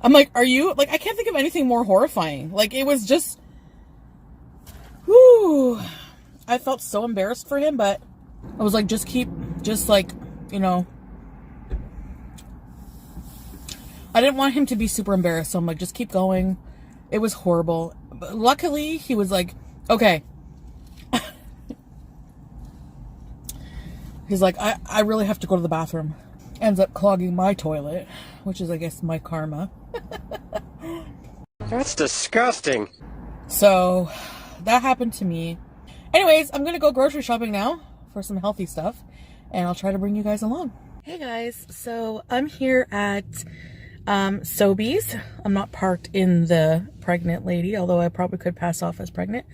I'm like, are you? Like, I can't think of anything more horrifying. Like, it was just, whew. I felt so embarrassed for him, but I was like, just like, you know, I didn't want him to be super embarrassed, so I'm like, just keep going. It was horrible. But luckily, he was like, okay. He's like, I really have to go to the bathroom. Ends up clogging my toilet, which is, I guess, my karma. That's disgusting. So, that happened to me. Anyways, I'm gonna go grocery shopping now for some healthy stuff, and I'll try to bring you guys along. Hey guys, so I'm here at Sobeys. I'm not parked in the pregnant lady, although I probably could pass off as pregnant.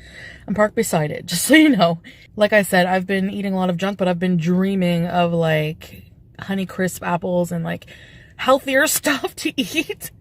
I'm parked beside it, just so you know. Like I said, I've been eating a lot of junk, but I've been dreaming of like Honeycrisp apples and like healthier stuff to eat.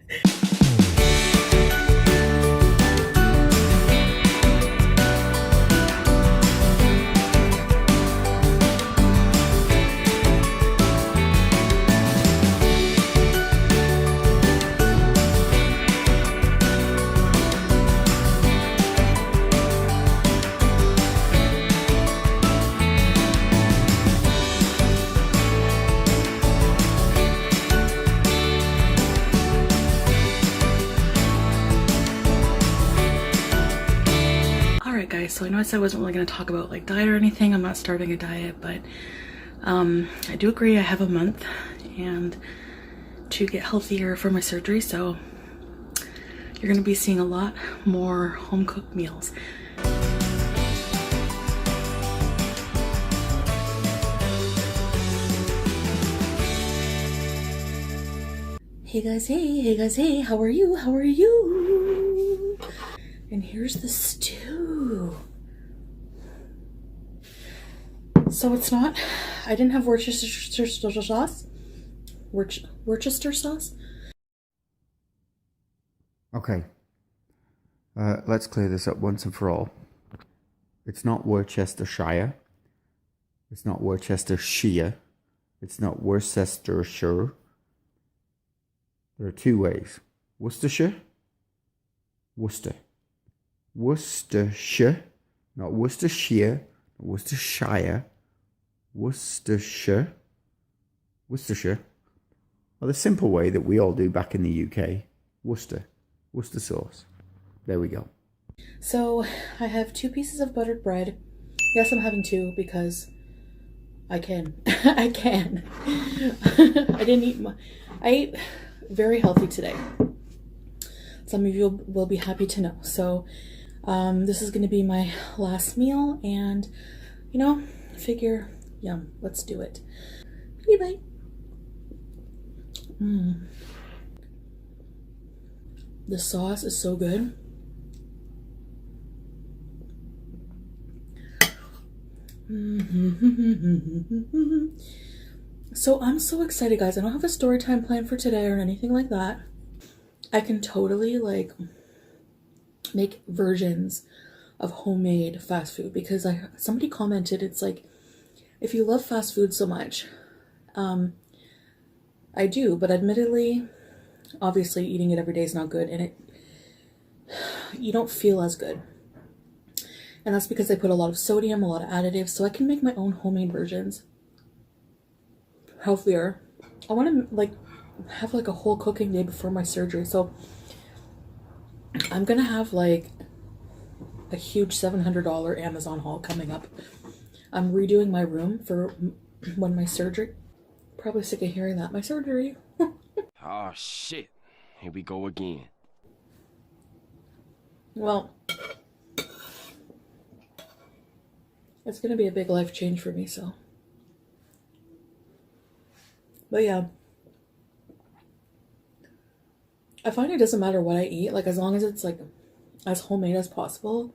Guys, so I know I said I wasn't really going to talk about like diet or anything. I'm not starting a diet, but I do agree I have a month and to get healthier for my surgery, so you're going to be seeing a lot more home cooked meals. Hey guys, hey, how are you? How are you? And here's the stew. So it's not, I didn't have Worcestershire sauce. Worcester sauce? Okay. Let's clear this up once and for all. It's not Worcestershire. It's not Worcestershire. It's not Worcestershire. There are two ways. Worcestershire. Worcester. Worcestershire, not Worcestershire, not Worcestershire, Worcestershire, Worcestershire, or the simple way that we all do back in the UK, Worcester sauce. There we go. So I have 2 pieces of buttered bread. Yes, I'm having 2 because I can. I can. I didn't eat I ate very healthy today. Some of you will be happy to know. So this is going to be my last meal, and you know, figure, yum, let's do it. Bye. The sauce is so good. So I'm so excited, guys. I don't have a story time planned for today or anything like that. I can totally like make versions of homemade fast food, because somebody commented, it's like, if you love fast food so much, I do, but admittedly, obviously eating it every day is not good, and you don't feel as good. And that's because I put a lot of sodium, a lot of additives, so I can make my own homemade versions. Healthier. I want to like have like a whole cooking day before my surgery, so I'm gonna have like a huge $700 Amazon haul coming up. I'm redoing my room for when my surgery. Probably sick of hearing that. My surgery. Oh shit, here we go again. Well, it's gonna be a big life change for me, so. But yeah, I find it doesn't matter what I eat, like as long as it's like as homemade as possible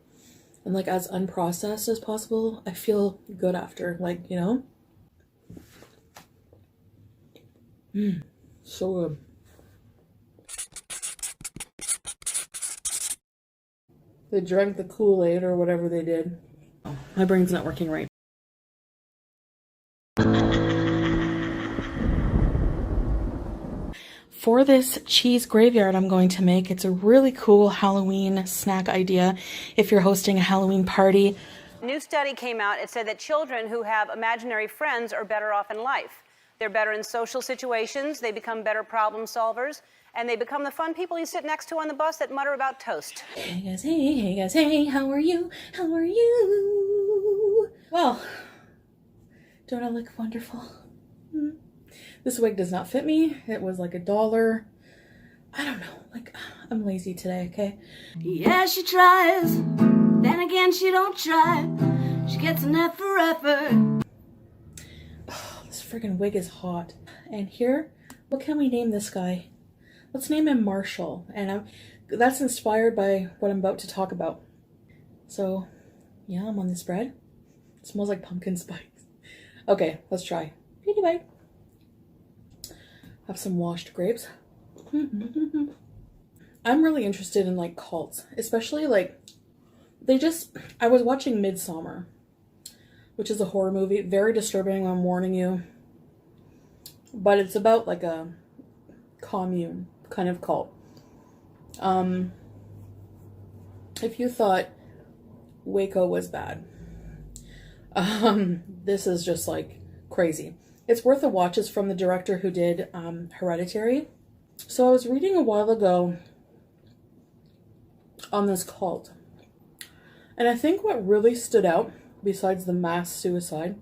and like as unprocessed as possible, I feel good after, like, you know. So good. They drank the Kool-Aid or whatever they did. Oh, my brain's not working right. For this cheese graveyard I'm going to make, it's a really cool Halloween snack idea if you're hosting a Halloween party. A new study came out. It said that children who have imaginary friends are better off in life. They're better in social situations, they become better problem solvers, and they become the fun people you sit next to on the bus that mutter about toast. Hey guys, hey, how are you? How are you? Well, don't I look wonderful? This wig does not fit me. It was like $1. I don't know, like, I'm lazy today, okay? Yeah, she tries, then again she don't try. She gets an F for effort. Oh, this friggin' wig is hot. And here, what can we name this guy? Let's name him Marshall. And that's inspired by what I'm about to talk about. So, yeah, I'm on this bread. It smells like pumpkin spice. Okay, let's try. Beauty bite. Have some washed grapes. I'm really interested in like cults, especially like I was watching Midsommar, which is a horror movie, very disturbing, I'm warning you, but it's about like a commune kind of cult. If you thought Waco was bad, this is just like crazy. It's worth a watch. It's from the director who did Hereditary. So I was reading a while ago on this cult, and I think what really stood out, besides the mass suicide,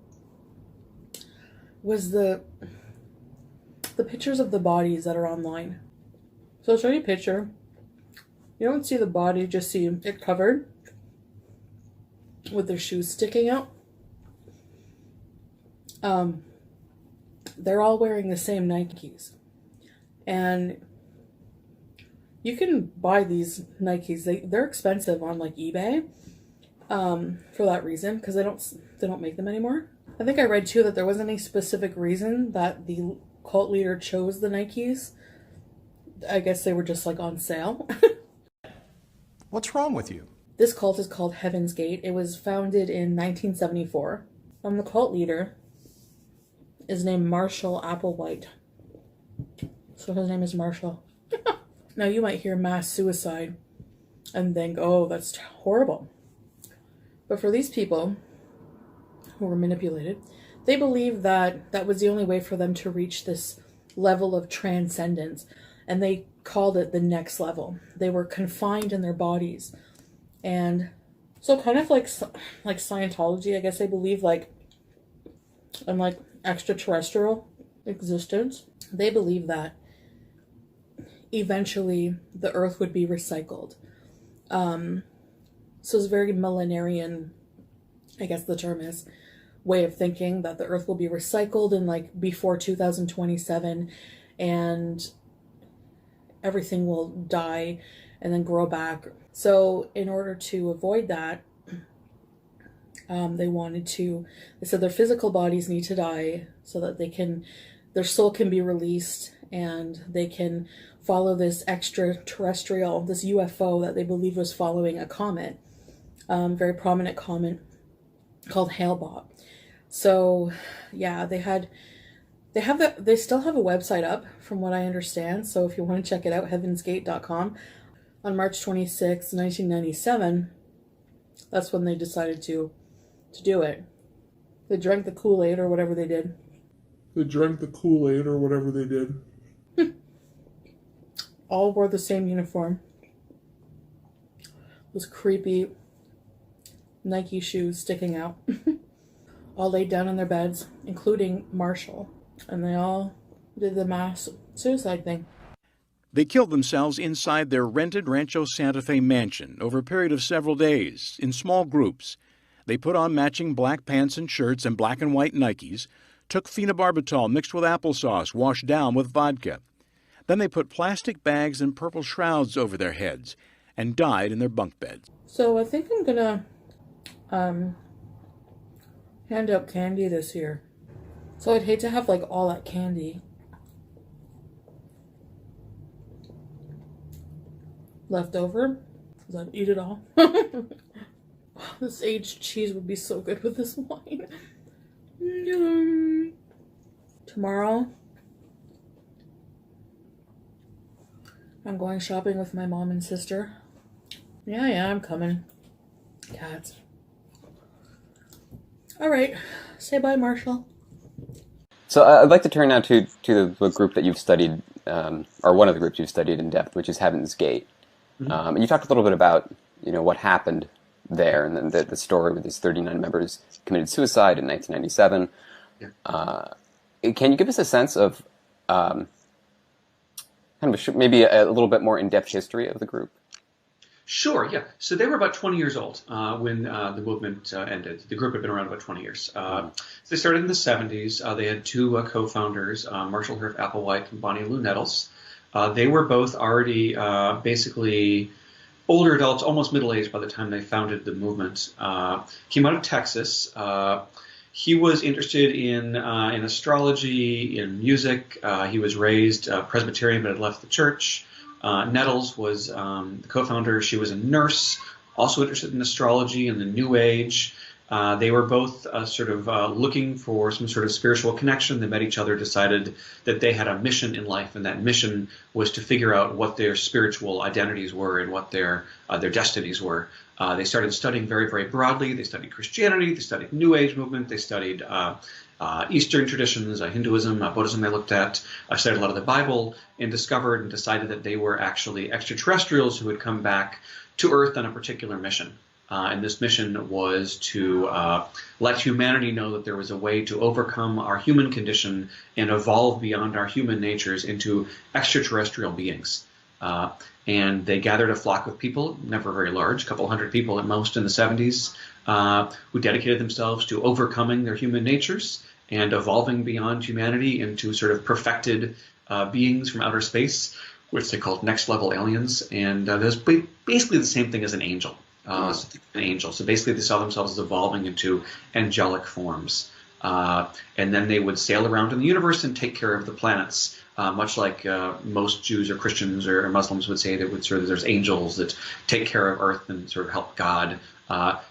was the pictures of the bodies that are online. So I'll show you a picture. You don't see the body, just see it covered with their shoes sticking out. They're all wearing the same Nikes. And you can buy these Nikes. They're expensive on like eBay for that reason, because they don't make them anymore. I think I read too that there wasn't any specific reason that the cult leader chose the Nikes. I guess they were just like on sale. What's wrong with you? This cult is called Heaven's Gate. It was founded in 1974. The cult leader is named Marshall Applewhite. So his name is Marshall. Now you might hear mass suicide and think, oh, that's horrible. But for these people who were manipulated, they believed that that was the only way for them to reach this level of transcendence. And they called it the next level. They were confined in their bodies. And so kind of like Scientology, I guess they believe like in like extraterrestrial existence. They believe that eventually the earth would be recycled. So it's very millenarian, I guess the term is, way of thinking that the earth will be recycled in like before 2027 and everything will die and then grow back. So in order to avoid that, they said their physical bodies need to die so that their soul can be released and they can follow this extraterrestrial, this UFO that they believe was following a comet, very prominent comet called Hale-Bopp. So yeah, they still have a website up from what I understand. So if you want to check it out, heavensgate.com. On March 26, 1997, that's when they decided to do it. They drank the Kool-Aid or whatever they did. All wore the same uniform. Those creepy Nike shoes sticking out. All laid down in their beds, including Marshall. And they all did the mass suicide thing. They killed themselves inside their rented Rancho Santa Fe mansion over a period of several days, in small groups. They put on matching black pants and shirts and black and white Nikes, took phenobarbital mixed with applesauce, washed down with vodka. Then they put plastic bags and purple shrouds over their heads and died in their bunk beds. So I think I'm gonna hand out candy this year. So I'd hate to have like all that candy left over, because I'd eat it all. This aged cheese would be so good with this wine. Tomorrow, I'm going shopping with my mom and sister. Yeah, I'm coming. Cats. All right, say bye, Marshall. So I'd like to turn now to the group that you've studied or one of the groups you've studied in depth, which is Heaven's Gate. And you talked a little bit about, what happened there, and then the story with these 39 members committed suicide in 1997. Can you give us a sense of kind of maybe a little bit more in-depth history of the group? Sure, yeah. So they were about 20 years old when the movement ended. The group had been around about 20 years. So they started in the 70s. They had two co-founders, Marshall Herff Applewhite and Bonnie Lou Nettles. They were both already basically older adults, almost middle-aged by the time they founded the movement. Came out of Texas. He was interested in astrology, in music. He was raised Presbyterian but had left the church. Nettles was the co-founder. She was a nurse, also interested in astrology and the New Age. They were both looking for some sort of spiritual connection. They met each other, decided that they had a mission in life, and that mission was to figure out what their spiritual identities were and what their destinies were. They started studying very, very broadly. They studied Christianity. They studied New Age movement. They studied Eastern traditions, Hinduism, Buddhism. They looked at, studied a lot of the Bible, and discovered and decided that they were actually extraterrestrials who had come back to Earth on a particular mission. And this mission was to let humanity know that there was a way to overcome our human condition and evolve beyond our human natures into extraterrestrial beings. And they gathered a flock of people, never very large, a couple hundred people at most in the 70s, who dedicated themselves to overcoming their human natures and evolving beyond humanity into sort of perfected beings from outer space, which they called next-level aliens. And there's basically the same thing as an angel. So basically they saw themselves as evolving into angelic forms. And then they would sail around in the universe and take care of the planets, much like most Jews or Christians or Muslims would say that there's angels that take care of Earth and sort of help God.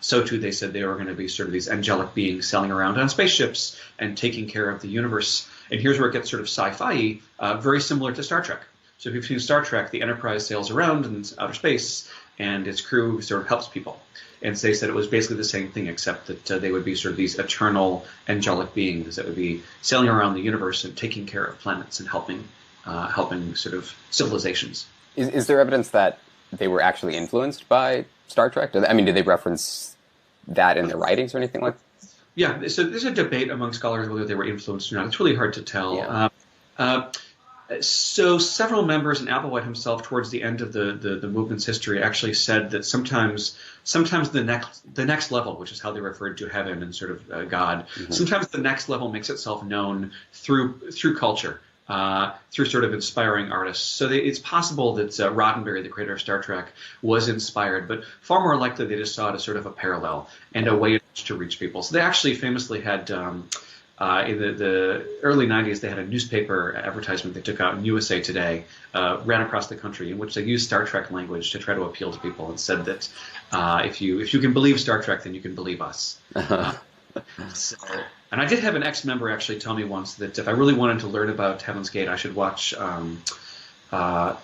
So too they said they were going to be sort of these angelic beings sailing around on spaceships and taking care of the universe. And here's where it gets sort of sci-fi, very similar to Star Trek. So if you've seen Star Trek, the Enterprise sails around in outer space, and its crew sort of helps people. And so they said it was basically the same thing, except that they would be sort of these eternal angelic beings that would be sailing around the universe and taking care of planets and helping sort of civilizations. Is there evidence that they were actually influenced by Star Trek? Did they reference that in their writings or anything like that? Yeah, so there's a debate among scholars whether they were influenced or not. It's really hard to tell. Yeah. So several members, and Applewhite himself, towards the end of the movement's history, actually said that sometimes the next level, which is how they referred to heaven and sort of God, sometimes the next level makes itself known through culture, through sort of inspiring artists. So it's possible that Roddenberry, the creator of Star Trek, was inspired, but far more likely they just saw it as sort of a parallel and a way to reach people. So they actually famously had. In the early 90s, they had a newspaper advertisement they took out in USA Today, ran across the country, in which they used Star Trek language to try to appeal to people and said that if you can believe Star Trek, then you can believe us. And I did have an ex-member actually tell me once that if I really wanted to learn about Heaven's Gate, I should watch not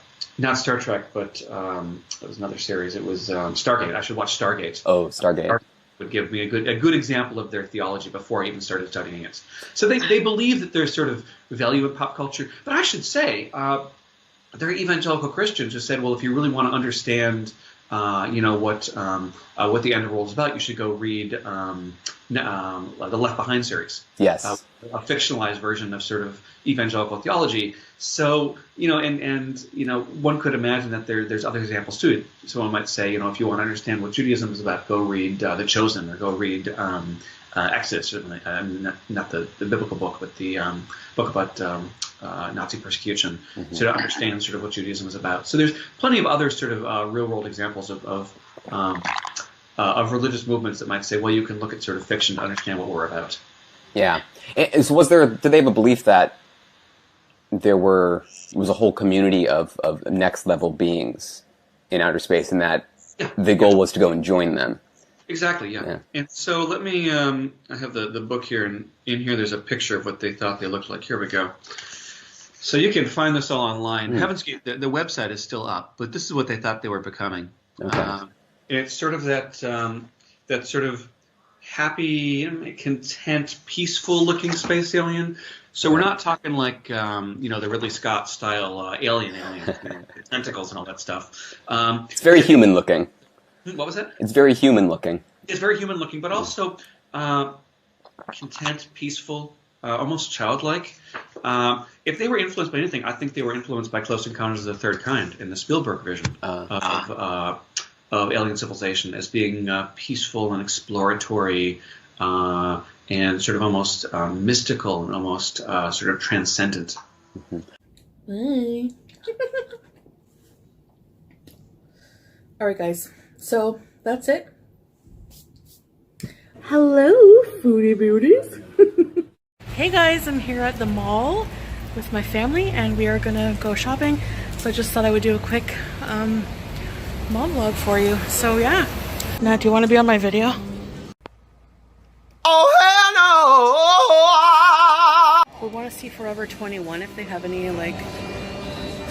Star Trek, but it was another series. It was Stargate. I should watch Stargate. Oh, Stargate. Would give me a good example of their theology before I even started studying it. So they believe that there's sort of value in pop culture. But I should say, there are evangelical Christians who said, well, if you really want to understand, what the end of the world is about, you should go read the Left Behind series. Yes. A fictionalized version of sort of evangelical theology. So, one could imagine that there's other examples too. Someone might say, if you want to understand what Judaism is about, go read The Chosen, or go read Exodus, certainly. Not the biblical book, but the book about Nazi persecution, so to understand sort of what Judaism is about. So there's plenty of other sort of real-world examples of religious movements that might say, well, you can look at sort of fiction to understand what we're about. Yeah. So did they have a belief that it was a whole community of next level beings in outer space, and that the goal was to go and join them? Exactly, yeah. And so let me, I have the book here, and in here there's a picture of what they thought they looked like. Here we go. So you can find this all online. Heaven's Gate, the website is still up, but this is what they thought they were becoming. Okay. It's sort of that sort of happy, content, peaceful-looking space alien. So we're not talking like, the Ridley Scott style aliens, tentacles and all that stuff. It's very human looking. What was it? It's very human looking. It's very human looking, but also content, peaceful, almost childlike. If they were influenced by anything, I think they were influenced by Close Encounters of the Third Kind in the Spielberg vision of alien civilization as being peaceful and exploratory and sort of almost mystical and almost sort of transcendent. Bye. All right, guys. So that's it. Hello, foodie beauties. Hey guys, I'm here at the mall with my family and we are gonna go shopping. So I just thought I would do a quick mall vlog for you. So yeah. Nat, do you want to be on my video? Oh hell no! We want to see Forever 21 if they have any like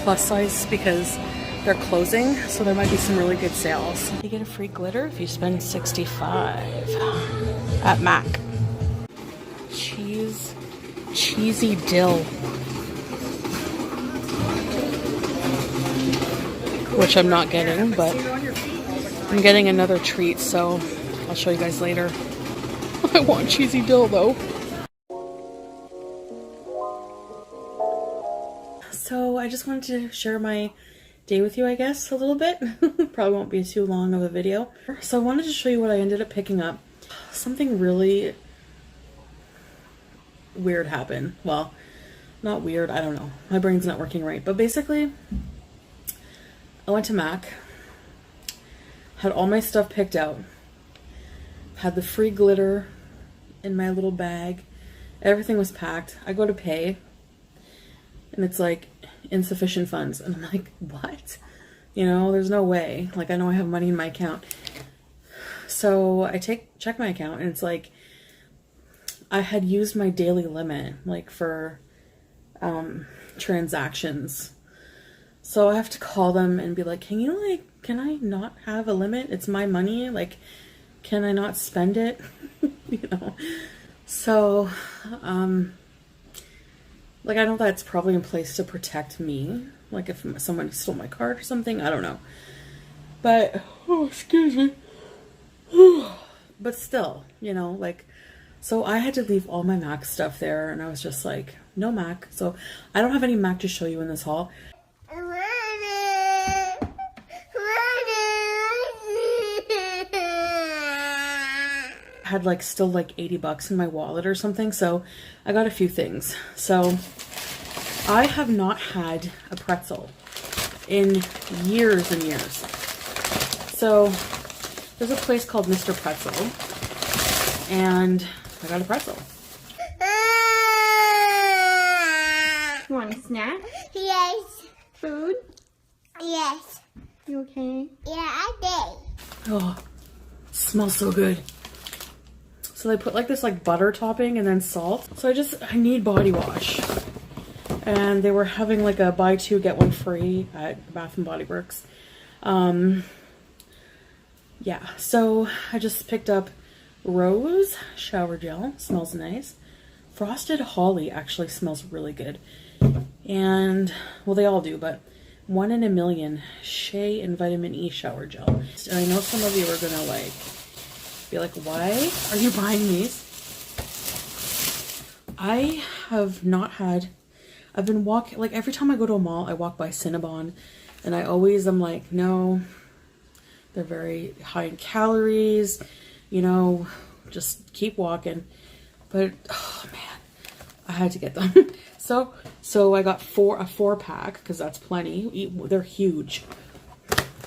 plus size because they're closing, so there might be some really good sales. You get a free glitter if you spend $65 at MAC. Cheesy dill, which I'm not getting, but I'm getting another treat, so I'll show you guys later. I want cheesy dill though. So I just wanted to share my day with you, I guess, a little bit. Probably won't be too long of a video. So I wanted to show you what I ended up picking up. Something really weird happened. Well, not weird, I don't know. My brain's not working right. But basically, I went to MAC, had all my stuff picked out, had the free glitter in my little bag. Everything was packed. I go to pay, and it's like insufficient funds. And I'm like, what? You know, there's no way. Like, I know I have money in my account. So I check my account, and it's like I had used my daily limit, like for transactions. So I have to call them and be like, can I not have a limit? It's my money. Like, can I not spend it? You know? So, like, I know that's probably in place to protect me. Like, if someone stole my card or something, I don't know. But, oh, excuse me. But still, you know, like, so I had to leave all my MAC stuff there, and I was just like, no MAC. So I don't have any MAC to show you in this haul. Had like still like 80 bucks in my wallet or something, so I got a few things. So I have not had a pretzel in years and years. So there's a place called Mr. Pretzel, and I got a pretzel. Want a snack? Yes. Food? Yes. You okay? Yeah, I did. Oh, it smells so good. So they put like this like butter topping and then salt. So I need body wash. And they were having like a buy two get one free at Bath and Body Works. Yeah, so I just picked up Rose shower gel, smells nice. Frosted Holly actually smells really good. And, well, they all do, but 1 in a Million Shea and Vitamin E shower gel. And I know some of you are gonna like be like, why are you buying these? I have not had, I've been walking, like every time I go to a mall, I walk by Cinnabon, and I always am like, no, they're very high in calories, you know, just keep walking. But, oh man, I had to get them. So I got a 4-pack, because that's plenty. They're huge.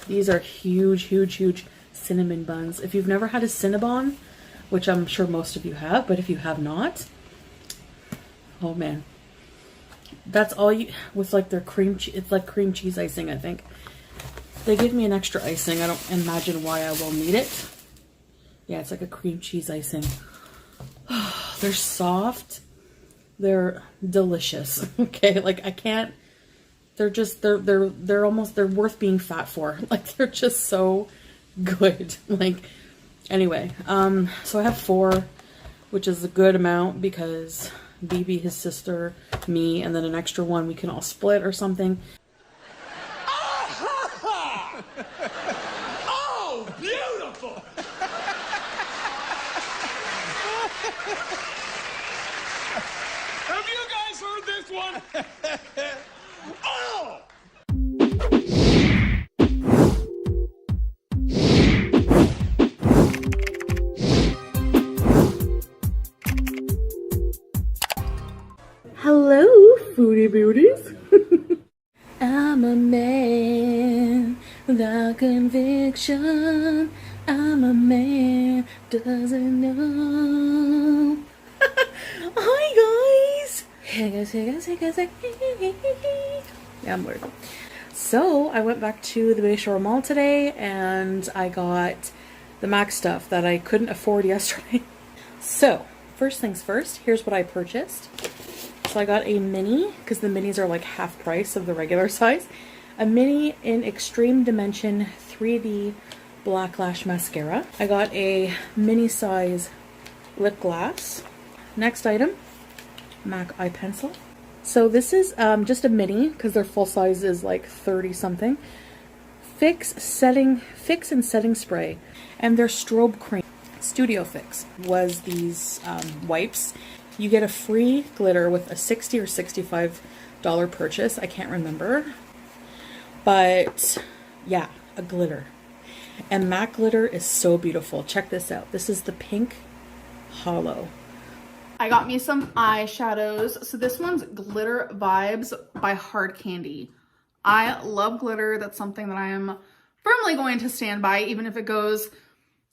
These are huge, huge, huge cinnamon buns. If you've never had a Cinnabon, which I'm sure most of you have, but if you have not, oh man, that's all you, with like their cream, it's like cream cheese icing, I think. They give me an extra icing. I don't imagine why I will need it. Yeah, it's like a cream cheese icing. They're soft. They're delicious. Okay, like I can't, they're just, they're almost, they're worth being fat for. Like they're just so good. Like, anyway, so I have 4, which is a good amount because BIBI, his sister, me, and then an extra one we can all split or something. Oh, beautiful! Have you guys heard this one? Oh! Hello, foodie beauties. I'm a man without conviction. I'm a man doesn't know. Hi guys. Hey guys, hey guys, hey guys, hey. Yeah, I'm weird. So I went back to the Bayshore Mall today and I got the Mac stuff that I couldn't afford yesterday. So first things first, here's what I purchased. So I got a mini, because the minis are like half price of the regular size. A mini in Extreme Dimension 3D Black Lash Mascara. I got a mini size lip gloss. Next item, MAC eye pencil. So this is just a mini, because their full size is like 30 something. Fix and setting spray, and their strobe cream. Studio Fix was these wipes. You get a free glitter with a $60 or $65 purchase. I can't remember. But yeah, a glitter. And MAC glitter is so beautiful. Check this out. This is the pink hollow. I got me some eyeshadows. So this one's Glitter Vibes by Hard Candy. I love glitter. That's something that I am firmly going to stand by, even if it goes,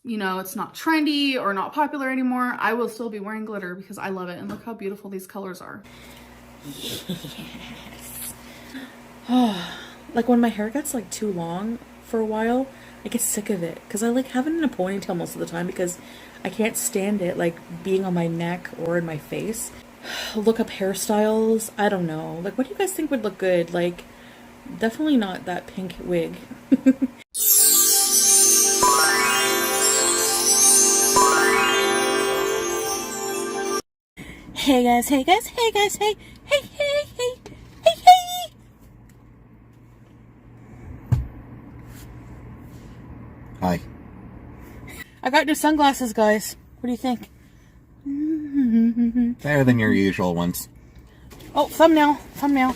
you know, it's not trendy or not popular anymore. I will still be wearing glitter because I love it. And look how beautiful these colors are. Yes. Oh, like when my hair gets like too long for a while, I get sick of it. Because I like having it in a ponytail most of the time because I can't stand it like being on my neck or in my face. Look up hairstyles. I don't know. Like, what do you guys think would look good? Like, definitely not that pink wig. Hey guys, hey guys, hey guys, hey, hey, hey, hey, hey, hey. Hi. I got new sunglasses, guys. What do you think? Better than your usual ones. Oh, thumbnail, thumbnail.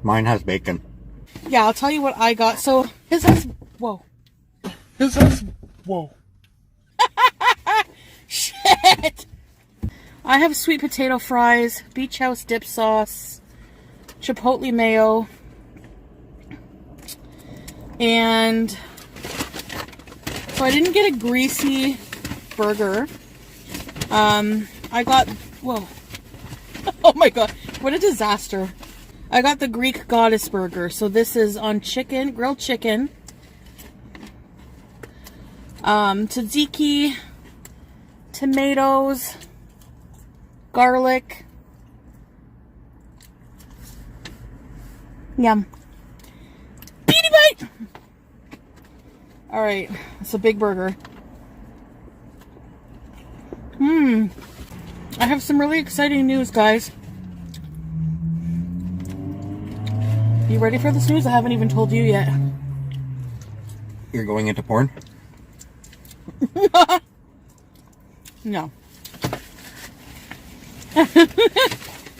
Mine has bacon. Yeah, I'll tell you what I got. So, his has, whoa. His has, whoa. Shit! I have sweet potato fries, beach house dip sauce, chipotle mayo, and so I didn't get a greasy burger. I got, whoa. Oh my god, what a disaster. I got the Greek goddess burger. So this is on chicken, grilled chicken, tzatziki, tomatoes, garlic. Yum. Beady bite! Alright, it's a big burger. I have some really exciting news, guys. You ready for this news? I haven't even told you yet. You're going into porn? No.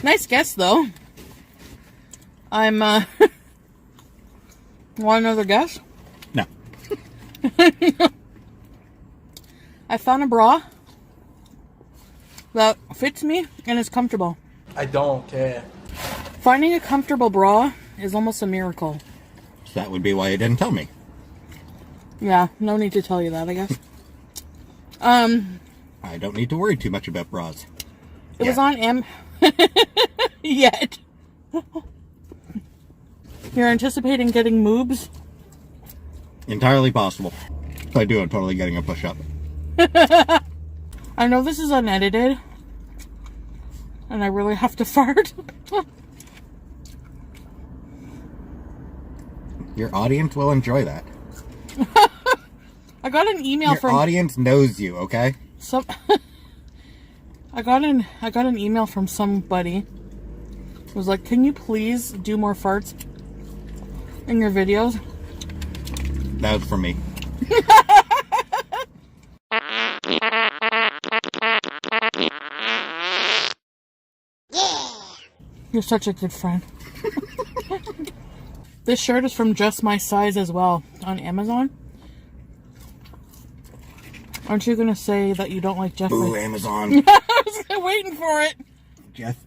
Nice guess, though. I'm, want another guess? No. I found a bra that fits me and is comfortable. I don't care. Finding a comfortable bra is almost a miracle. So that would be why you didn't tell me. Yeah, no need to tell you that, I guess. I don't need to worry too much about bras. It was on Yet. You're anticipating getting moobs? Entirely possible. If I do, I'm totally getting a push-up. I know this is unedited. And I really have to fart. Your audience will enjoy that. I got an email Your from audience knows you, okay? some. I got an email from somebody. It was like, can you please do more farts in your videos? That was for me. You're such a good friend. This shirt is from Just My Size as well on Amazon. Aren't you gonna say that you don't like Jeff? Boo, Amazon. I was waiting for it. Jeff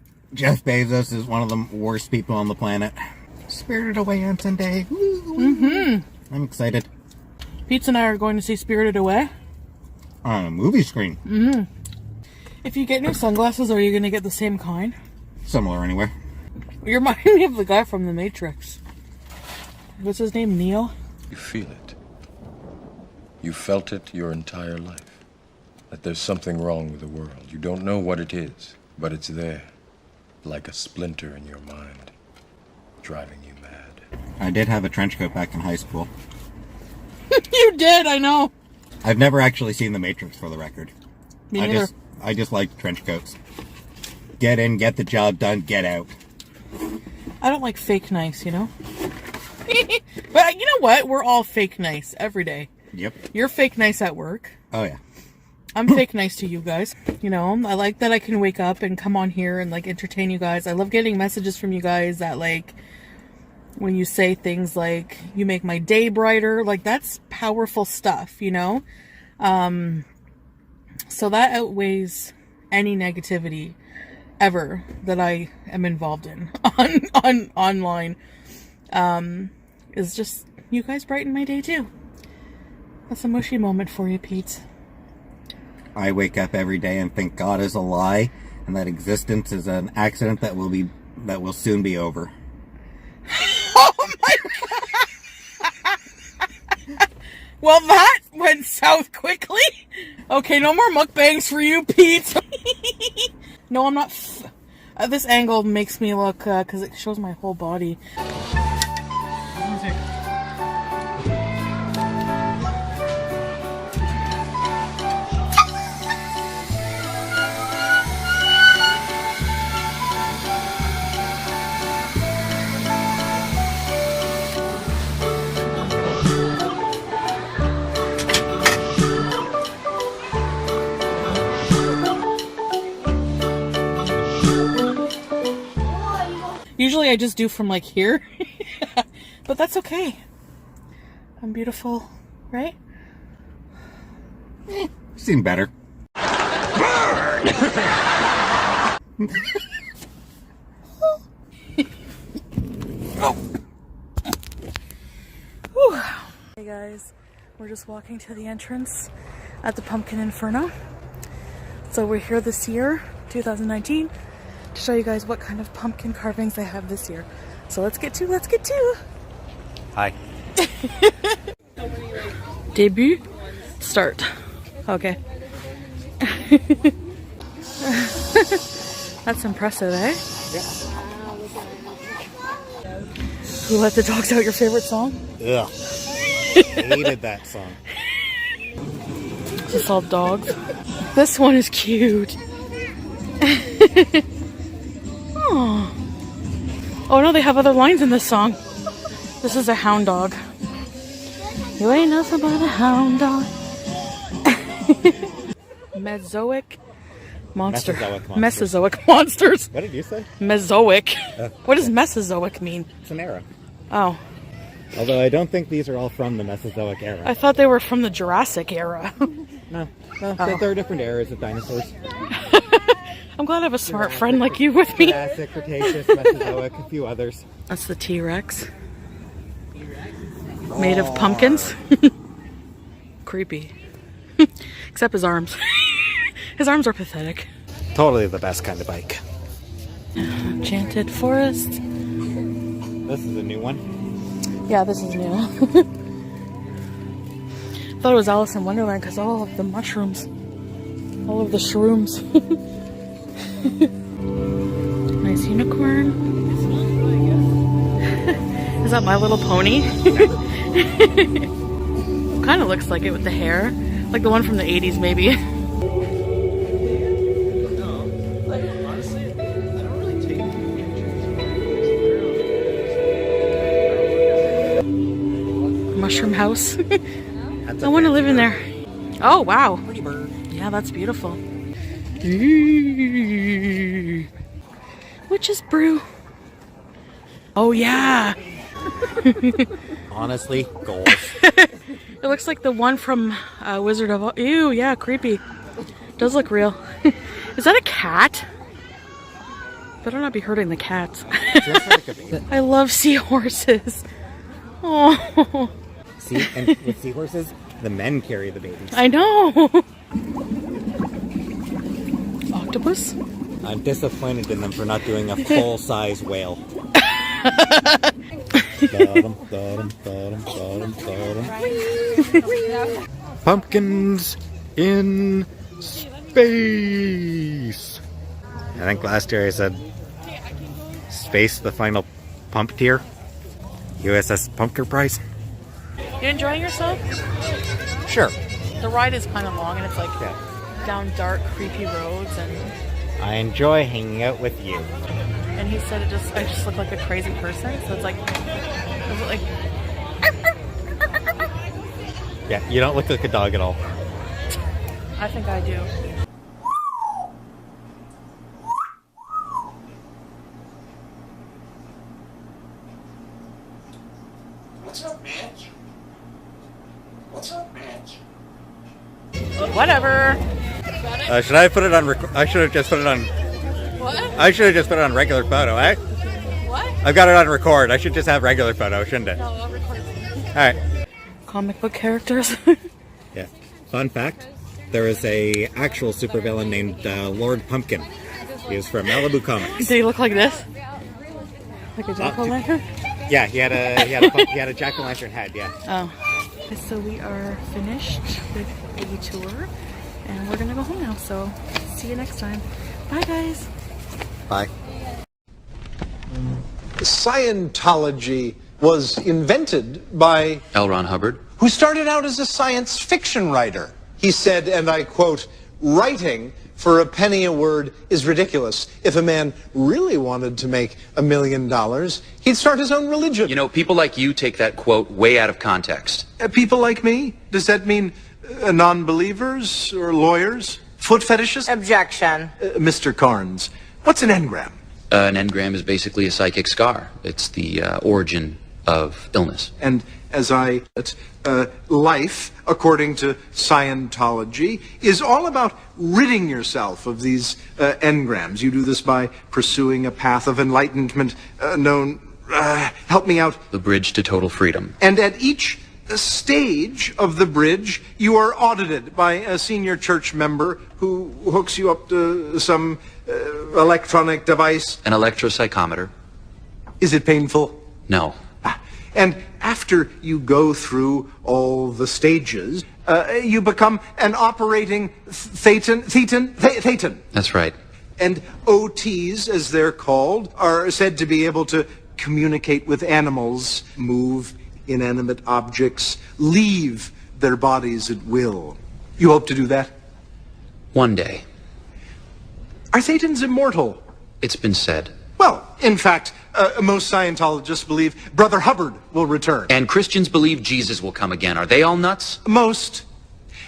Bezos is one of the worst people on the planet. Spirited Away on Sunday. Mm-hmm. I'm excited. Pete and I are going to see Spirited Away on a movie screen. Mm-hmm. If you get new sunglasses, are you going to get the same kind? Similar anyway. You remind me of the guy from The Matrix. What's his name? Neo? You feel it. You felt it your entire life. That there's something wrong with the world. You don't know what it is, but it's there. Like a splinter in your mind. Driving you mad. I did have a trench coat back in high school. You did, I know. I've never actually seen The Matrix, for the record. Me neither. I just like trench coats. Get in, get the job done, get out. I don't like fake nice, you know? But you know what? We're all fake nice every day. Yep. You're fake nice at work. Oh, yeah. I'm fake nice to you guys. You know, I like that I can wake up and come on here and, like, entertain you guys. I love getting messages from you guys that, like, when you say things like, you make my day brighter. Like, that's powerful stuff, you know? So that outweighs any negativity ever that I am involved in on online. Is just, you guys brighten my day too. That's a mushy moment for you, Pete. I wake up every day and think God is a lie and that existence is an accident that will soon be over. Oh my God. Well, that went south quickly. Okay, no more mukbangs for you, Pete. No, I'm not. This angle makes me look, because it shows my whole body. Usually I just do from like here, but that's okay. I'm beautiful, right? Seen better. Hey guys, we're just walking to the entrance at the Pumpkin Inferno. So we're here this year, 2019, to show you guys what kind of pumpkin carvings they have this year. So let's get to. Hi. Debut, start. Okay. That's impressive, eh? Yeah. Who Let the Dogs Out, your favorite song? Ugh. Hated that song. Just all dogs. This one is cute. Oh. Oh no, they have other lines in this song. This is a hound dog. You ain't nothing but a hound dog. Mesozoic monster. Mesozoic monsters. What did you say? Mesozoic. What does Mesozoic mean? It's an era. Oh. Although I don't think these are all from the Mesozoic era. I thought they were from the Jurassic era. No, there are different eras of dinosaurs. I'm glad I have a smart friend like you with me. Jurassic, Cretaceous, Mesozoic, a few others. That's the T-Rex. Made of pumpkins. Creepy. Except his arms. His arms are pathetic. Totally the best kind of bike. Enchanted Forest. This is a new one? Yeah, this is new. Thought it was Alice in Wonderland because all of the mushrooms. All of the shrooms. Nice unicorn. Is that My Little Pony? kind of looks like it with the hair. Like the one from the 80s, maybe. Honestly, I don't really take pictures. Mushroom house. I want to live in there. Oh, wow. Yeah, that's beautiful. Witch's brew. Oh, yeah. Honestly, goals. It looks like the one from Wizard of Oz. Ew, yeah, creepy. Does look real. Is that a cat? Better not be hurting the cats. I love seahorses. Oh. See, and with seahorses, the men carry the babies. I know. Octopus? I'm disappointed in them for not doing a full-size whale. Pumpkins in space. I think last year I said space, the final pump tier. USS Pumpkin Prize. You enjoying yourself? Sure. The ride is kind of long and it's like down dark, creepy roads, and I enjoy hanging out with you. And he said I just look like a crazy person, so it's like Yeah, you don't look like a dog at all. I think I do. What's up, man? What's up, man? Whatever. Should I put it on? I should have just put it on. What? I should have just put it on regular photo, eh? What? I've got it on record. I should just have regular photo, shouldn't it? No, I'll record. All right. Comic book characters. Yeah. Fun fact: there is a actual supervillain named Lord Pumpkin. He was from Malibu Comics. Did he look like this? Like a jack-o'-lantern? Yeah, he had a jack-o'-lantern head. Yeah. Oh. So we are finished with the tour, and we're gonna go home now. So see you next time. Bye, guys. Bye. Scientology was invented by L. Ron Hubbard, who started out as a science fiction writer. He said, and I quote, "Writing for a penny a word is ridiculous. If a man really wanted to make $1 million, he'd start his own religion." You know, people like you take that quote way out of context. People like me? Does that mean non-believers or lawyers? Foot fetishists? Objection. Mr. Carnes, what's an engram? An engram is basically a psychic scar. It's the origin of illness. And as life, according to Scientology, is all about ridding yourself of these engrams. You do this by pursuing a path of enlightenment known, help me out. The bridge to total freedom. And at each stage of the bridge, you are audited by a senior church member who hooks you up to some electronic device. An electropsychometer. Is it painful? No. And after you go through all the stages, you become an operating thetan. That's right. And OTs, as they're called, are said to be able to communicate with animals, move inanimate objects, leave their bodies at will. You hope to do that? One day. Are thetans immortal? It's been said. Well, in fact, most Scientologists believe Brother Hubbard will return. And Christians believe Jesus will come again. Are they all nuts? Most.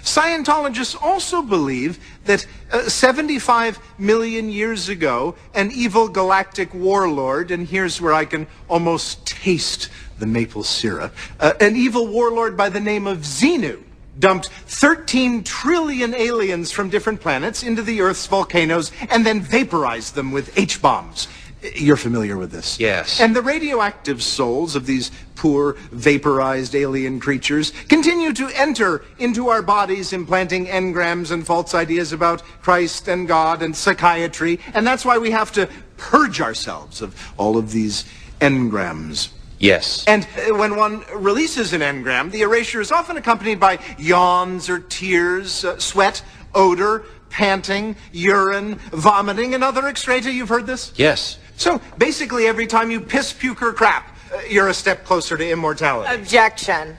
Scientologists also believe that 75 million years ago, an evil galactic warlord, and here's where I can almost taste the maple syrup, an evil warlord by the name of Xenu dumped 13 trillion aliens from different planets into the Earth's volcanoes and then vaporized them with H-bombs. You're familiar with this? Yes. And the radioactive souls of these poor, vaporized alien creatures continue to enter into our bodies, implanting engrams and false ideas about Christ and God and psychiatry. And that's why we have to purge ourselves of all of these engrams. Yes. And when one releases an engram, the erasure is often accompanied by yawns or tears, sweat, odor, panting, urine, vomiting, and other excreta. You've heard this? Yes. So basically every time you piss, puke, or crap, you're a step closer to immortality. Objection.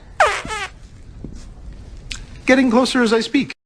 getting closer as I speak.